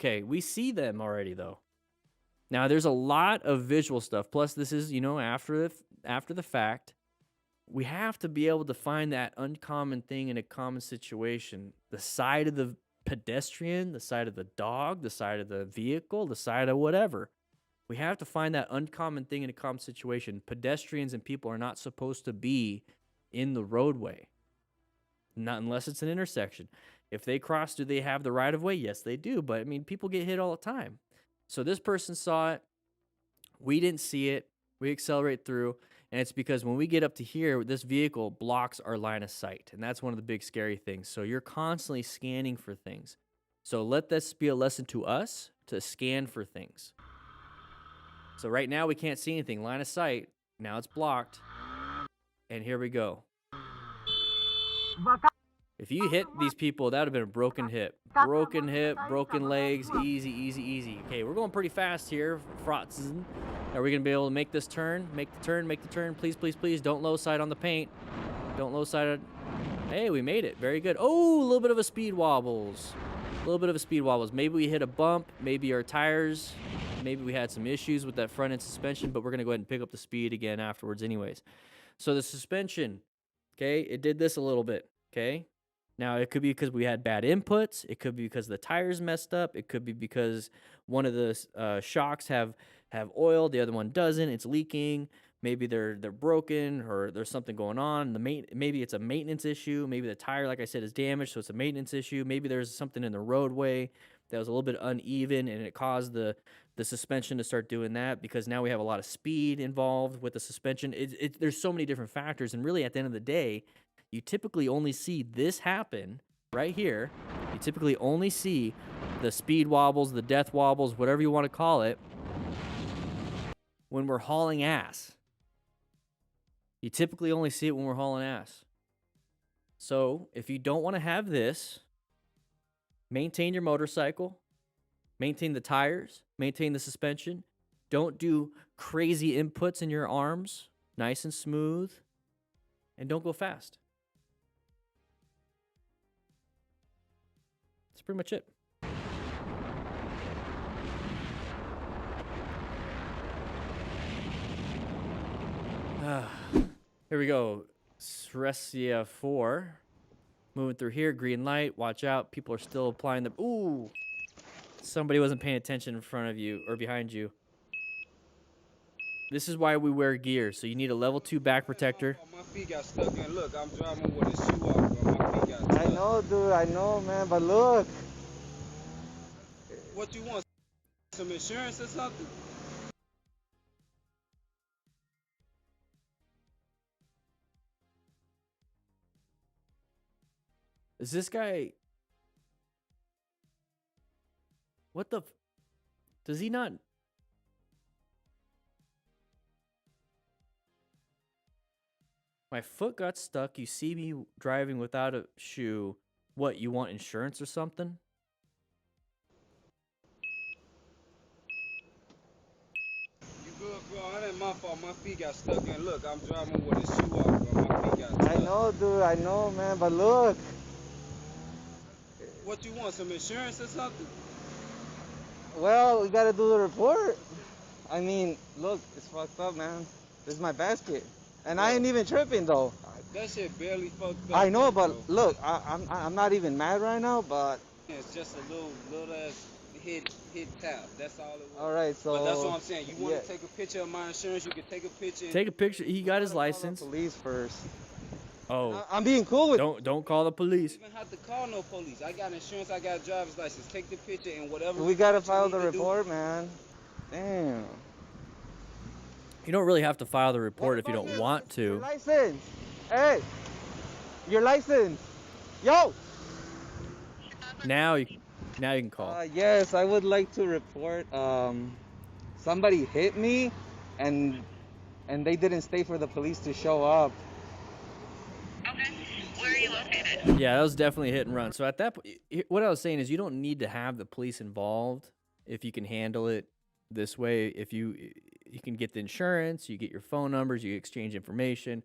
Okay, we see them already, though. Now, there's a lot of visual stuff. Plus, this is, after the fact. We have to be able to find that uncommon thing in a common situation. The side of the pedestrian, the side of the dog, the side of the vehicle, the side of whatever. We have to find that uncommon thing in a common situation. Pedestrians and people are not supposed to be in the roadway. Not unless it's an intersection. If they cross, do they have the right of way? Yes, they do. But, people get hit all the time. So this person saw it. We didn't see it. We accelerate through. And it's because when we get up to here, this vehicle blocks our line of sight. And that's one of the big scary things. So you're constantly scanning for things. So let this be a lesson to us to scan for things. So right now we can't see anything. Line of sight. Now it's blocked. And here we go. If you hit these people, that would have been a broken hip. Broken hip, broken legs, easy. Okay, we're going pretty fast here. Frotzen. Are we going to be able to make this turn? Make the turn. Please. Don't low side on the paint. Don't low side on... Hey, we made it. Very good. Oh, a little bit of a speed wobbles. Maybe we hit a bump. Maybe our tires. Maybe we had some issues with that front end suspension, but we're going to go ahead and pick up the speed again afterwards anyways. So the suspension, okay, it did this a little bit, okay? Now, it could be because we had bad inputs. It could be because the tires messed up. It could be because one of the shocks have oil. The other one doesn't. It's leaking. Maybe they're broken or there's something going on. Maybe it's a maintenance issue. Maybe the tire, like I said, is damaged, so it's a maintenance issue. Maybe there's something in the roadway that was a little bit uneven and it caused the suspension to start doing that, because now we have a lot of speed involved with the suspension. There's so many different factors, and really at the end of the day, you typically only see this happen right here. You typically only see the speed wobbles, the death wobbles, whatever you want to call it, when we're hauling ass. You typically only see it when we're hauling ass. So if you don't want to have this, maintain your motorcycle, maintain the tires, maintain the suspension. Don't do crazy inputs in your arms, nice and smooth, and don't go fast. That's pretty much it. Here we go. Sresia 4. Moving through here. Green light. Watch out. People are still applying the... Ooh! Somebody wasn't paying attention in front of you or behind you. This is why we wear gear. So you need a level 2 back protector. My feet got stuck in. Look, I'm driving with a shoe off, bro. My feet got stuck. I know, dude. I know, man. But look. What you want? Some insurance or something? Is this guy... What the... Does he not... My foot got stuck. You see me driving without a shoe. What, you want insurance or something? You good, bro? It ain't my fault. My feet got stuck in. Look, I'm driving with a shoe off, bro. My feet got stuck. I know, dude. I know, man. But look. What you want? Some insurance or something? Well, we gotta do the report. I mean, look, it's fucked up, man. This is my basket. And I ain't even tripping, though. That shit barely fucked up. I know, bro. but look, I'm not even mad right now, but... It's just a little ass hit tap. That's all it was. All right, so... But that's what I'm saying. You want yeah. to take a picture of my insurance, you can take a picture. Take a picture. He got his license. Police first. Oh. I'm being cool with... Don't call the police. You don't even have to call no police. I got insurance, I got a driver's license. Take the picture and whatever. We gotta you file need the to do. report, man. Damn. You don't really have to file the report if you don't want to. Your license. Hey. Your license. Yo. Now you can call. Yes, I would like to report. Somebody hit me, and they didn't stay for the police to show up. Okay. Where are you located? Yeah, that was definitely a hit and run. So at that point, what I was saying is you don't need to have the police involved if you can handle it this way. If you can get the insurance, you get your phone numbers, you exchange information,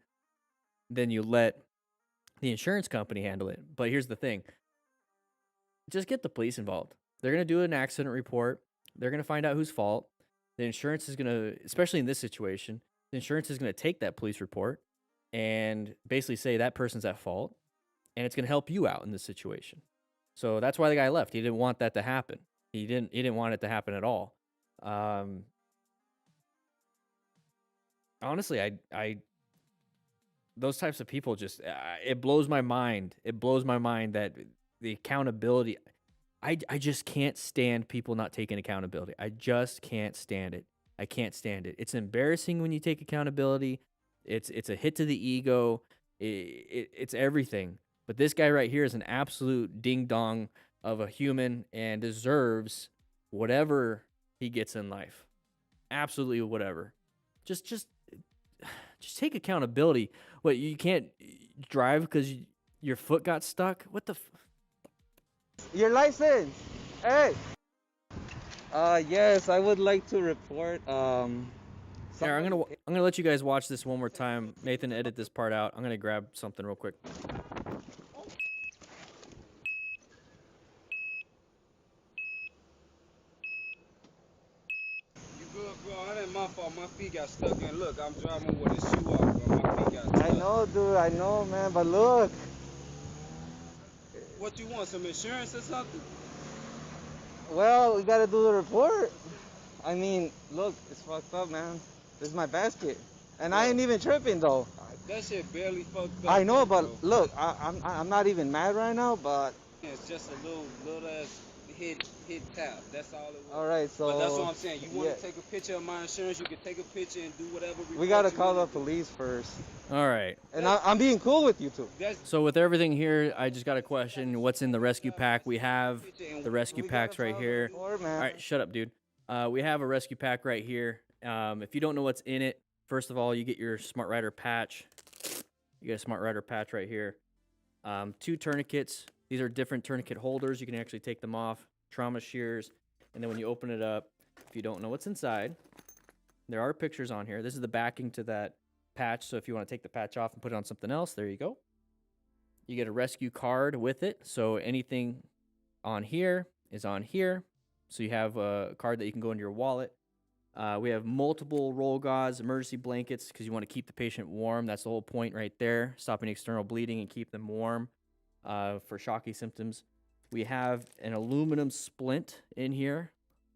then you let the insurance company handle it. But here's the thing. Just get the police involved. They're going to do an accident report. They're going to find out whose fault. The insurance is going to, especially in this situation, the insurance is going to take that police report and basically say that person's at fault, and it's going to help you out in this situation. So that's why the guy left. He didn't want that to happen. He didn't want it to happen at all. Honestly, I those types of people just it blows my mind. It blows my mind that the accountability. I just can't stand people not taking accountability. I just can't stand it. I can't stand it. It's embarrassing when you take accountability. It's a hit to the ego. It's everything. But this guy right here is an absolute ding dong of a human and deserves whatever he gets in life. Absolutely whatever. Just take accountability. What, you can't drive because your foot got stuck? What the? Your license. Hey. Yes, I would like to report. Here, I'm gonna let you guys watch this one more time. Nathan, edit this part out. I'm gonna grab something real quick. You good, bro? It ain't my fault. My feet got stuck in. Look, I'm driving with a shoe off, bro. My feet got stuck. I know, dude. I know, man. But look. What you want? Some insurance or something? Well, we gotta do the report. I mean, look, it's fucked up, man. This is my basket. And I ain't even tripping though. That shit barely fucked up. I know, bro. but look, I'm not even mad right now, but It's just a little ass hit tap. That's all it was. all right, so But that's what I'm saying. You want yeah. to take a picture of my insurance, you can take a picture and do whatever. We gotta report you call the wanna do. police first. All right. And I'm being cool with you too. That's So with everything here, I just got a question. What's in the rescue pack? We have the rescue We packs gotta right file the here. report, man. All right, shut up, dude. We have a rescue pack right here. If you don't know what's in it, first of all, you get your Smart Rider patch. You get a Smart Rider patch right here. 2 tourniquets. These are different tourniquet holders. You can actually take them off. Trauma shears. And then when you open it up, if you don't know what's inside, there are pictures on here. This is the backing to that patch. So if you want to take the patch off and put it on something else, there you go. You get a rescue card with it. So anything on here is on here. So you have a card that you can go into your wallet. We have multiple roll gauze, emergency blankets, because you want to keep the patient warm. That's the whole point right there, stopping external bleeding and keep them warm for shocky symptoms. We have an aluminum splint in here,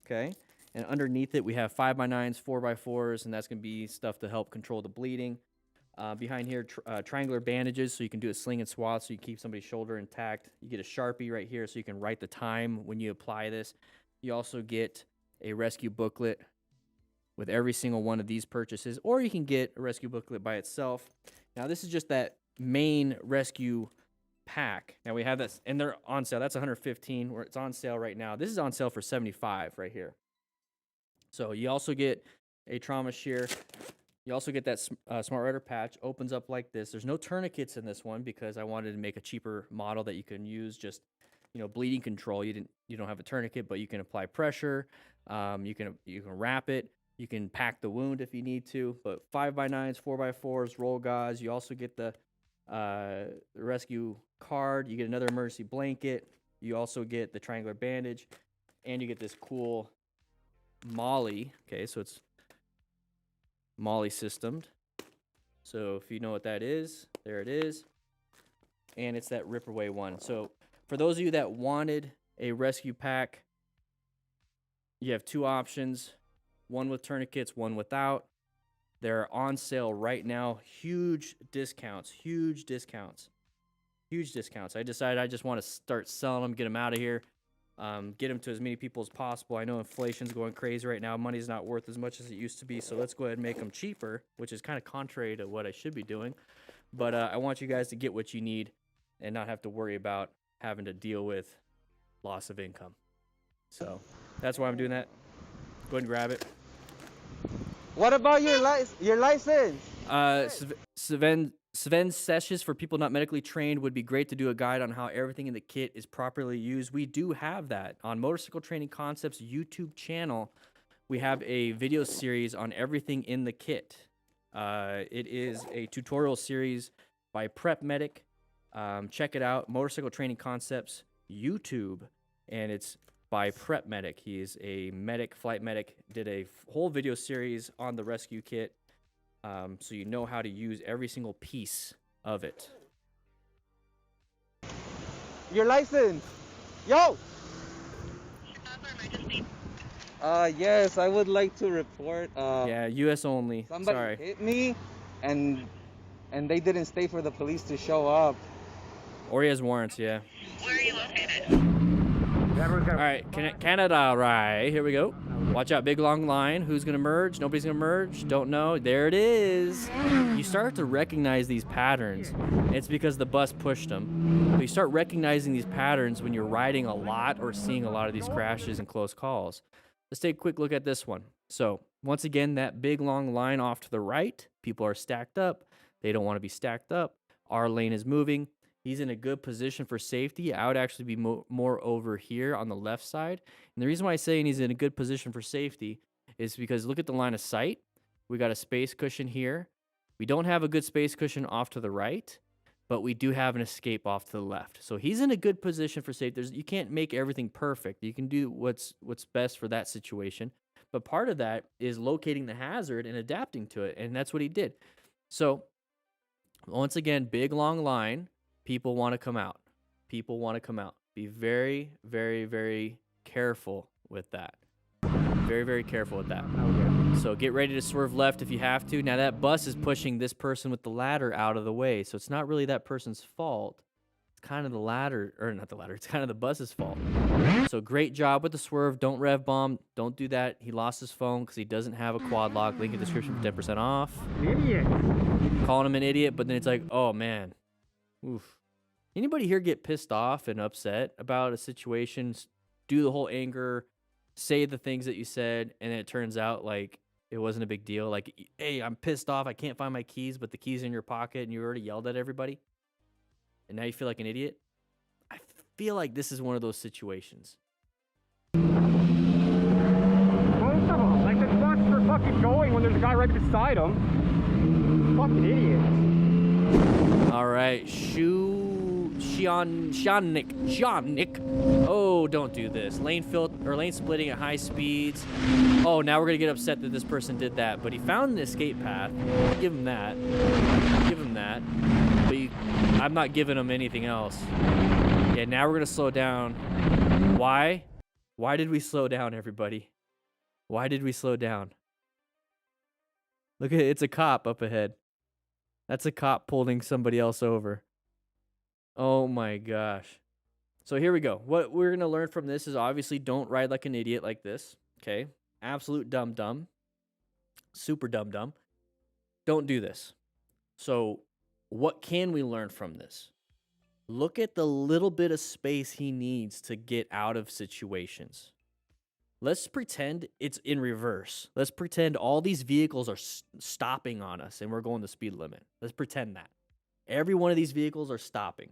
okay? And underneath it, we have 5x9s, 4x4s, and that's going to be stuff to help control the bleeding. Behind here, triangular bandages, so you can do a sling and swath, so you keep somebody's shoulder intact. You get a Sharpie right here, so you can write the time when you apply this. You also get a rescue booklet with every single one of these purchases, or you can get a rescue booklet by itself. Now, this is just that main rescue pack. Now, we have this, and they're on sale. That's $115, where it's on sale right now. This is on sale for $75 right here. So you also get a trauma shear. You also get that Smart Rider patch. Opens up like this. There's no tourniquets in this one because I wanted to make a cheaper model that you can use just, you know, bleeding control. You don't have a tourniquet, but you can apply pressure. You can wrap it. You can pack the wound if you need to. But 5x9s, 4x4s, roll gauze. You also get the rescue card. You get another emergency blanket. You also get the triangular bandage, and you get this cool Molly. Okay, so it's Molly systemed. So if you know what that is, there it is. And it's that rip away one. So for those of you that wanted a rescue pack, you have 2 options, one with tourniquets, one without. They're on sale right now. Huge discounts, huge discounts, huge discounts. I decided I just want to start selling them, get them out of here, get them to as many people as possible. I know inflation's going crazy right now. Money's not worth as much as it used to be, so let's go ahead and make them cheaper, which is kind of contrary to what I should be doing. But I want you guys to get what you need and not have to worry about having to deal with loss of income. So that's why I'm doing that. Go ahead and grab it. What about your license? Sven sessions for people not medically trained would be great to do a guide on how everything in the kit is properly used. We do have that on Motorcycle Training Concepts YouTube channel. We have a video series on everything in the kit. It is a tutorial series by Prep Medic. Check it out, Motorcycle Training Concepts YouTube, and it's by Prep Medic. He is a medic, flight medic, did a whole video series on the rescue kit, so you know how to use every single piece of it. Your license. Yo! Yes, I would like to report. Yeah, U.S. only. Somebody Sorry. hit me, and they didn't stay for the police to show up. Or he has warrants, yeah. Where are you located? All right, Canada, right, here we go. Watch out, big long line. Who's gonna merge? Nobody's gonna merge. Don't know. There it is. You start to recognize these patterns. It's because the bus pushed them. But you start recognizing these patterns when you're riding a lot or seeing a lot of these crashes and close calls. Let's take a quick look at this one. So once again, that big long line off to the right, people are stacked up. They don't want to be stacked up. Our lane is moving. He's in a good position for safety. I would actually be more over here on the left side. And the reason why I'm saying he's in a good position for safety is because look at the line of sight. We got a space cushion here. We don't have a good space cushion off to the right, but we do have an escape off to the left. So he's in a good position for safety. You can't make everything perfect. You can do what's best for that situation. But part of that is locating the hazard and adapting to it. And that's what he did. So once again, big long line. People want to come out. People want to come out. Be very, very, very careful with that. Very, very careful with that. So get ready to swerve left if you have to. Now that bus is pushing this person with the ladder out of the way, so it's not really that person's fault. It's kind of the ladder, or not the ladder, it's kind of the bus's fault. So great job with the swerve. Don't rev bomb. Don't do that. He lost his phone because he doesn't have a quad lock. Link in the description for 10% off. Idiot. Calling him an idiot, but then it's like, oh man. Oof. Anybody here get pissed off and upset about a situation, do the whole anger, say the things that you said, and then it turns out like it wasn't a big deal? Like, hey, I'm pissed off. I can't find my keys, but the keys in your pocket, and you already yelled at everybody. And now you feel like an idiot? I feel like this is one of those situations. Most of them. Like the trucks are fucking going when there's a guy right beside them. Fucking idiots. All right, Nick. Oh, don't do this. Lane splitting at high speeds. Oh, now we're gonna get upset that this person did that, but he found an escape path. Give him that. But I'm not giving him anything else. Yeah, now we're gonna slow down. Why? Why did we slow down, everybody? Why did we slow down? Look at it, it's a cop up ahead. That's a cop pulling somebody else over. Oh my gosh. So here we go. What we're going to learn from this is obviously don't ride like an idiot like this. Okay? Absolute dumb. Super dumb. Don't do this. So what can we learn from this? Look at the little bit of space he needs to get out of situations. Let's pretend it's in reverse. Let's pretend all these vehicles are stopping on us and we're going the speed limit. Let's pretend that. Every one of these vehicles are stopping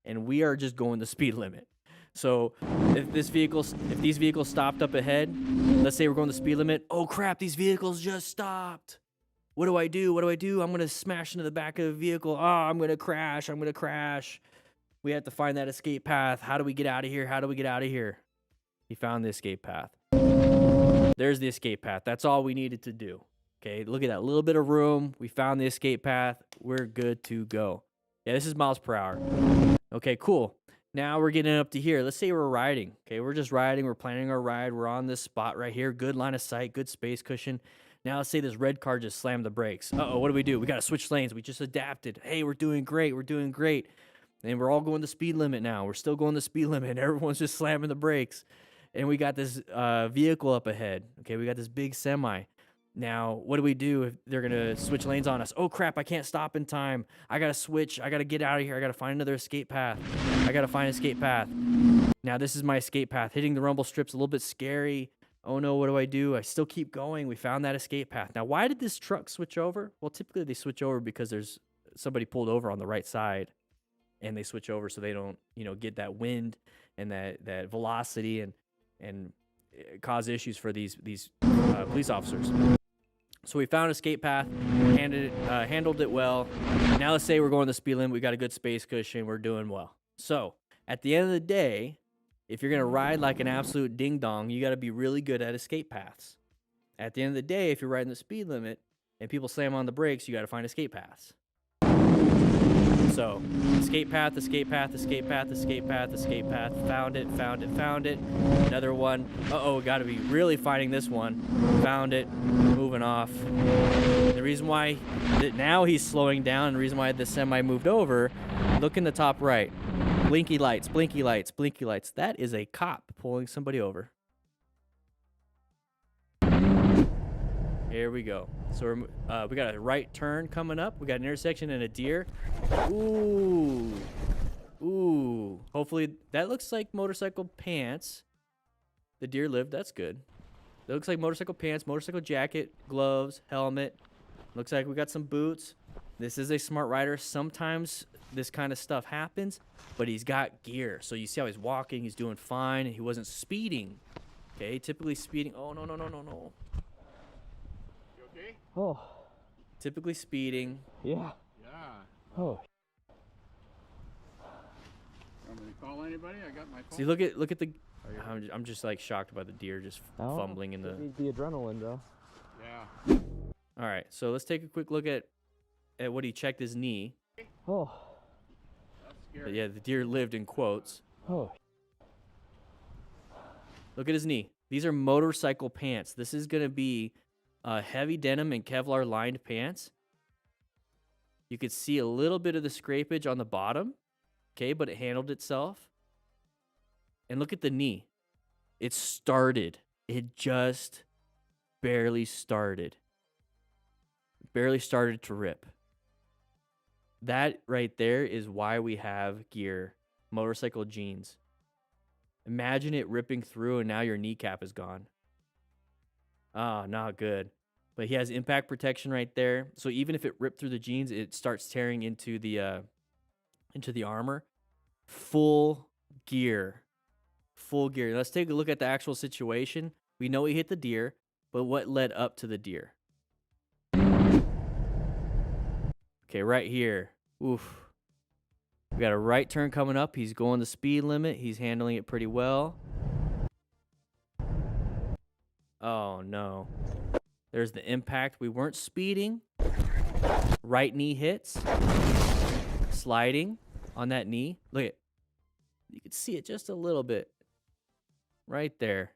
and we are just going the speed limit. So if these vehicles stopped up ahead, let's say we're going the speed limit. Oh crap, these vehicles just stopped. What do I do? I'm going to smash into the back of the vehicle. Oh, I'm going to crash. We have to find that escape path. How do we get out of here? He found the escape path. There's the escape path. That's all we needed to do. Okay, look at that little bit of room. We found the escape path. We're good to go. Yeah, this is miles per hour. Okay, cool. Now we're getting up to here. Let's say we're riding. Okay, we're just riding. We're planning our ride. We're on this spot right here. Good line of sight. Good space cushion. Now let's say this red car just slammed the brakes. Uh-oh, what do? We got to switch lanes. We just adapted. Hey, we're doing great. And we're all going the speed limit now. We're still going the speed limit. Everyone's just slamming the brakes. And we got this vehicle up ahead. Okay, we got this big semi. Now, what do we do if they're going to switch lanes on us? Oh, crap, I can't stop in time. I got to switch. I got to get out of here. I got to find another escape path. Now, this is my escape path. Hitting the rumble strip's a little bit scary. Oh, no, what do? I still keep going. We found that escape path. Now, why did this truck switch over? Well, typically they switch over because there's somebody pulled over on the right side. And they switch over so they don't, get that wind and that velocity and cause issues for these police officers. So we found an escape path, handled it well. Now let's say we're going the speed limit. We got a good space cushion. We're doing well. So at the end of the day, if you're going to ride like an absolute ding-dong, you got to be really good at escape paths. At the end of the day, if you're riding the speed limit and people slam on the brakes, you got to find escape paths. So, escape path. Found it. Another one. Uh-oh, got to be really finding this one. Found it. Moving off. The reason why now he's slowing down, and the reason why the semi moved over, look in the top right. Blinky lights. That is a cop pulling somebody over. Here we go. So we got a right turn coming up. We got an intersection and a deer. Ooh. Hopefully that looks like motorcycle pants. The deer lived. That's good. That looks like motorcycle pants, motorcycle jacket, gloves, helmet. Looks like we got some boots. This is a smart rider. Sometimes this kind of stuff happens, but he's got gear. So you see how he's walking. He's doing fine. He wasn't speeding. Okay, typically speeding. Oh, no. Oh. Typically speeding. Yeah. Oh. Want me to call anybody? I got my phone. See, look at the. I'm just like shocked by the deer just fumbling in the. Need the adrenaline, though. Yeah. All right, so let's take a quick look at what he checked his knee. Oh. That's scary. But yeah, the deer lived in quotes. Oh. Look at his knee. These are motorcycle pants. This is gonna be heavy denim and Kevlar lined pants. You could see a little bit of the scrapage on the bottom, okay, but it handled itself. And look at the knee. It started. It just barely started. Barely started to rip. That right there is why we have gear, motorcycle jeans. Imagine it ripping through and now your kneecap is gone. Ah, not good. But he has impact protection right there. So even if it ripped through the jeans, it starts tearing into the armor. Full gear. Full gear. Let's take a look at the actual situation. We know he hit the deer, but what led up to the deer? Okay, right here. Oof. We got a right turn coming up. He's going the speed limit. He's handling it pretty well. Oh, no. There's the impact. We weren't speeding. Right knee hits. Sliding on that knee. Look at it. You can see it just a little bit. Right there.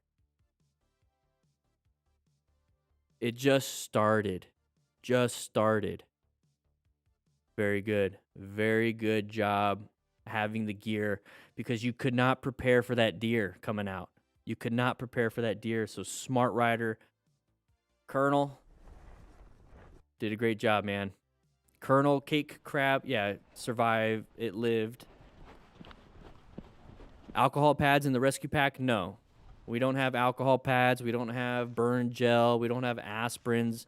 It just started. Just started. Very good. Very good job having the gear because you could not prepare for that deer coming out. You could not prepare for that deer. So smart rider. Colonel did a great job, man. Colonel Cake Crab, yeah, survived. It lived. Alcohol pads in the rescue pack? No. We don't have alcohol pads. We don't have burn gel. We don't have aspirins.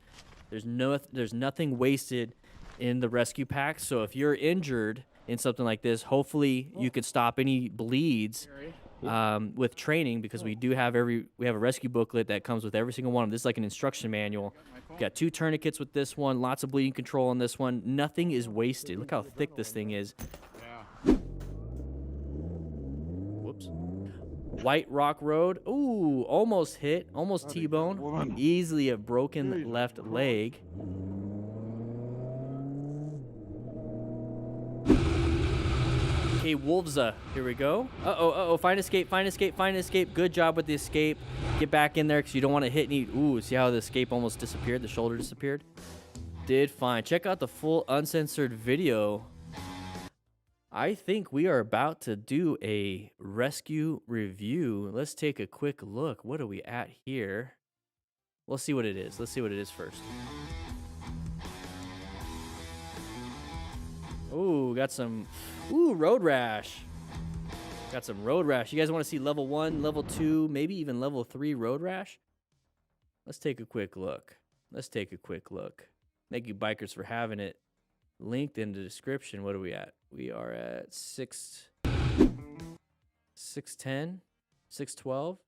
There's nothing wasted in the rescue pack. So if you're injured in something like this, hopefully you could stop any bleeds with training because we have a rescue booklet that comes with every single one of them. This is like an instruction manual. Got 2 tourniquets with this one, lots of bleeding control on this one. Nothing is wasted. Look how thick this thing is. Whoops. White Rock Road. Ooh, almost hit. Almost T-bone. Easily a broken left leg. Okay, Wolvesa. Here we go. Uh-oh. Find escape. Good job with the escape. Get back in there because you don't want to hit any. Ooh, see how the escape almost disappeared? The shoulder disappeared? Did fine. Check out the full uncensored video. I think we are about to do a rescue review. Let's take a quick look. What are we at here? Let's see what it is. Let's see what it is first. Ooh, got some... Ooh, road rash. Got some road rash. You guys want to see level 1, level 2, maybe even level 3 road rash? Let's take a quick look. Thank you, Bikerz, for having it linked in the description. What are we at? We are at 610, 612.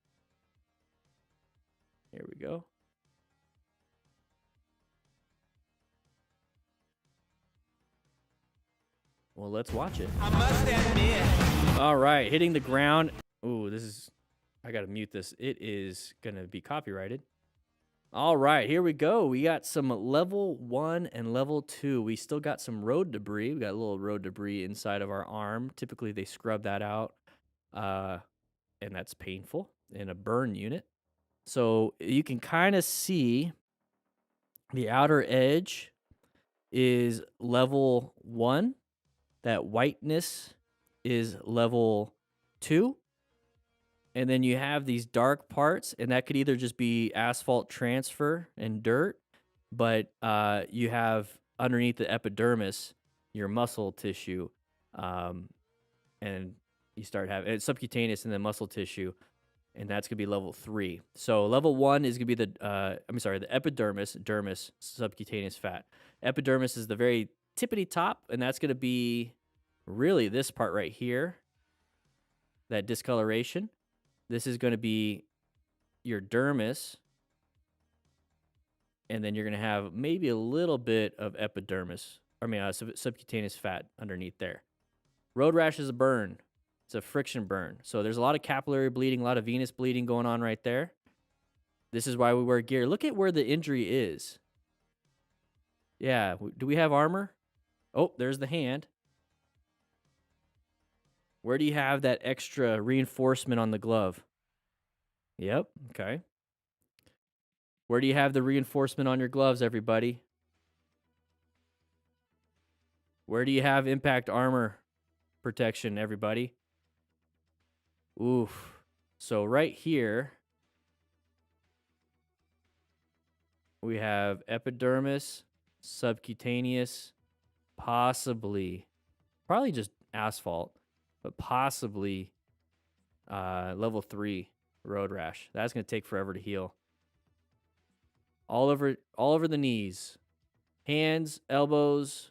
Here we go. Well, let's watch it. I must admit. All right, hitting the ground. Ooh, I gotta mute this. It is gonna be copyrighted. All right, here we go. We got some level 1 and level 2. We still got some road debris. We got a little road debris inside of our arm. Typically, they scrub that out, and that's painful in a burn unit. So you can kind of see the outer edge is level 1. That whiteness is level 2. And then you have these dark parts, and that could either just be asphalt transfer and dirt, but you have underneath the epidermis your muscle tissue, and you start having it's subcutaneous and then muscle tissue, and that's gonna be level 3. So level 1 is gonna be the epidermis, dermis, subcutaneous fat. Epidermis is the very tippity top, and that's gonna be really this part right here, that discoloration. This is going to be your dermis, and then you're going to have maybe a little bit of epidermis, subcutaneous fat underneath there. Road rash is a burn. It's a friction burn. So there's a lot of capillary bleeding, a lot of venous bleeding going on right there. This is why we wear gear. Look at where the injury is. Yeah, do we have armor? Oh, there's the hand. Where do you have that extra reinforcement on the glove? Yep, okay. Where do you have the reinforcement on your gloves, everybody? Where do you have impact armor protection, everybody? Oof. So right here, we have epidermis, subcutaneous, possibly, probably just asphalt, but possibly level 3 road rash. That's going to take forever to heal. All over the knees. Hands, elbows,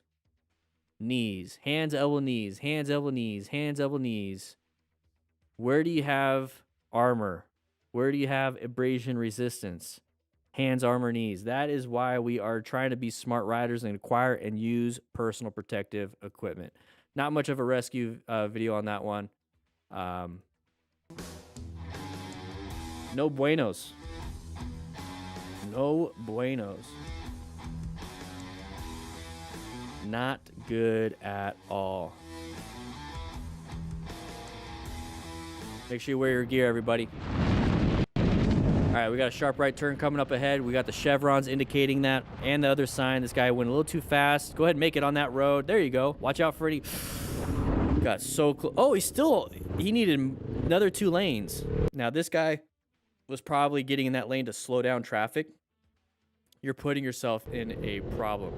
knees. Hands, elbow, knees. Hands, elbow, knees. Hands, elbow, knees. Where do you have armor? Where do you have abrasion resistance? Hands, armor, knees. That is why we are trying to be smart riders and acquire and use personal protective equipment. Not much of a rescue video on that one. No buenos. No buenos. Not good at all. Make sure you wear your gear, everybody. All right, we got a sharp right turn coming up ahead. We got the chevrons indicating that and the other sign. This guy went a little too fast. Go ahead and make it on that road. There you go. Watch out for any. Got so close. Oh, he needed another 2 lanes. Now, this guy was probably getting in that lane to slow down traffic. You're putting yourself in a problem.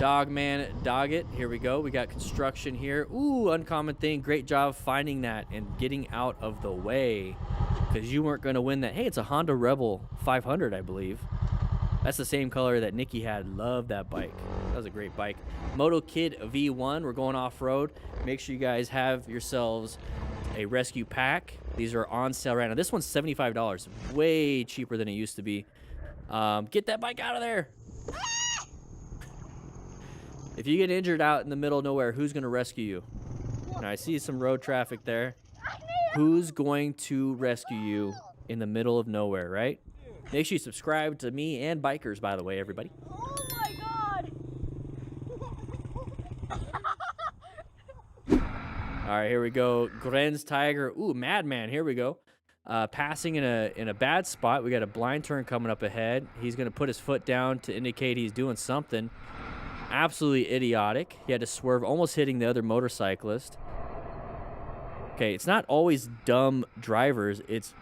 Dog man, dog it. Here we go. We got construction here. Ooh, uncommon thing. Great job finding that and getting out of the way, because you weren't going to win that. Hey, it's a Honda Rebel 500, I believe. That's the same color that Nikki had. Love that bike. That was a great bike. Moto Kid V1. We're going off-road. Make sure you guys have yourselves a rescue pack. These are on sale right now. This one's $75. Way cheaper than it used to be. Get that bike out of there. If you get injured out in the middle of nowhere, who's going to rescue you? Now, I see some road traffic there. Who's going to rescue you in the middle of nowhere, right? Make sure you subscribe to me and Bikerz, by the way, everybody. Oh my god! All right, here we go. Gren's Tiger. Ooh, Madman. Here we go. Passing in a bad spot. We got a blind turn coming up ahead. He's going to put his foot down to indicate he's doing something. Absolutely idiotic. He had to swerve, almost hitting the other motorcyclist. Okay, it's not always dumb drivers. It's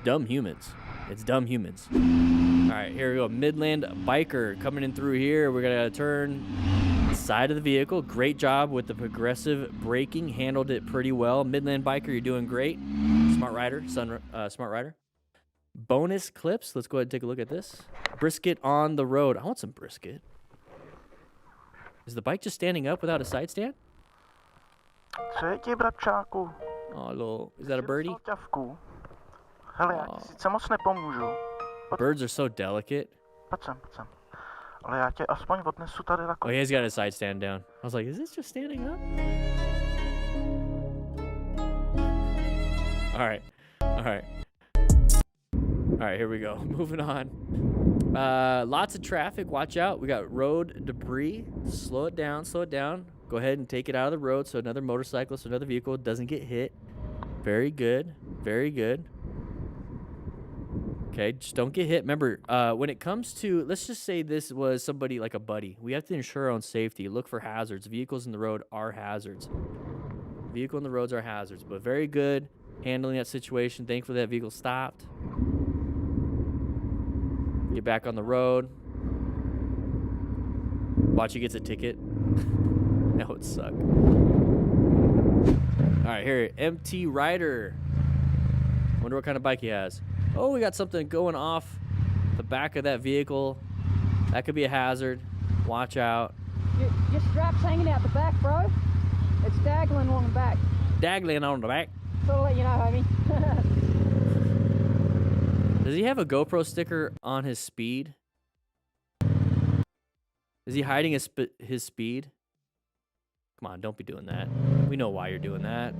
dumb humans. It's dumb humans. All right, here we go. Midland biker coming in through here. We're going to turn side of the vehicle. Great job with the progressive braking. Handled it pretty well. Midland biker, you're doing great. Smart rider, smart rider. Bonus clips. Let's go ahead and take a look at this. Brisket on the road. I want some brisket. Is the bike just standing up without a side stand? Co je ti, bratčáku? Oh, lol. Is that a birdie? Hele, já ti sice moc nepomůžu. Birds are so delicate. Pojď sem. Ale já tě aspoň odnesu tady Oh, he's got his side stand down. I was like, is this just standing up? All right. All right. All right, here we go. Moving on. Lots of traffic. Watch out. We got road debris. Slow it down. Slow it down. Go ahead and take it out of the road so another motorcyclist or another vehicle doesn't get hit. Very good. Very good. Okay, just don't get hit. Remember, when it comes to, let's just say this was somebody like a buddy. We have to ensure our own safety. Look for hazards. Vehicles in the road are hazards. Vehicle in the roads are hazards. But very good handling that situation. Thankfully, that vehicle stopped. Get back on the road. Watch, he gets a ticket. That would suck. All right, here, MT Rider. Wonder what kind of bike he has. Oh, we got something going off the back of that vehicle. That could be a hazard. Watch out. Your strap's hanging out the back, bro. It's dangling on the back. Dangling on the back. So I'll let you know, homie. Does he have a GoPro sticker on his speed? Is he hiding his speed? Come on, don't be doing that. We know why you're doing that.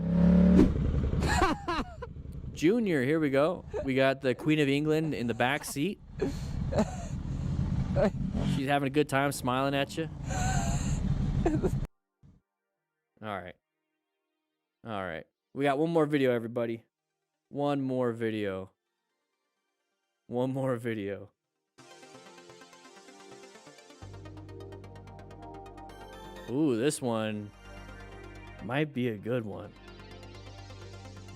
Junior, here we go. We got the Queen of England in the back seat. She's having a good time smiling at you. All right. All right. We got one more video, everybody. One more video. One more video. Ooh, this one might be a good one.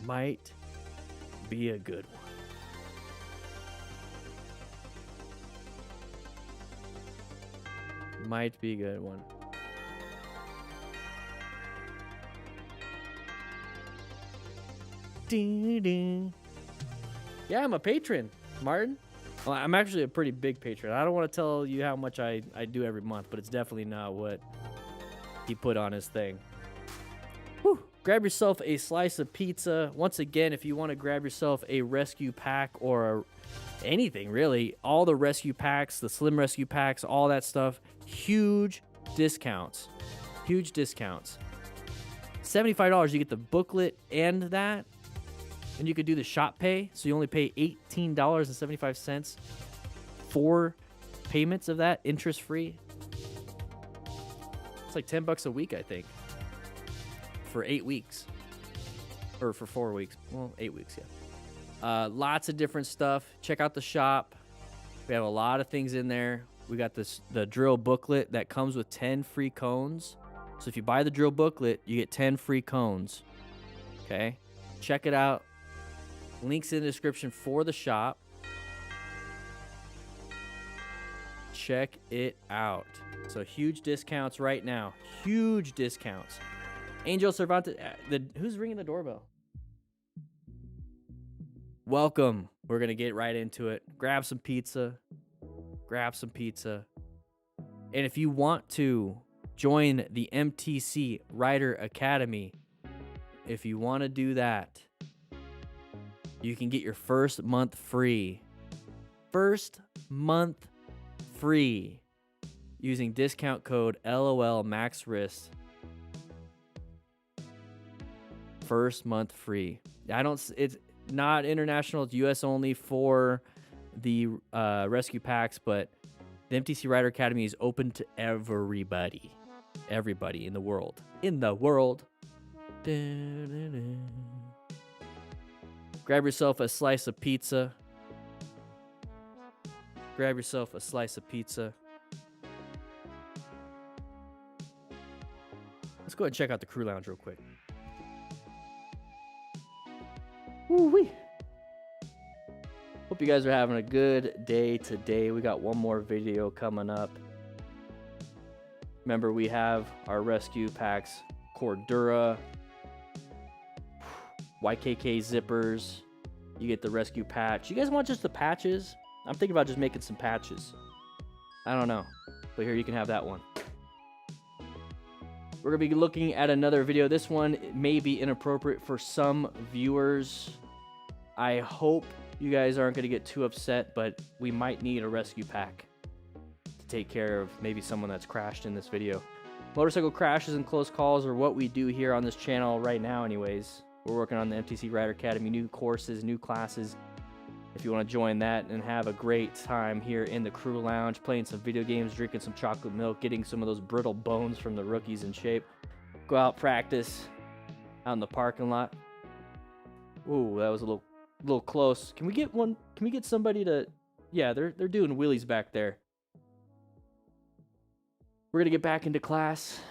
Might be a good one. Might be a good one. Ding. Yeah, I'm a patron, Martin. Well, I'm actually a pretty big patron. I don't want to tell you how much I do every month, but it's definitely not what he put on his thing. Whew. Grab yourself a slice of pizza. Once again, if you want to grab yourself a rescue pack or anything, really, all the rescue packs, the slim rescue packs, all that stuff, huge discounts. Huge discounts. $75, you get the booklet and that. And you could do the shop pay, so you only pay $18.75 for payments of that, interest-free. It's like $10 a week, I think, for 8 weeks. Or for 4 weeks. Well, 8 weeks, yeah. Lots of different stuff. Check out the shop. We have a lot of things in there. We got the drill booklet that comes with 10 free cones. So if you buy the drill booklet, you get 10 free cones. Okay? Check it out. Links in the description for the shop. Check it out. So huge discounts right now. Huge discounts. Angel Cervantes. Who's ringing the doorbell? Welcome. We're going to get right into it. Grab some pizza. Grab some pizza. And if you want to join the MTC Rider Academy, if you want to do that, you can get your first month free. First month free using discount code LOLMaxWrist. First month free. It's not international, it's US only for the rescue packs, but the MTC Rider Academy is open to everybody. Everybody in the world. In the world. Grab yourself a slice of pizza. Grab yourself a slice of pizza. Let's go ahead and check out the crew lounge real quick. Woo-wee. Hope you guys are having a good day today. We got one more video coming up. Remember, we have our rescue packs, Cordura, YKK zippers. You get the rescue patch. You guys want just the patches? I'm thinking about just making some patches. I don't know. But here, you can have that one. We're going to be looking at another video. This one may be inappropriate for some viewers. I hope you guys aren't going to get too upset, but we might need a rescue pack to take care of maybe someone that's crashed in this video. Motorcycle crashes and close calls are what we do here on this channel right now anyways. We're working on the MTC Rider Academy, new courses, new classes. If you want to join that and have a great time here in the crew lounge, playing some video games, drinking some chocolate milk, getting some of those brittle bones from the rookies in shape, go out, practice out in the parking lot. Ooh, that was a little close. Can we get one? Can we get somebody to? Yeah, they're doing wheelies back there. We're gonna get back into class.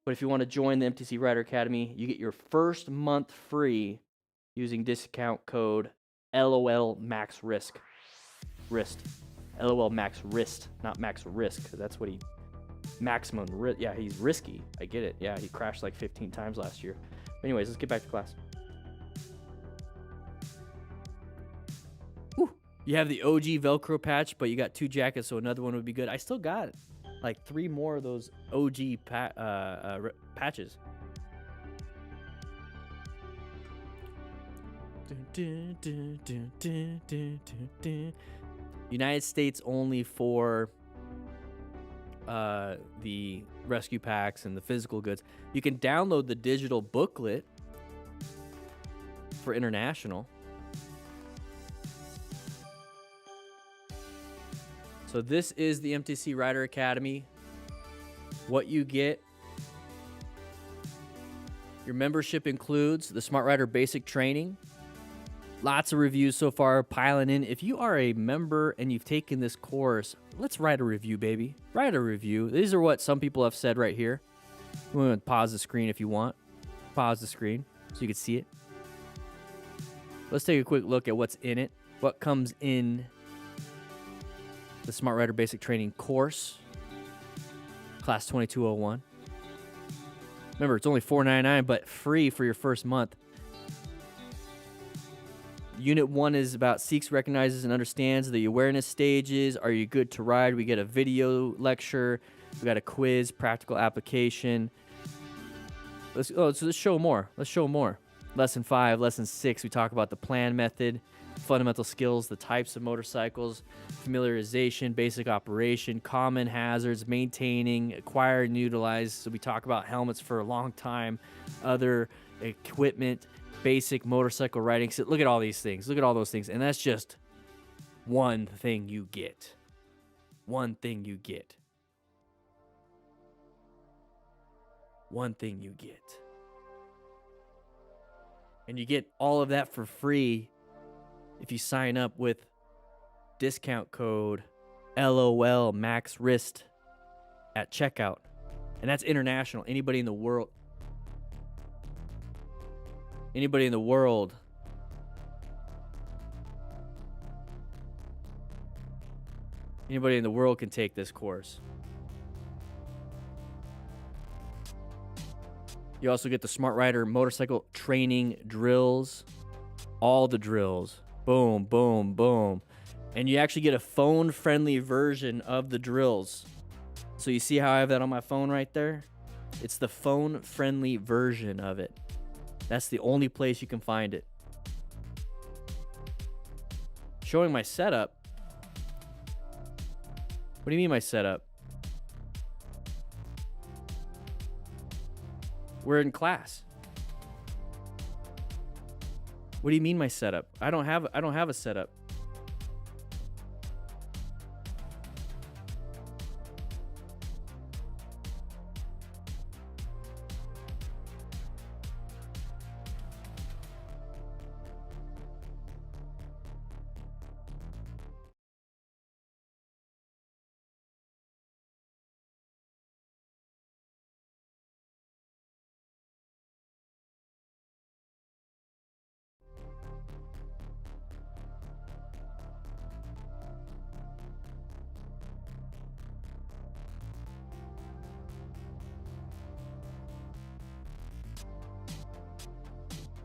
But if you want to join the MTC Rider Academy, you get your first month free using discount code LOLMaxWrist. LOLMaxWrist, not Max Risk, because that's what he... Maximum risk. Yeah, he's risky. I get it. Yeah, he crashed like 15 times last year. Anyways, let's get back to class. Whew. You have the OG Velcro patch, but you got 2 jackets, so another one would be good. I still got like 3 more of those OG patches. United States only for the rescue packs and the physical goods. You can download the digital booklet for international. So this is the MTC Rider Academy. What you get. Your membership includes the Smart Rider Basic Training, Lots of reviews so far piling in. If you are a member and you've taken this course, let's write a review, baby. Write a review. These are what some people have said right here. I'm going to pause the screen if you want. Pause the screen so you can see it. Let's take a quick look at what's in it. What comes in the Smart Rider Basic Training course. Class 2201. Remember, it's only $4.99, but free for your first month. Unit 1 is about seeks, recognizes, and understands the awareness stages. Are you good to ride? We get a video lecture. We got a quiz, practical application. So let's show more. Let's show more. Lesson 5, Lesson 6, we talk about the plan method, fundamental skills, the types of motorcycles, familiarization, basic operation, common hazards, maintaining, acquire and utilize. So we talk about helmets for a long time, other equipment, basic motorcycle riding. So look at all these things. Look at all those things. And that's just one thing you get. One thing you get. One thing you get. And you get all of that for free if you sign up with discount code LOL Max Wrist at checkout. And that's international. Anybody in the world. Anybody in the world. Anybody in the world can take this course. You also get the Smart Rider motorcycle training drills. All the drills. Boom, boom, boom. And you actually get a phone-friendly version of the drills. So you see how I have that on my phone right there? It's the phone-friendly version of it. That's the only place you can find it. Showing my setup. What do you mean my setup? We're in class. What do you mean my setup? I don't have a setup.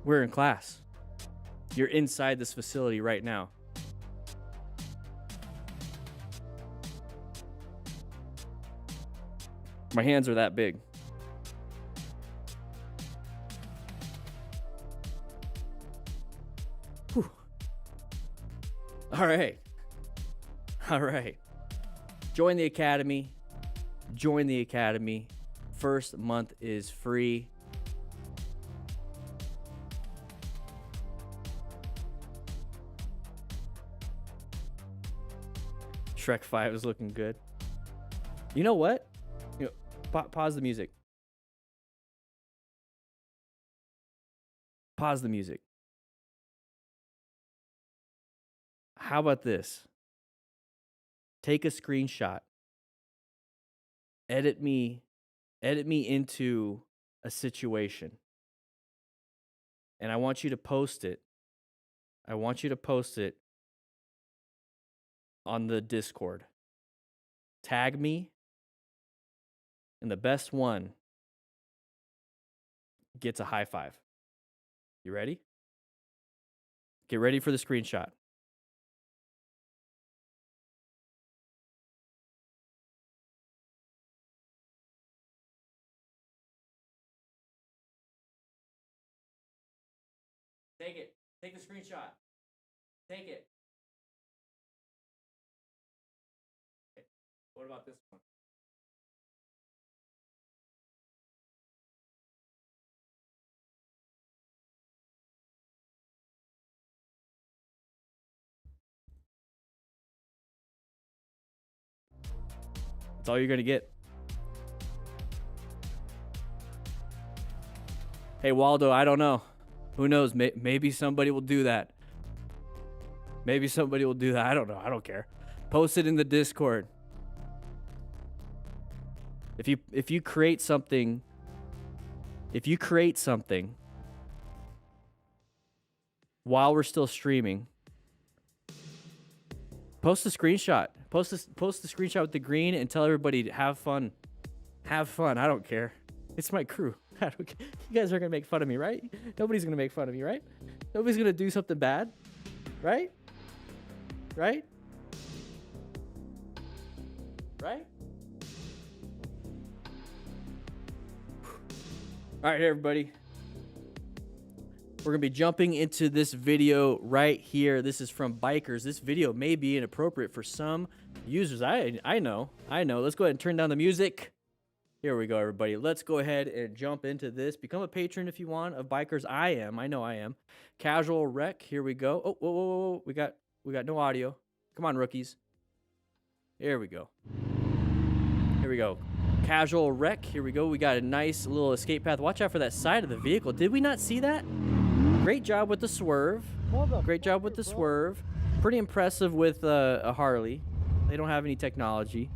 We're in class. You're inside this facility right now. My hands are that big. Whew. All right. All right. Join the academy. Join the academy. First month is free. Shrek 5 is looking good. You know what? Pause the music. Pause the music. How about this? Take a screenshot. Edit me into a situation. And I want you to post it. I want you to post it on the Discord. Tag me, and the best one gets a high five. You ready? Get ready for the screenshot. Take it. Take the screenshot. Take it. What about this one? That's all you're going to get. Hey, Waldo, I don't know. Who knows? Maybe somebody will do that. Maybe somebody will do that. I don't know. I don't care. Post it in the Discord. If you create something, while we're still streaming, post a screenshot. Post the screenshot with the green and tell everybody to have fun. Have fun. I don't care. It's my crew. I don't care. You guys are gonna make fun of me, right? Nobody's gonna make fun of me, right? Nobody's gonna do something bad, right? Right? Right? All right, everybody. We're going to be jumping into this video right here. This is from Bikerz. This video may be inappropriate for some users. I know. Let's go ahead and turn down the music. Here we go, everybody. Let's go ahead and jump into this. Become a patron if you want of Bikerz. I know I am. Casual wreck. Here we go. Oh, whoa. We got no audio. Come on, rookies. Here we go. Casual wreck. Here we go. We got a nice little escape path. Watch out for that side of the vehicle. Did we not see that? Great job with the swerve. Pretty impressive with a Harley. They don't have any technology.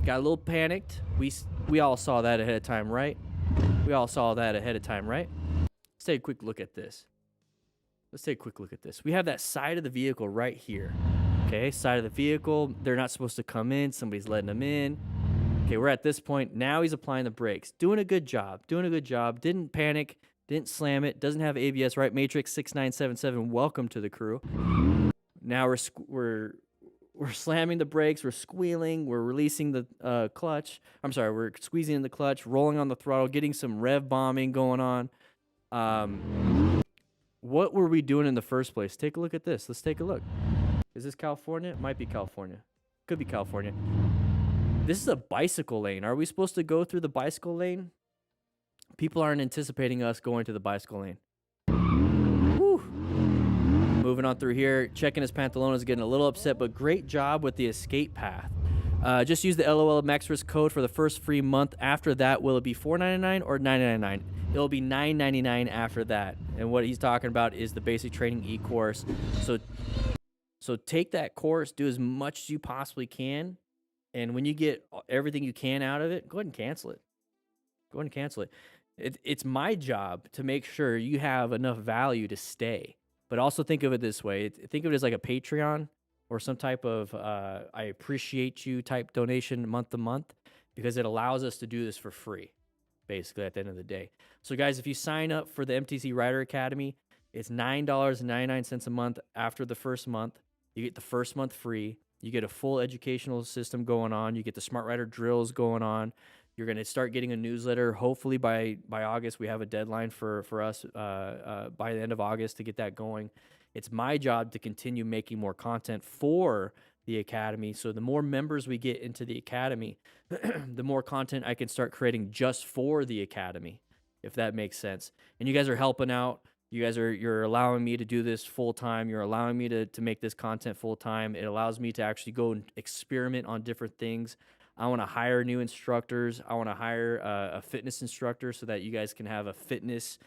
Got a little panicked. We all saw that ahead of time, right? Let's take a quick look at this. We have that side of the vehicle right here. Okay, side of the vehicle. They're not supposed to come in. Somebody's letting them in. Okay, we're at this point. Now he's applying the brakes. Doing a good job. Didn't panic. Didn't slam it. Doesn't have ABS, right? Matrix 6977. Welcome to the crew. Now we're slamming the brakes. We're squealing. We're releasing the clutch. I'm sorry. We're squeezing in the clutch, rolling on the throttle, getting some rev bombing going on. What were we doing in the first place? Take a look at this. Let's take a look. Is this California? It might be California. Could be California. This is a bicycle lane. Are we supposed to go through the bicycle lane? People aren't anticipating us going to the bicycle lane. Whew. Moving on through here. Checking his Pantalones, getting a little upset, but great job with the escape path. Just use the LOL Max Risk code for the first free month. After that, will it be $4.99 or $9.99? It'll be $9.99 after that. And what he's talking about is the basic training e-course. So take that course, do as much as you possibly can. And when you get everything you can out of it, go ahead and cancel it. It's my job to make sure you have enough value to stay. But also think of it this way. Think of it as like a Patreon or some type of I appreciate you type donation month to month, because it allows us to do this for free, basically, at the end of the day. So, guys, if you sign up for the MTC Rider Academy, it's $9.99 a month after the first month. You get the first month free. You get a full educational system going on. You get the Smart Rider drills going on. You're going to start getting a newsletter. Hopefully by August, we have a deadline for us by the end of August to get that going. It's my job to continue making more content for the Academy. So the more members we get into the Academy, the more content I can start creating just for the Academy, if that makes sense. And you guys are helping out. You're allowing me to do this full time. You're allowing me to make this content full time. It allows me to actually go and experiment on different things. I want to hire new instructors. I want to hire a fitness instructor so that you guys can have a fitness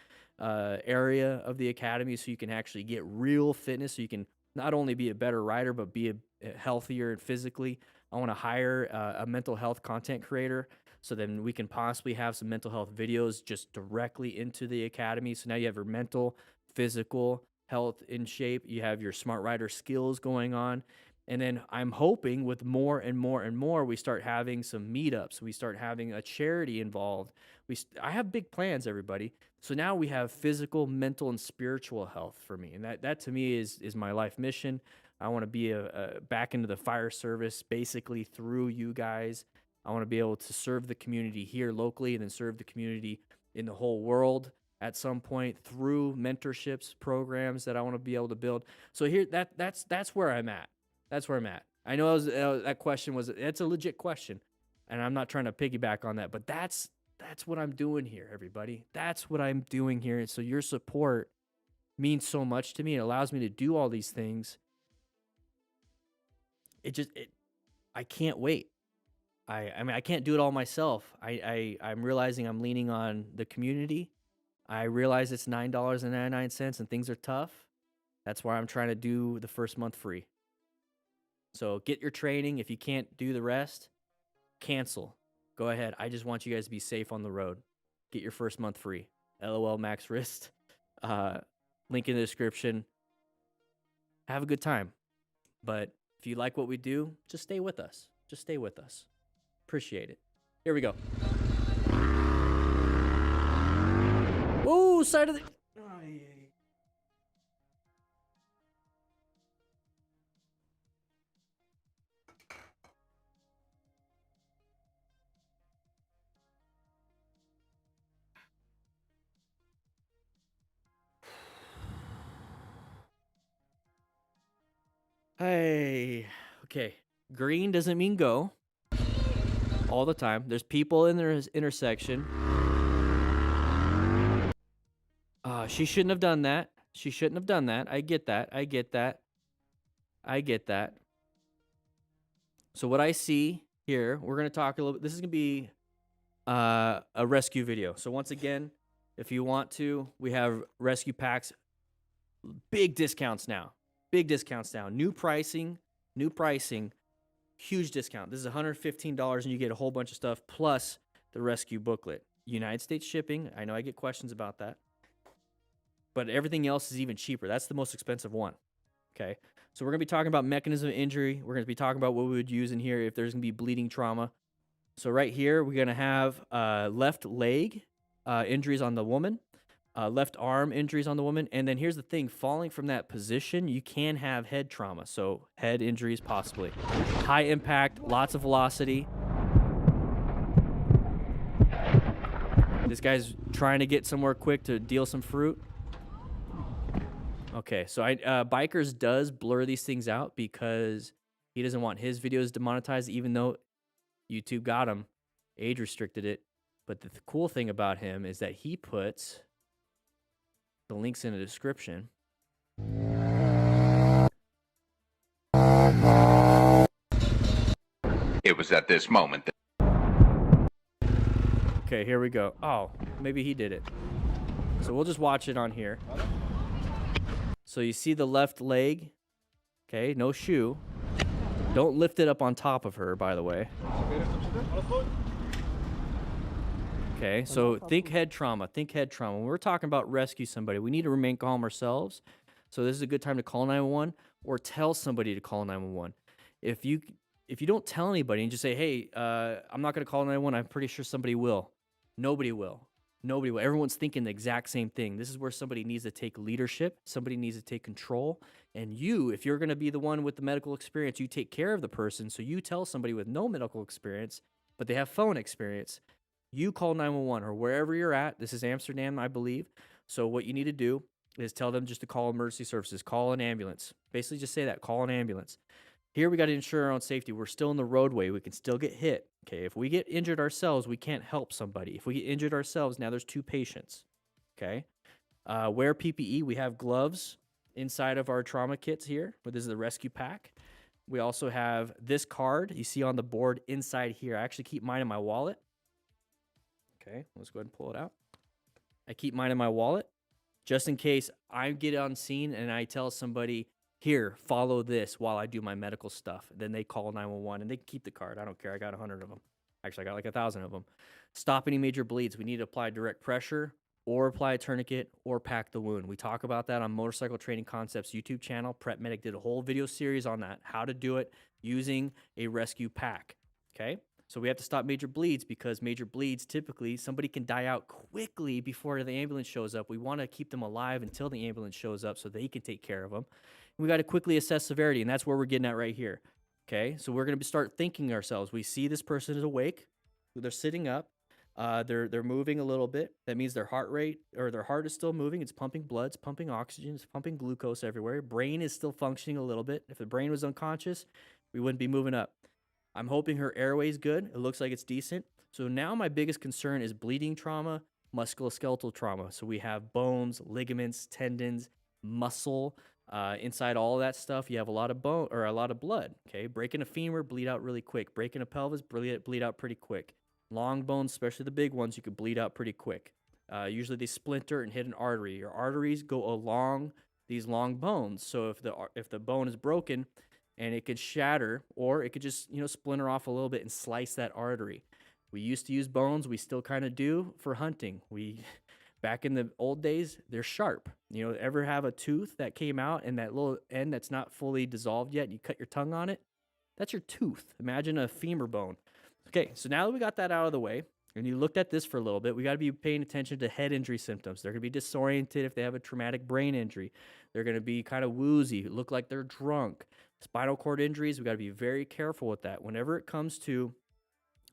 area of the Academy, so you can actually get real fitness, so you can not only be a better rider, but be a healthier physically. I want to hire a mental health content creator, so then we can possibly have some mental health videos just directly into the Academy. So now you have your mental, physical health in shape. You have your Smart Rider skills going on. And then I'm hoping with more and more and more, we start having some meetups. We start having a charity involved. I have big plans, everybody. So now we have physical, mental, and spiritual health for me. And that to me is my life mission. I want to be back into the fire service basically through you guys. I want to be able to serve the community here locally and then serve the community in the whole world at some point through mentorships, programs that I want to be able to build. So here, that's where I'm at. That's where I'm at. I know that question it's a legit question, and I'm not trying to piggyback on that, but that's what I'm doing here, everybody. That's what I'm doing here. And so your support means so much to me. It allows me to do all these things. I can't wait. I mean, I can't do it all myself. I'm realizing I'm leaning on the community. I realize it's $9.99 and things are tough. That's why I'm trying to do the first month free. So get your training. If you can't do the rest, cancel. Go ahead. I just want you guys to be safe on the road. Get your first month free. LOL Max Wrist. Link in the description. Have a good time. But if you like what we do, just stay with us. Just stay with us. Appreciate it. Here we go. Whoa, side of the... Hey, okay. Green doesn't mean go all the time. There's people in the intersection. She shouldn't have done that. She shouldn't have done that. I get that. I get that. I get that. So what I see here, we're going to talk a little bit. This is going to be a rescue video. So once again, if you want to, we have rescue packs. Big discounts now. Big discounts now. New pricing. Huge discount. This is $115 and you get a whole bunch of stuff plus the rescue booklet. United States shipping. I know I get questions about that. But everything else is even cheaper. That's the most expensive one. Okay. So we're going to be talking about mechanism of injury. We're going to be talking about what we would use in here if there's going to be bleeding trauma. So right here, we're going to have left leg injuries on the woman. Left arm injuries on the woman. And then here's the thing, falling from that position, you can have head trauma. So head injuries possibly. High impact, lots of velocity. This guy's trying to get somewhere quick to deal some fruit. Okay, so Bikerz does blur these things out because he doesn't want his videos demonetized, even though YouTube got him, age restricted it. But the cool thing about him is that he puts the links in the description. It was at this moment that... Okay, here we go. Oh, maybe he did it. So we'll just watch it on here. So you see the left leg. Okay, no shoe. Don't lift it up on top of her, by the way. Okay, so think head trauma. Think head trauma. When we're talking about rescue somebody, we need to remain calm ourselves. So this is a good time to call 911 or tell somebody to call 911. If you don't tell anybody and just say, hey, I'm not going to call 911, I'm pretty sure somebody will. Nobody will. Nobody will. Everyone's thinking the exact same thing. This is where somebody needs to take leadership. Somebody needs to take control. And you, if you're going to be the one with the medical experience, you take care of the person. So you tell somebody with no medical experience, but they have phone experience, you call 911 or wherever you're at. This is Amsterdam, I believe. So what you need to do is tell them just to call emergency services, call an ambulance. Basically just say that, call an ambulance. Here we got to ensure our own safety. We're still in the roadway. We can still get hit. Okay, if we get injured ourselves, we can't help somebody. If we get injured ourselves, now there's two patients. Okay, wear PPE. We have gloves inside of our trauma kits here. But this is the rescue pack. We also have this card you see on the board inside here. I actually keep mine in my wallet. Okay, let's go ahead and pull it out. I keep mine in my wallet just in case I get on scene and I tell somebody, here, follow this while I do my medical stuff. Then they call 911 and they keep the card. I don't care. I got 100 of them. Actually, I got like 1,000 of them. Stop any major bleeds. We need to apply direct pressure or apply a tourniquet or pack the wound. We talk about that on Motorcycle Training Concepts YouTube channel. Prep Medic did a whole video series on that, how to do it using a rescue pack. Okay? So we have to stop major bleeds because major bleeds, typically, somebody can die out quickly before the ambulance shows up. We want to keep them alive until the ambulance shows up so they can take care of them. We got to quickly assess severity, and that's where we're getting at right here. Okay, so we're going to start thinking ourselves. We see this person is awake. They're sitting up. They're moving a little bit. That means their heart rate or their heart is still moving. It's pumping blood. It's pumping oxygen. It's pumping glucose everywhere. Brain is still functioning a little bit. If the brain was unconscious, we wouldn't be moving up. I'm hoping her airway is good. It looks like it's decent. So now my biggest concern is bleeding trauma, musculoskeletal trauma. So we have bones, ligaments, tendons, muscle. Inside all of that stuff, you have a lot of bone or a lot of blood. Okay, breaking a femur, bleed out really quick. Breaking a pelvis, bleed out pretty quick. Long bones, especially the big ones, you could bleed out pretty quick. Usually they splinter and hit an artery. Your arteries go along these long bones. So if the bone is broken, and it could shatter, or it could just splinter off a little bit and slice that artery. We used to use bones. We still kind of do for hunting. Back in the old days, they're sharp. Ever have a tooth that came out and that little end that's not fully dissolved yet, and you cut your tongue on it? That's your tooth. Imagine a femur bone. Okay, so now that we got that out of the way, and you looked at this for a little bit, we got to be paying attention to head injury symptoms. They're going to be disoriented if they have a traumatic brain injury. They're going to be kind of woozy, look like they're drunk. Spinal cord injuries, we got to be very careful with that. Whenever it comes to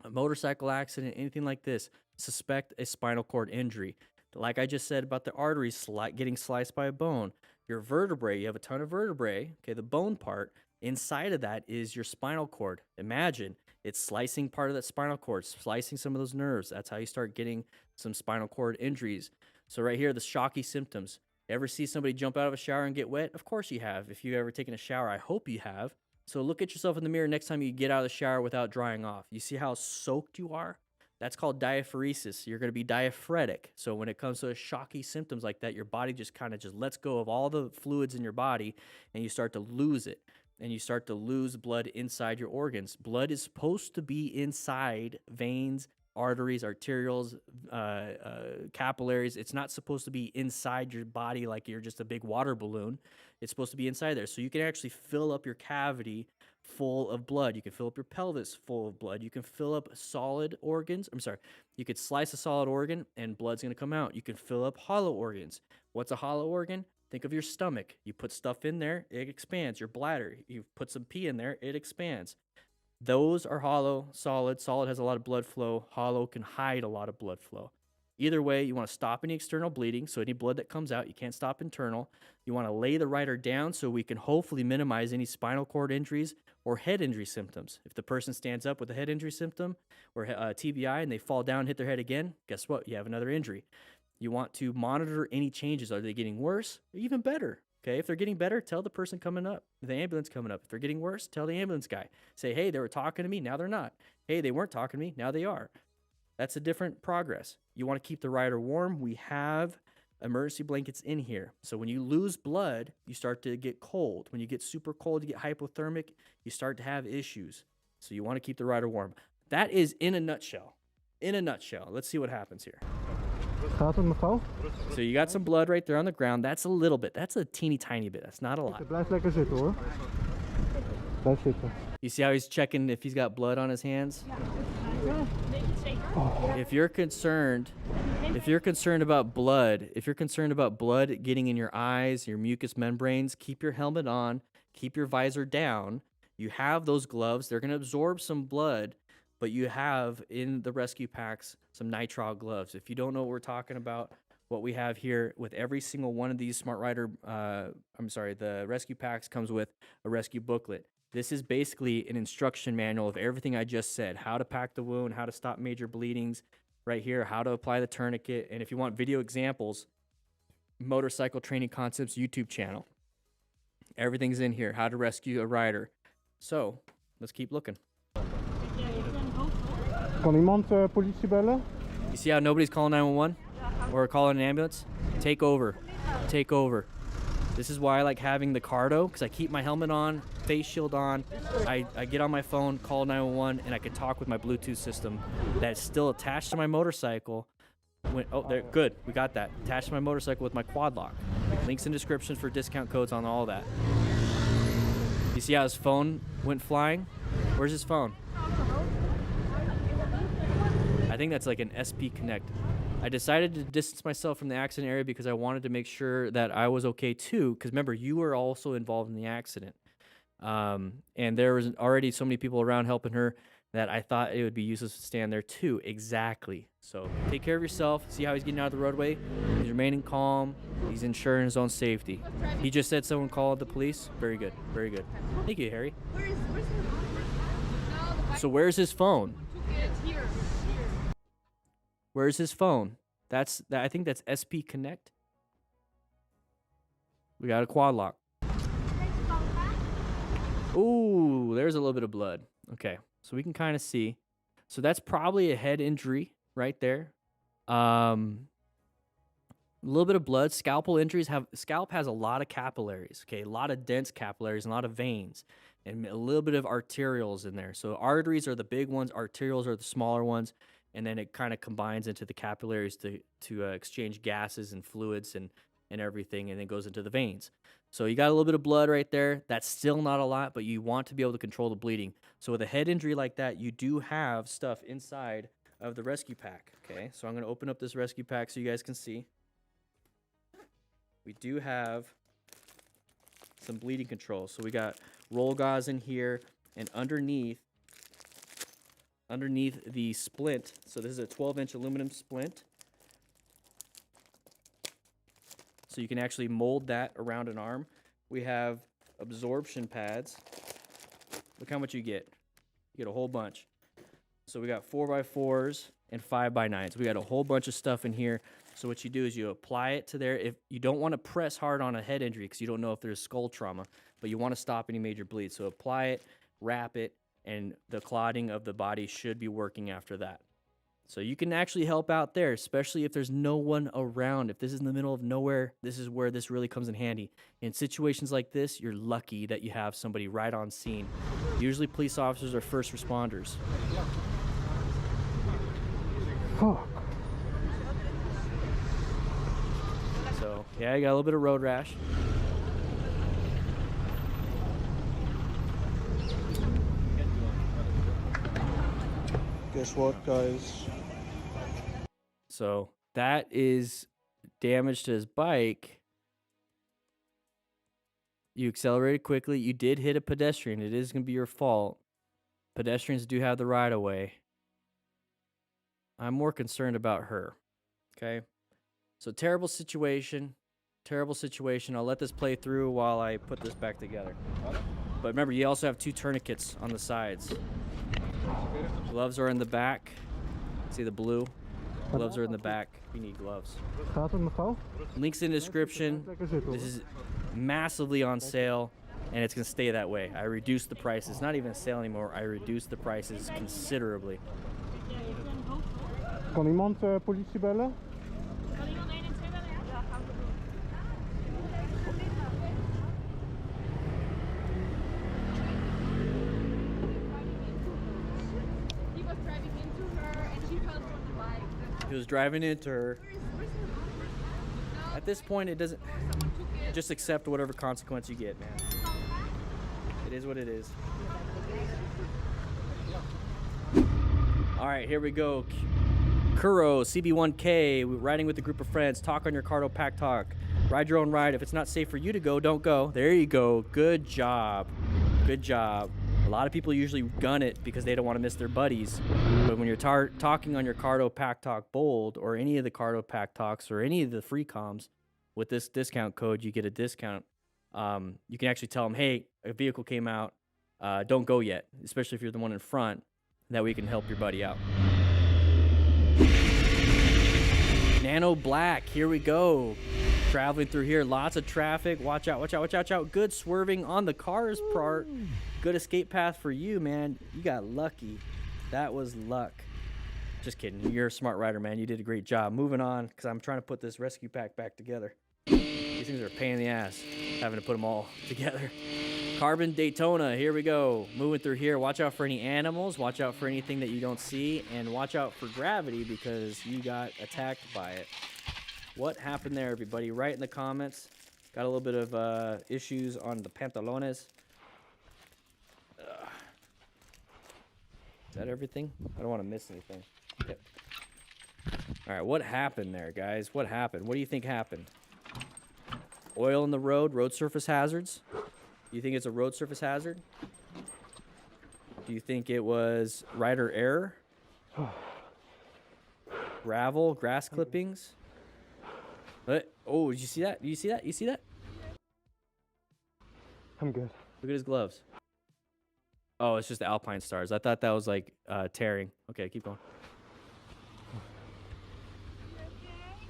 a motorcycle accident, anything like this, suspect a spinal cord injury. Like I just said about the arteries getting sliced by a bone, your vertebrae, you have a ton of vertebrae, okay, the bone part, inside of that is your spinal cord. Imagine it's slicing part of that spinal cord, slicing some of those nerves. That's how you start getting some spinal cord injuries. So right here, the shocky symptoms. Ever see somebody jump out of a shower and get wet? Of course you have. If you've ever taken a shower, I hope you have. So look at yourself in the mirror next time you get out of the shower without drying off. You see how soaked you are? That's called diaphoresis. You're going to be diaphoretic. So when it comes to shocky symptoms like that, your body just kind of just lets go of all the fluids in your body, and you start to lose it. And you start to lose blood inside your organs. Blood is supposed to be inside veins, arteries, arterioles, capillaries. It's not supposed to be inside your body like you're just a big water balloon. It's supposed to be inside there. So you can actually fill up your cavity full of blood. You can fill up your pelvis full of blood. You can fill up solid organs. You could slice a solid organ and blood's going to come out. You can fill up hollow organs. What's a hollow organ? Think of your stomach. You put stuff in there, it expands. Your bladder, you put some pee in there, it expands. Those are hollow. Solid has a lot of blood flow. Hollow can hide a lot of blood flow. Either way, you want to stop any external bleeding, so any blood that comes out, you can't stop internal. You want to lay the rider down so we can hopefully minimize any spinal cord injuries or head injury symptoms. If the person stands up with a head injury symptom or TBI and they fall down, hit their head again, guess what? You have another injury. You want to monitor any changes. Are they getting worse or even better? Okay, if they're getting better, tell the person coming up, the ambulance coming up. If they're getting worse, tell the ambulance guy. Say, hey, they were talking to me, now they're not. Hey, they weren't talking to me, now they are. That's a different progress. You want to keep the rider warm. We have emergency blankets in here. So when you lose blood, you start to get cold. When you get super cold, you get hypothermic, you start to have issues. So you want to keep the rider warm. That is in a nutshell. In a nutshell. Let's see what happens here. So you got some blood right there on the ground. That's a little bit. That's a teeny tiny bit. That's not a lot. You see how he's checking if he's got blood on his hands? If you're concerned about blood, getting in your eyes, your mucous membranes, keep your helmet on, keep your visor down. You have those gloves. They're going to absorb some blood, but you have in the rescue packs some nitrile gloves. If you don't know what we're talking about, what we have here with every single one of these Smart Rider, the rescue packs comes with a rescue booklet. This is basically an instruction manual of everything I just said, how to pack the wound, how to stop major bleedings, right here, how to apply the tourniquet. And if you want video examples, Motorcycle Training Concepts YouTube channel. Everything's in here, how to rescue a rider. So, let's keep looking. You see how nobody's calling 911 or calling an ambulance? Take over. Take over. This is why I like having the Cardo, because I keep my helmet on, face shield on. I get on my phone, call 911, and I can talk with my Bluetooth system that's still attached to my motorcycle. Good, we got that. Attached to my motorcycle with my quad lock. Links in description for discount codes on all that. You see how his phone went flying? Where's his phone? I think that's like an SP Connect. I decided to distance myself from the accident area because I wanted to make sure that I was okay too, because remember, you were also involved in the accident. And there was already so many people around helping her that I thought it would be useless to stand there too. Exactly. So take care of yourself. See how he's getting out of the roadway? He's remaining calm. He's ensuring his own safety. He just said someone called the police. Very good. Very good. Thank you, Harry. So where's his phone? Where's his phone? I think that's SP Connect. We got a quad lock. Ooh, there's a little bit of blood. Okay, so we can kind of see. So that's probably a head injury right there. Let little bit of blood. Scalp has a lot of capillaries, okay? A lot of dense capillaries, and a lot of veins, and a little bit of arterioles in there. So arteries are the big ones, arterioles are the smaller ones, and then it kind of combines into the capillaries to exchange gases and fluids and everything, and then goes into the veins. So you got a little bit of blood right there. That's still not a lot, but you want to be able to control the bleeding. So with a head injury like that, you do have stuff inside of the rescue pack, okay? So I'm going to open up this rescue pack so you guys can see. We do have some bleeding control. So we got roll gauze in here, and underneath the splint, so this is a 12-inch aluminum splint. So you can actually mold that around an arm. We have absorption pads. Look how much you get. You get a whole bunch. So we got 4x4s and 5x9s. We got a whole bunch of stuff in here. So what you do is you apply it to there. If you don't want to press hard on a head injury because you don't know if there's skull trauma, but you want to stop any major bleed. So apply it, wrap it, and the clotting of the body should be working after that. So you can actually help out there, especially if there's no one around. If this is in the middle of nowhere, this is where this really comes in handy. In situations like this, you're lucky that you have somebody right on scene. Usually police officers are first responders. Fuck. So, yeah, you got a little bit of road rash. Guess what, guys? So that is damage to his bike. You accelerated quickly. You did hit a pedestrian. It is going to be your fault. Pedestrians do have the right of way. I'm more concerned about her. Okay? So terrible situation. Terrible situation. I'll let this play through while I put this back together. But remember, you also have 2 tourniquets on the sides. Gloves are in the back. See the blue? Gloves are in the back. You need gloves. Links in the description. This is massively on sale, and it's going to stay that way. I reduced the prices. It's not even a sale anymore. I reduced the prices considerably. Kan iemand politie bellen? He was driving into her. At this point, it doesn't. Just accept whatever consequence you get, man. It is what it is. All right, here we go. Kuro, CB1K, riding with a group of friends. Talk on your Cardo Pack Talk. Ride your own ride. If it's not safe for you to go, don't go. There you go. Good job. Good job. A lot of people usually gun it because they don't want to miss their buddies. But when you're talking on your Cardo Pack Talk Bold or any of the Cardo Pack Talks or any of the free comms, with this discount code, you get a discount. You can actually tell them, hey, a vehicle came out. Don't go yet, especially if you're the one in front. That way you can help your buddy out. Nano Black, here we go. Traveling through here, lots of traffic. Watch out, watch out, watch out, watch out. Good swerving on the car's part. Good escape path for you, man. You got lucky. That was luck. Just kidding. You're a smart rider, man. You did a great job. Moving on, because I'm trying to put this rescue pack back together. These things are a pain in the ass, having to put them all together. Carbon Daytona, here we go. Moving through here. Watch out for any animals. Watch out for anything that you don't see. And watch out for gravity because you got attacked by it. What happened there, everybody? Write in the comments. Got a little bit of issues on the pantalones. Is that everything? I don't want to miss anything. Yep. All right, what happened there, guys? What happened? What do you think happened? Oil in the road surface hazards? Do you think it's a road surface hazard? Do you think it was rider error? Gravel, grass clippings? What? Oh, did you see that? Do you see that? You see that? I'm good. Look at his gloves. Oh, it's just the Alpine Stars. I thought that was like tearing. Okay, keep going.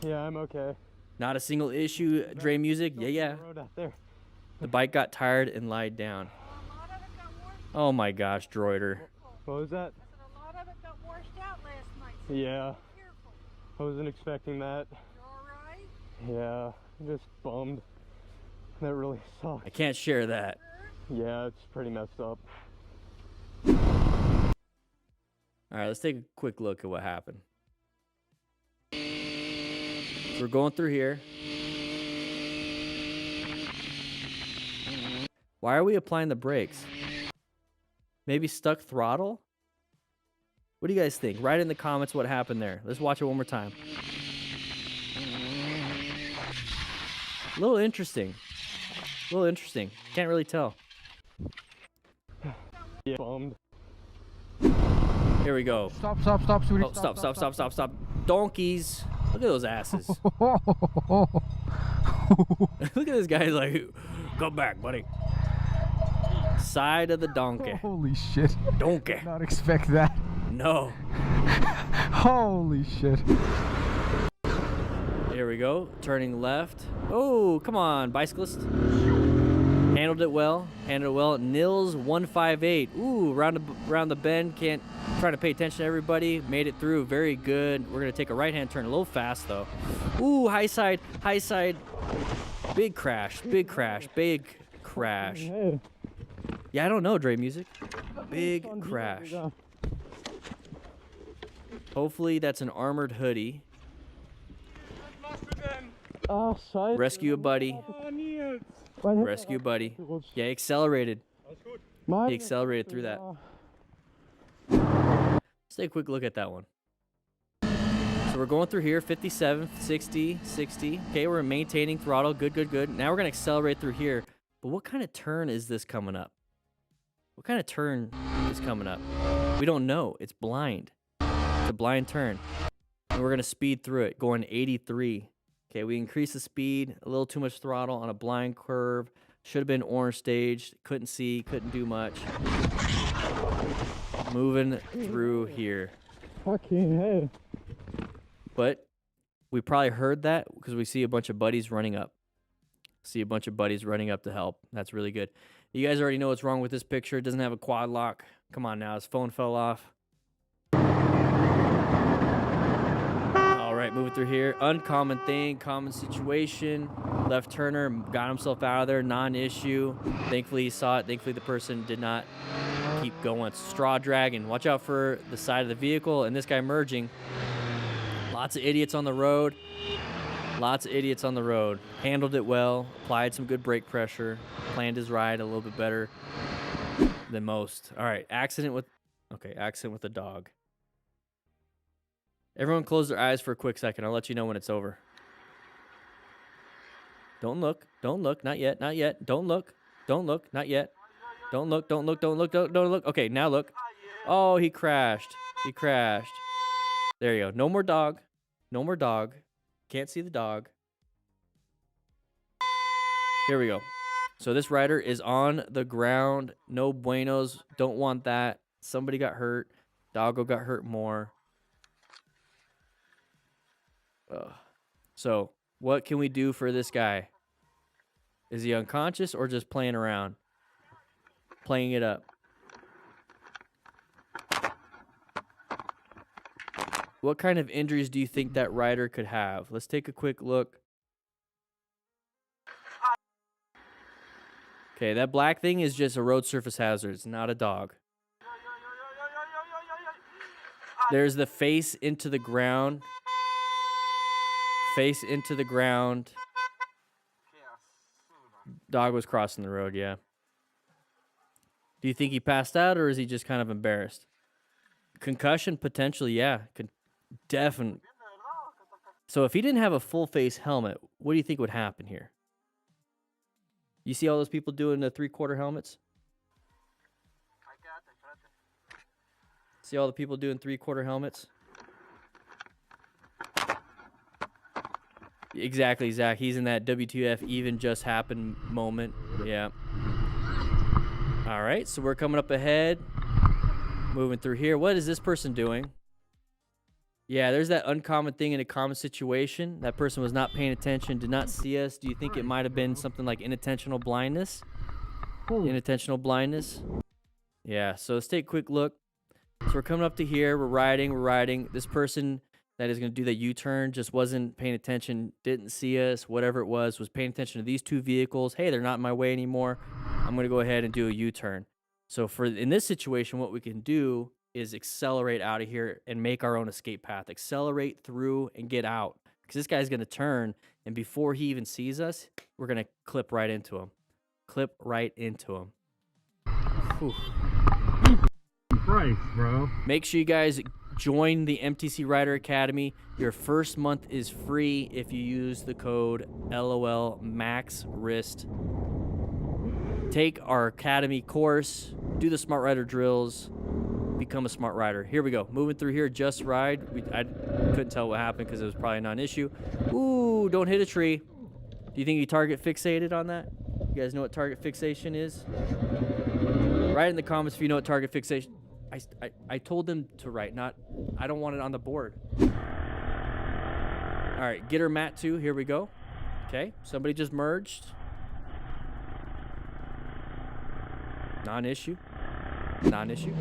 Yeah, I'm okay. Not a single issue, Dre Music. Yeah. The bike got tired and lied down. Oh my gosh, Droider. What was that? A lot of it got washed out last night. Yeah. I wasn't expecting that. You all right? Yeah, I'm just bummed. That really sucks. I can't share that. Yeah, it's pretty messed up. All right, let's take a quick look at what happened. So we're going through here. Why are we applying the brakes? Maybe stuck throttle? What do you guys think? Write in the comments what happened there. Let's watch it one more time. A little interesting. A little interesting. Can't really tell. Yeah, bummed. Here we go. Stop, sweetie. Oh, stop. Donkeys. Look at those asses. Look at this guy like, come back, buddy. Side of the donkey. Holy shit. Donkey. Did not expect that. No. Holy shit. Here we go. Turning left. Oh, come on, bicyclist. Handled it well. Nils 158. Ooh, around the bend. Can't try to pay attention to everybody. Made it through. Very good. We're gonna take a right-hand turn. A little fast though. Ooh, high side. Big crash. Yeah, I don't know, Dre Music. Big crash. Hopefully that's an armored hoodie. Rescue a buddy. Rescue buddy. Yeah, he accelerated. He accelerated through that. Let's take a quick look at that one. So we're going through here, 57, 60, 60. Okay, we're maintaining throttle. Good. Now we're going to accelerate through here. But what kind of turn is this coming up? What kind of turn is coming up? We don't know. It's blind. It's a blind turn. And we're going to speed through it, going 83. Okay, we increased the speed, a little too much throttle on a blind curve. Should have been orange staged. Couldn't see, couldn't do much. Moving through here. Fucking hell. But we probably heard that because we see a bunch of buddies running up. See a bunch of buddies running up to help. That's really good. You guys already know what's wrong with this picture. It doesn't have a quad lock. Come on now, his phone fell off. All right, moving through here. Uncommon thing, common situation. Left turner, got himself out of there, non-issue. Thankfully he saw it. Thankfully the person did not keep going. Straw dragging. Watch out for the side of the vehicle and this guy merging. Lots of idiots on the road. Handled it well. Applied some good brake pressure. Planned his ride a little bit better than most. All right, accident with a dog. Everyone close their eyes for a quick second. I'll let you know when it's over. Don't look, not yet. Don't look, not yet. Don't look. Okay, now look. Oh, he crashed. There you go. No more dog. Can't see the dog. Here we go. So this rider is on the ground. No buenos. Don't want that. Somebody got hurt. Doggo got hurt more. So what can we do for this guy? Is he unconscious or just playing around? Playing it up. What kind of injuries do you think that rider could have? Let's take a quick look. Okay, that black thing is just a road surface hazard. It's not a dog. There's the face into the ground. Dog was crossing the road, yeah. Do you think he passed out or is he just kind of embarrassed? Concussion, potentially, yeah. Definitely. So if he didn't have a full face helmet, what do you think would happen here? You see all those people doing the 3/4 helmets? See all the people doing 3/4 helmets? Exactly, Zach. He's in that WTF even just happened moment. Yeah. All right, so we're coming up ahead. Moving through here. What is this person doing? Yeah, there's that uncommon thing in a common situation. That person was not paying attention, did not see us. Do you think it might have been something like inattentional blindness? Inattentional blindness? Yeah, so let's take a quick look. So we're coming up to here. We're riding. This person that is going to do that U-turn just wasn't paying attention, didn't see us, whatever it was paying attention to these two vehicles. Hey, they're not in my way anymore. I'm going to go ahead and do a U-turn. So in this situation, what we can do is accelerate out of here and make our own escape path. Accelerate through and get out. Because this guy's going to turn, and before he even sees us, we're going to clip right into him. Clip right into him. Whew. Christ, bro. Make sure you guys join the MTC Rider Academy. Your first month is free if you use the code LOLMAXWRIST. Take our Academy course, do the Smart Rider drills, become a Smart Rider. Here we go. Moving through here, just ride. I couldn't tell what happened because it was probably not an issue. Ooh, don't hit a tree. Do you think you target fixated on that? You guys know what target fixation is? Write in the comments if you know what target fixation. I told them to write, not, I don't want it on the board. All right, get her mat 2. Here we go. Okay, somebody just merged. Non-issue. Non-issue.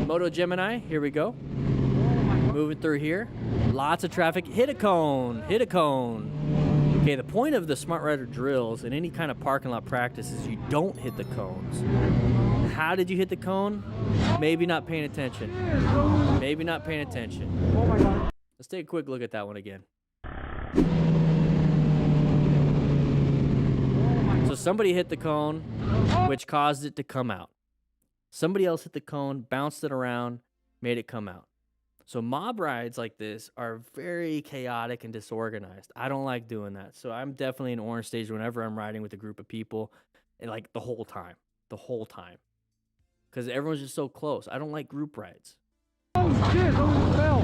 Moto Gemini, here we go. Moving through here. Lots of traffic. Hit a cone. Hit a cone. Okay, the point of the Smart Rider drills and any kind of parking lot practice is you don't hit the cones. How did you hit the cone? Maybe not paying attention. Maybe not paying attention. Oh my God. Let's take a quick look at that one again. So somebody hit the cone, which caused it to come out. Somebody else hit the cone, bounced it around, made it come out. So mob rides like this are very chaotic and disorganized. I don't like doing that. So I'm definitely in orange stage whenever I'm riding with a group of people, and like the whole time. The whole time. Because everyone's just so close. I don't like group rides. Oh shit, someone fell.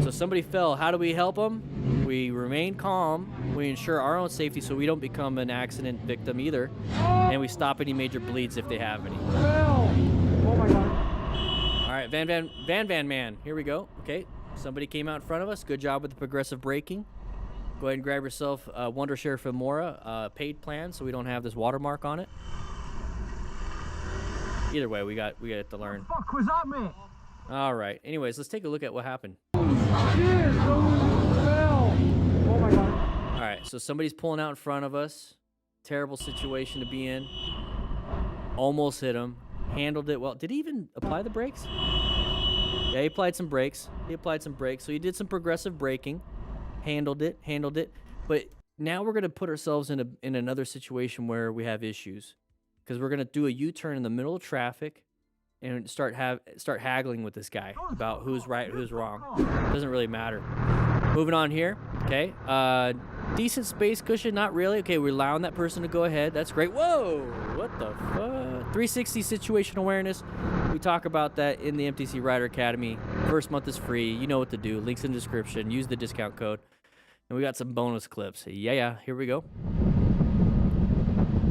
So somebody fell. How do we help them? We remain calm. We ensure our own safety so we don't become an accident victim either. And we stop any major bleeds if they have any. Fell. Oh my God. All right, Van Man. Here we go. Okay, somebody came out in front of us. Good job with the progressive braking. Go ahead and grab yourself a Wondershare Femora paid plan so we don't have this watermark on it. Either way, we got to learn. What the fuck was that, man? All right. Anyways, let's take a look at what happened. Shit, someone fell. Oh my God. All right, so somebody's pulling out in front of us. Terrible situation to be in. Almost hit him. Handled it well. Did he even apply the brakes? Yeah, he applied some brakes. So he did some progressive braking. Handled it. But now we're going to put ourselves in another situation where we have issues. Because we're going to do a U-turn in the middle of traffic and start haggling with this guy about who's right, who's wrong. Doesn't really matter. Moving on here. Okay. Decent space cushion, not really. Okay, we're allowing that person to go ahead. That's great. Whoa! What the fuck? 360 situation awareness. We talk about that in the MTC Rider Academy. First month is free. You know what to do. Links in the description. Use the discount code. And we got some bonus clips. Yeah. Here we go.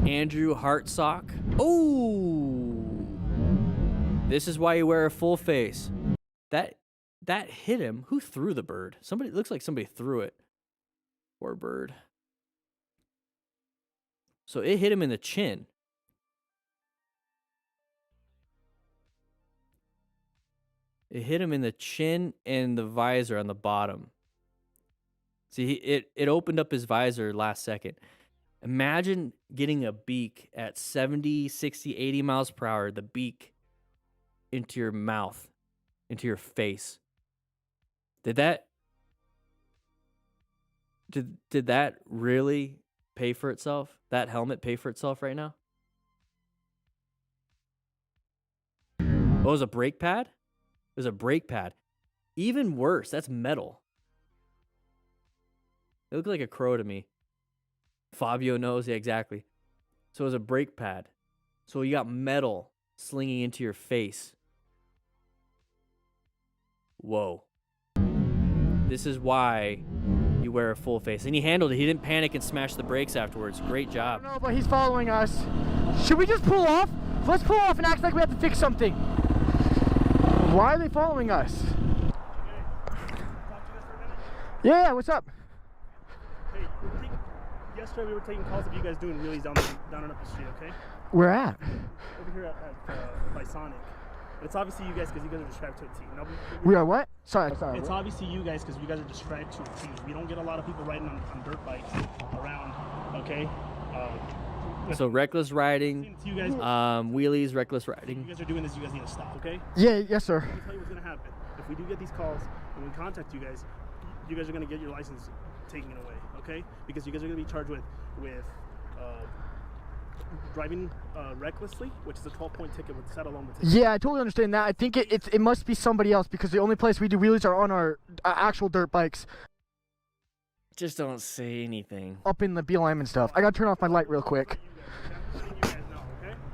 Andrew Hartsock. Oh! This is why you wear a full face. That hit him. Who threw the bird? Somebody, it looks like somebody threw it. Poor bird. So it hit him in the chin. It hit him in the chin and the visor on the bottom. See, it opened up his visor last second. Imagine getting a beak at 70, 60, 80 miles per hour, the beak into your mouth, into your face. Did that really pay for itself? That helmet pay for itself right now? Oh, it was a brake pad? It was a brake pad. Even worse, that's metal. It looked like a crow to me. Fabio knows, yeah, exactly. So it was a brake pad. So you got metal slinging into your face. Whoa. This is why you wear a full face. And he handled it. He didn't panic and smash the brakes afterwards. Great job. No, but he's following us. Should we just pull off? Let's pull off and act like we have to fix something. Why are they following us? Yeah, what's up? Hey, yesterday we were taking calls of you guys doing wheelies down and up the street, okay? Where at? Over here at by Sonic. It's obviously you guys because you guys are distracted to a T. No, We are what? Sorry. It's obviously you guys because you guys are distracted to a T. We don't get a lot of people riding on dirt bikes around. Okay. So reckless riding, You guys, wheelies, reckless riding. you guys are doing this. You guys need to stop. Okay. Yeah. Yes, sir. Let me tell you what's gonna happen. If we do get these calls and we contact you guys are gonna get your license taken away. Okay. Because you guys are gonna be charged with driving recklessly, which is a 12-point ticket with set alone. Yeah, I totally understand that. I think it must be somebody else because the only place we do wheelies are on our actual dirt bikes. Just don't say anything. Up in the BLM and stuff. I gotta turn off my light real quick.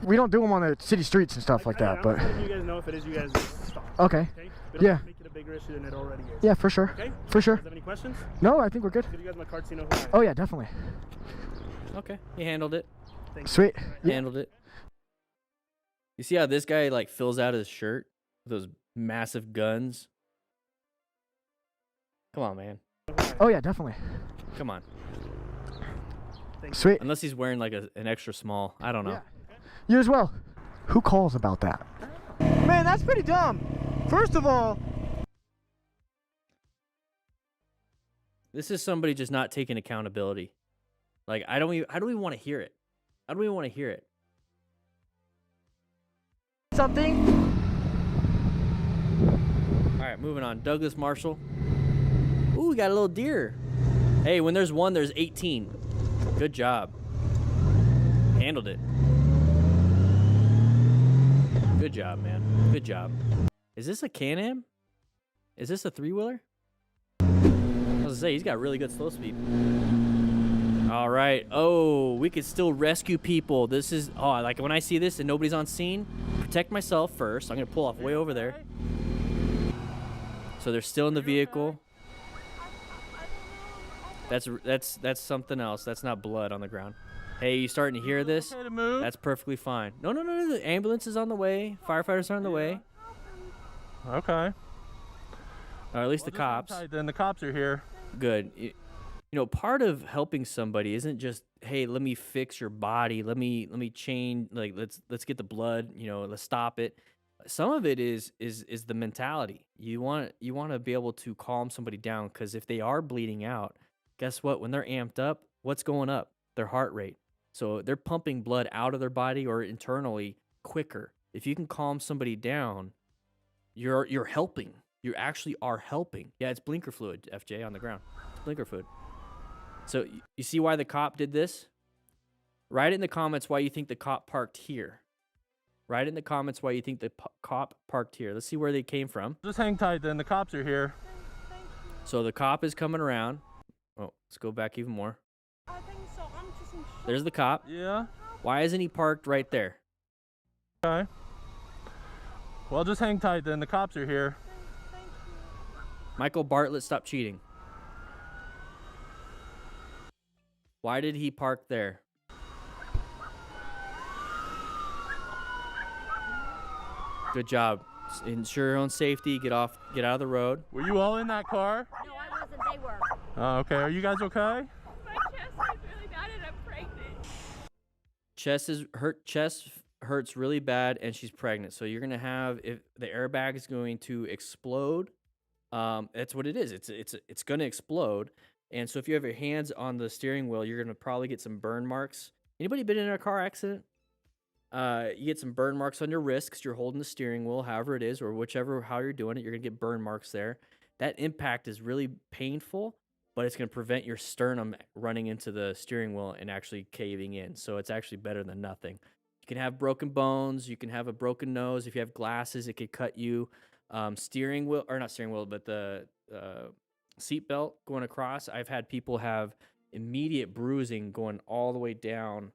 We don't do them on the city streets and stuff like that, but. I'm you guys know if it is you guys stop. Okay. We don't Yeah. make it a bigger issue than it already is. Yeah, for sure. Okay. For sure. You guys have any questions? No, I think we're good. Give you guys my card so you know who I am. Oh yeah, definitely. Okay, he handled it. Thank you. Sweet. Handled it. You see how this guy like fills out his shirt with those massive guns? Come on, man. Oh yeah, definitely. Come on. Sweet. Unless he's wearing like an extra small. I don't know. Yeah. You as well. Who calls about that? Man, that's pretty dumb. First of all, This is somebody just not taking accountability. Like I don't even want to hear it. I don't even want to hear it. something. All right, moving on. Douglas Marshall. Ooh, we got a little deer. Hey, when there's one, there's 18. Good job. Handled it. Good job, man. Good job. Is this a Can-Am? Is this a three-wheeler? I was gonna say, he's got really good slow speed. All right. Oh, we could still rescue people. This is, oh, like when I see this and nobody's on scene, protect myself first. I'm gonna pull off way over there. So they're still in the vehicle. That's something else. That's not blood on the ground. Hey, you starting to hear this? That's perfectly fine. No. The ambulance is on the way. Firefighters are on the way. Okay. Or at least the cops. Then the cops are here. Good. You know, part of helping somebody isn't just, hey, let me fix your body. Let me change. Like, let's get the blood. You know, let's stop it. Some of it is the mentality. You want to be able to calm somebody down, because if they are bleeding out, guess what? When they're amped up, what's going up? Their heart rate. So they're pumping blood out of their body or internally quicker. If you can calm somebody down, you're helping. You actually are helping. Yeah, it's blinker fluid, FJ, on the ground. It's blinker fluid. So you see why the cop did this? Write in the comments why you think the cop parked here. Write in the comments why you think the cop parked here. Let's see where they came from. Just hang tight, then the cops are here. So the cop is coming around. Oh, let's go back even more. I think so. I'm just in shock. There's the cop. Yeah. Why isn't he parked right there? Okay. Well, just hang tight, then the cops are here. Michael Bartlett, stop cheating. Why did he park there? Good job. Ensure your own safety. Get out of the road. Were you all in that car? No, I wasn't. They were. Oh, okay. Are you guys okay? My chest hurts really bad and I'm pregnant. Chest hurts really bad and she's pregnant. So you're gonna have, if the airbag is going to explode, that's what it is. It's gonna explode. And so if you have your hands on the steering wheel, you're gonna probably get some burn marks. Anybody been in a car accident? You get some burn marks on your wrist because you're holding the steering wheel, however it is, or how you're doing it, you're gonna get burn marks there. That impact is really painful, but it's gonna prevent your sternum running into the steering wheel and actually caving in. So it's actually better than nothing. You can have broken bones, you can have a broken nose. If you have glasses, it could cut you. Steering wheel, or not steering wheel, but the seat belt going across. I've had people have immediate bruising going all the way down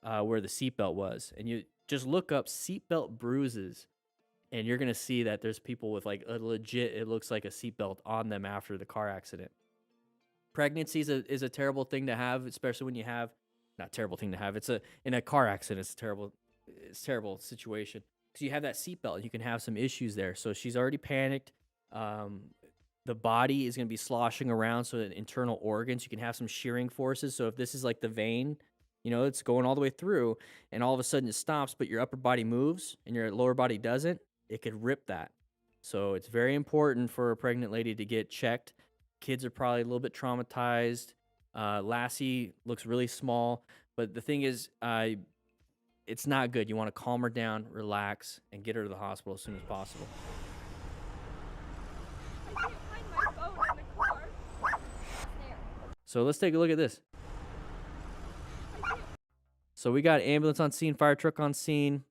where the seatbelt was. And you just look up seatbelt bruises and you're going to see that there's people with like a legit, it looks like a seatbelt on them after the car accident. Pregnancy is a terrible thing to have, especially when you have, not terrible thing to have, in a car accident, it's a terrible situation. Because you have that seatbelt, you can have some issues there. So she's already panicked. The body is going to be sloshing around, so that internal organs, you can have some shearing forces. So if this is like the vein, you know, it's going all the way through, and all of a sudden it stops, but your upper body moves and your lower body doesn't, it could rip that. So it's very important for a pregnant lady to get checked. Kids are probably a little bit traumatized. Lassie looks really small, but the thing is, it's not good. You want to calm her down, relax, and get her to the hospital as soon as possible. I can't find my phone in the car. There. So let's take a look at this. So we got ambulance on scene, fire truck on scene.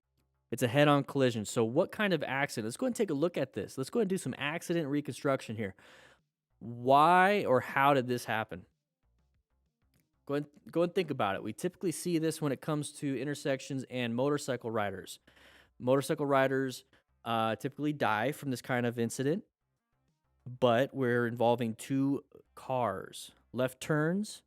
It's a head-on collision. So what kind of accident? Let's go ahead and take a look at this. Let's go ahead and do some accident reconstruction here. Why or how did this happen? Go and think about it. We typically see this when it comes to intersections and motorcycle riders. Motorcycle riders typically die from this kind of incident, but we're involving two cars. Left turns,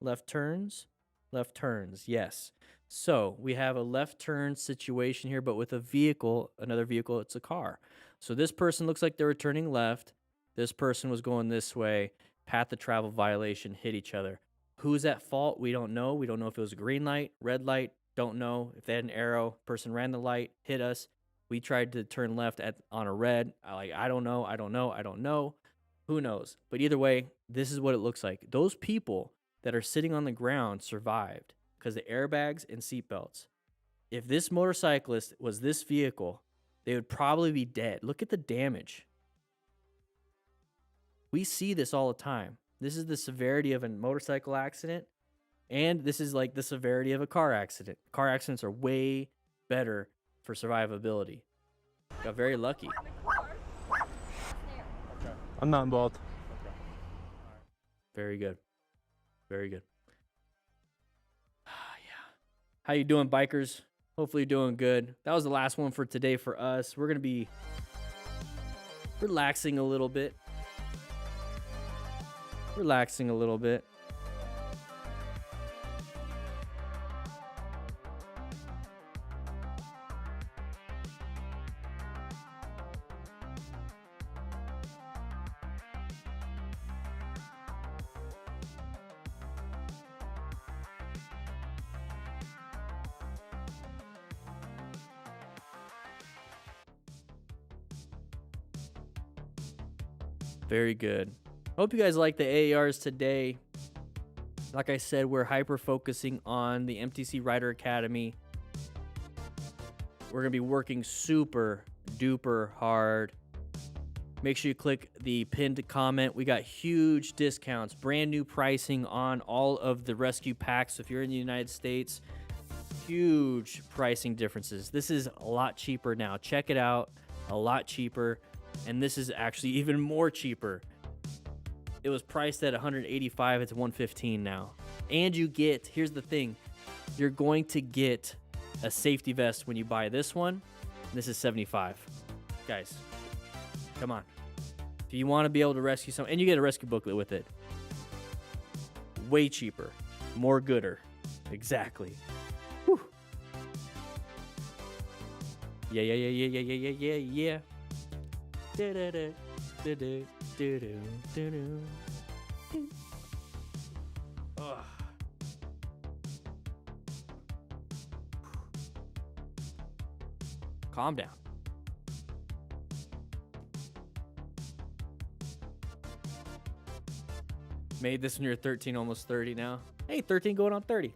left turns, left turns. Yes. So we have a left turn situation here, but with a vehicle, another vehicle, it's a car. So this person looks like they were turning left. This person was going this way. Path of travel violation, hit each other. Who's at fault? We don't know. We don't know if it was a green light, red light. Don't know. If they had an arrow, person ran the light, hit us. We tried to turn left on a red. I don't know. I don't know. I don't know. Who knows? But either way, this is what it looks like. Those people that are sitting on the ground survived because of airbags and seatbelts. If this motorcyclist was this vehicle, they would probably be dead. Look at the damage. We see this all the time. This is the severity of a motorcycle accident, and this is like the severity of a car accident. Car accidents are way better for survivability. Got very lucky. I'm not involved. Very good. Very good. Yeah. How you doing, bikers? Hopefully you're doing good. That was the last one for today for us. We're going to be relaxing a little bit. Relaxing a little bit. Very good. Hope you guys like the AARs today. Like I said, we're hyper focusing on the MTC Rider Academy. We're going to be working super duper hard. Make sure you click the pinned comment. We got huge discounts, brand new pricing on all of the rescue packs. So if you're in the United States, huge pricing differences. This is a lot cheaper now. Check it out. A lot cheaper. And this is actually even more cheaper. It was priced at $185. It's $115 now. And you get, here's the thing, you're going to get a safety vest when you buy this one. This is $75. Guys, come on. If you want to be able to rescue someone, and you get a rescue booklet with it. Way cheaper. More gooder. Exactly. Whew. Yeah, yeah, yeah, yeah, yeah, yeah, yeah, yeah. Da-da-da, da-da, da-da, da-da. Ugh. Calm down. Made this when you're 13, almost 30 now. Hey, 13 going on 30.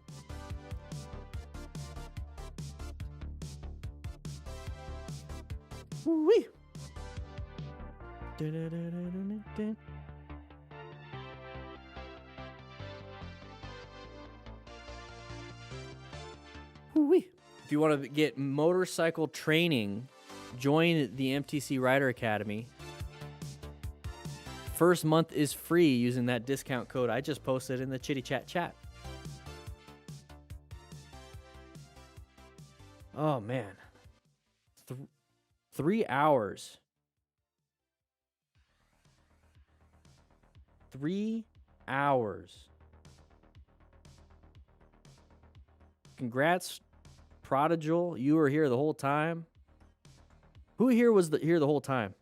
Woo-wee. Woo-wee. If you want to get motorcycle training, join the MTC Rider Academy. First month is free using that discount code I just posted in the Chitty Chat chat. Oh, man. 3 hours. 3 hours. Congrats, Prodigal. You were here the whole time. Who here was here the whole time?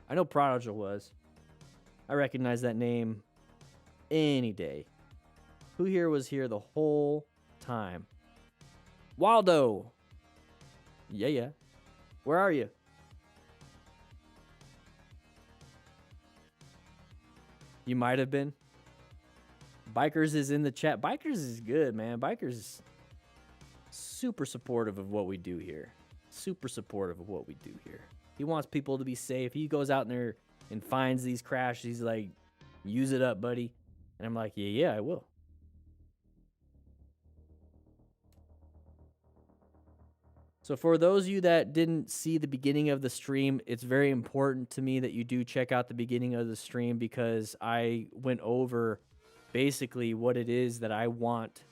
I know Prodigal was. I recognize that name any day. Who here was here the whole time? Waldo. Yeah, yeah. Where are you? You might have been. Bikerz is in the chat. Bikerz is good, man. Bikerz is super supportive of what we do here. Super supportive of what we do here. He wants people to be safe. He goes out there and finds these crashes. He's like, use it up, buddy. And I'm like, yeah, I will. So for those of you that didn't see the beginning of the stream, it's very important to me that you do check out the beginning of the stream because I went over basically what it is that I want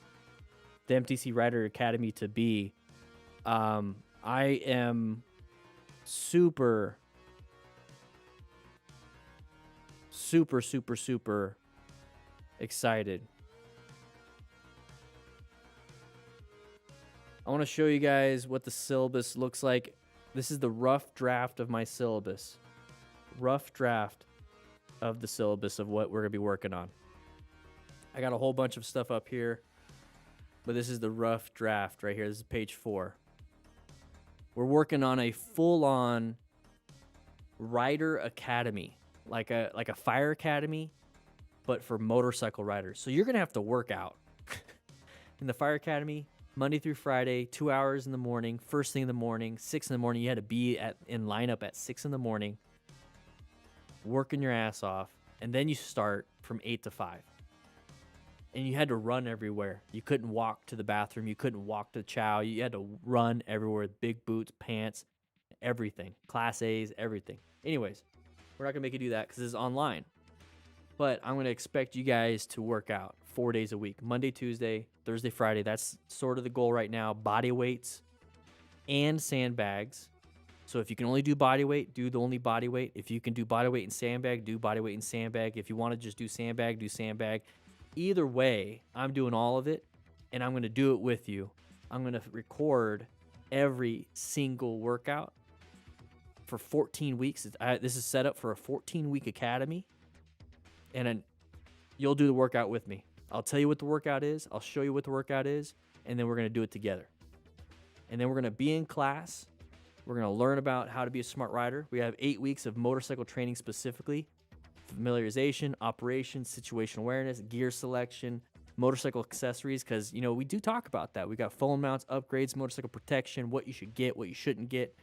the MTC Rider Academy to be. I am super excited. I want to show you guys what the syllabus looks like. This is the rough draft of my syllabus. Rough draft of the syllabus of what we're going to be working on. I got a whole bunch of stuff up here, but this is the rough draft right here. This is page 4. We're working on a full-on rider academy, like a fire academy, but for motorcycle riders. So you're going to have to work out. In the fire academy, Monday through Friday, 2 hours in the morning, first thing in the morning, 6 in the morning. You had to be in lineup at 6 in the morning, working your ass off, and then you start from 8 to 5. And you had to run everywhere. You couldn't walk to the bathroom. You couldn't walk to chow. You had to run everywhere with big boots, pants, everything. Class A's, everything. Anyways, we're not going to make you do that because it's online. But I'm going to expect you guys to work out 4 days a week. Monday, Tuesday, Thursday, Friday. That's sort of the goal right now. Body weights and sandbags. So if you can only do body weight, do the only body weight. If you can do body weight and sandbag, do body weight and sandbag. If you want to just do sandbag, do sandbag. Either way, I'm doing all of it, and I'm going to do it with you. I'm going to record every single workout for 14 weeks. This is set up for a 14-week academy, and then you'll do the workout with me. I'll tell you what the workout is. I'll show you what the workout is, and then we're going to do it together. And then we're going to be in class. We're going to learn about how to be a smart rider. We have 8 weeks of motorcycle training specifically. Familiarization, operations, situational awareness, gear selection, motorcycle accessories, because, you know, we do talk about that. We got phone mounts, upgrades, motorcycle protection, what you should get, what you shouldn't get.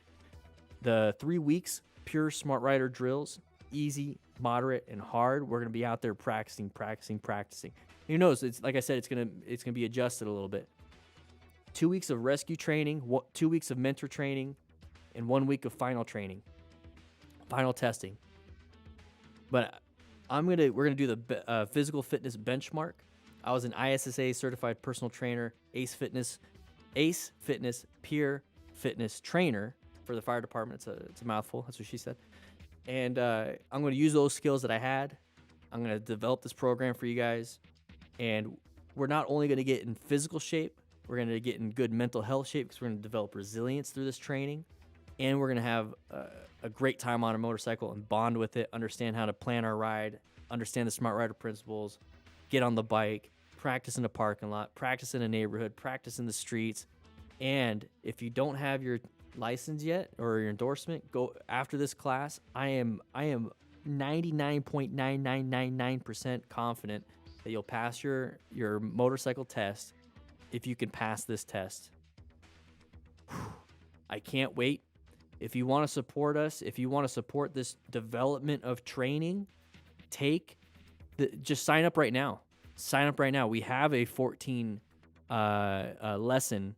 The 3 weeks, pure smart rider drills, easy, moderate, and hard. We're going to be out there practicing. Who knows? It's like I said, it's going to be adjusted a little bit. 2 weeks of rescue training, 2 weeks of mentor training, and 1 week of final training, final testing. But we're gonna do the physical fitness benchmark. I was an ISSA certified personal trainer, Ace Fitness peer fitness trainer for the fire department. It's a mouthful. That's what she said. And I'm gonna use those skills that I had. I'm gonna develop this program for you guys. And we're not only gonna get in physical shape, we're gonna get in good mental health shape because we're gonna develop resilience through this training. And we're going to have a great time on a motorcycle and bond with it, understand how to plan our ride, understand the smart rider principles, get on the bike, practice in a parking lot, practice in a neighborhood, practice in the streets. And if you don't have your license yet or your endorsement, go after this class. I am 99.9999% confident that you'll pass your motorcycle test if you can pass this test. I can't wait. If you want to support us, if you want to support this development of training, just sign up right now. Sign up right now. We have a 14 lesson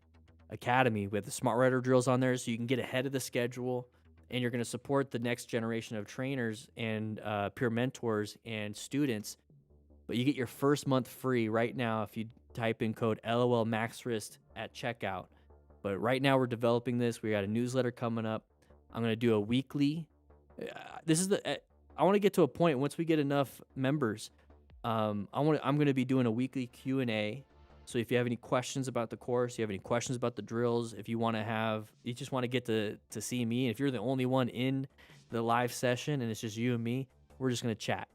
academy with the smart rider drills on there, so you can get ahead of the schedule, and you're going to support the next generation of trainers and peer mentors and students. But you get your first month free right now if you type in code LOLMaxRist at checkout. But right now we're developing this. We got a newsletter coming up. I'm going to do a weekly. I want to get to a point once we get enough members. I'm going to be doing a weekly Q&A. So if you have any questions about the course, you have any questions about the drills, if you just want to get to see me, and if you're the only one in the live session and it's just you and me, we're just going to chat.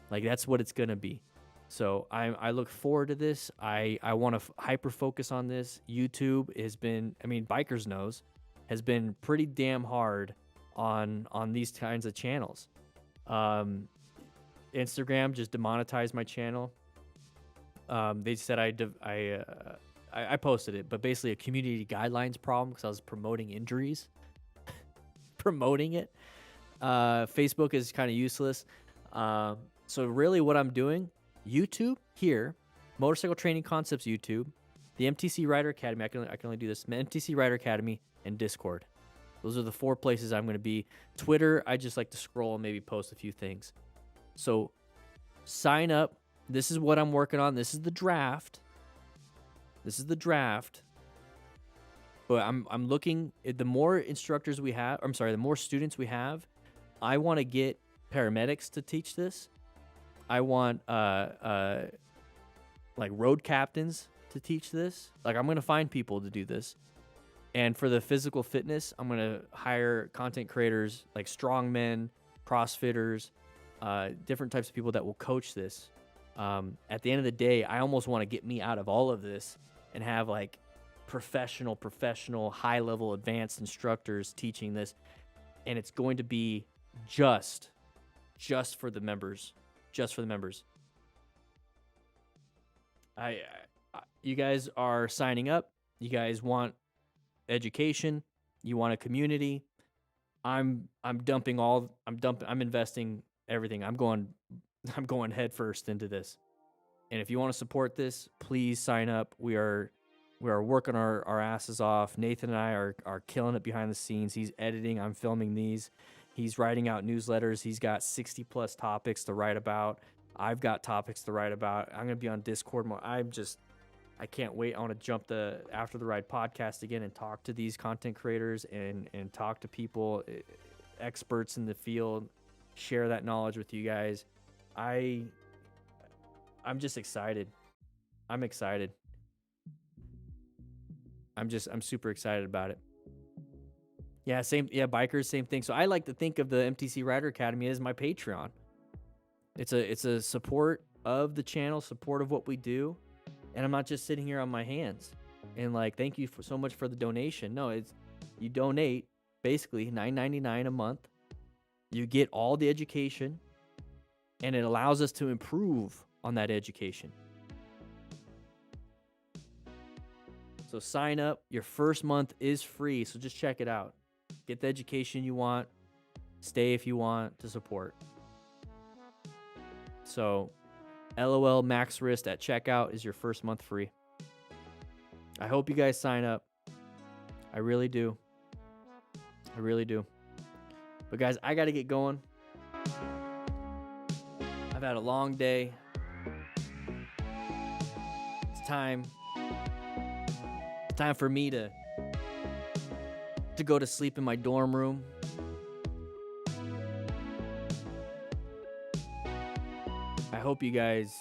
Like, that's what it's going to be. So I look forward to this. I want to hyper focus on this. YouTube has been, Bikerz knows, has been pretty damn hard on these kinds of channels. Instagram just demonetized my channel. They said I posted it, but basically a community guidelines problem because I was promoting injuries, promoting it. Facebook is kind of useless. So really what I'm doing, YouTube here, Motorcycle Training Concepts YouTube, the MTC Rider Academy, I can only do this, MTC Rider Academy, and Discord. Those are the 4 places I'm going to be. Twitter, I just like to scroll and maybe post a few things. So sign up. This is what I'm working on. This is the draft. But I'm looking at the more instructors we have, the more students we have, I want to get paramedics to teach this. I want like road captains to teach this. Like I'm going to find people to do this. And for the physical fitness, I'm going to hire content creators like strongmen, CrossFitters, different types of people that will coach this. At the end of the day, I almost want to get me out of all of this and have like professional, high-level advanced instructors teaching this. And it's going to be just for the members. Just for the members. You guys are signing up. You guys want education. You want a community. I'm investing everything. I'm going head first into this. And if you want to support this, please sign up. We are working our asses off. Nathan and I are killing it behind the scenes. He's editing. I'm filming these. He's writing out newsletters. He's got 60 plus topics to write about. I've got topics to write about. I'm going to be on Discord more. I can't wait. I want to jump the After the Ride podcast again and talk to these content creators and talk to people, experts in the field, share that knowledge with you guys. I'm just excited. I'm excited. I'm super excited about it. Yeah, Bikerz, same thing. So I like to think of the MTC Rider Academy as my Patreon. It's a support of the channel, support of what we do. And I'm not just sitting here on my hands and like, thank you so much for the donation. No, it's you donate basically $9.99 a month. You get all the education and it allows us to improve on that education. So sign up. Your first month is free. So just check it out. Get the education you want. Stay if you want to support. So LOL Max Wrist at checkout is your first month free. I hope you guys sign up. I really do. I really do. But guys, I got to get going. I've had a long day. It's time for me to go to sleep in my dorm room. I hope you guys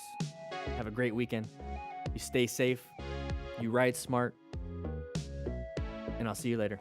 have a great weekend. You stay safe, you ride smart, and I'll see you later.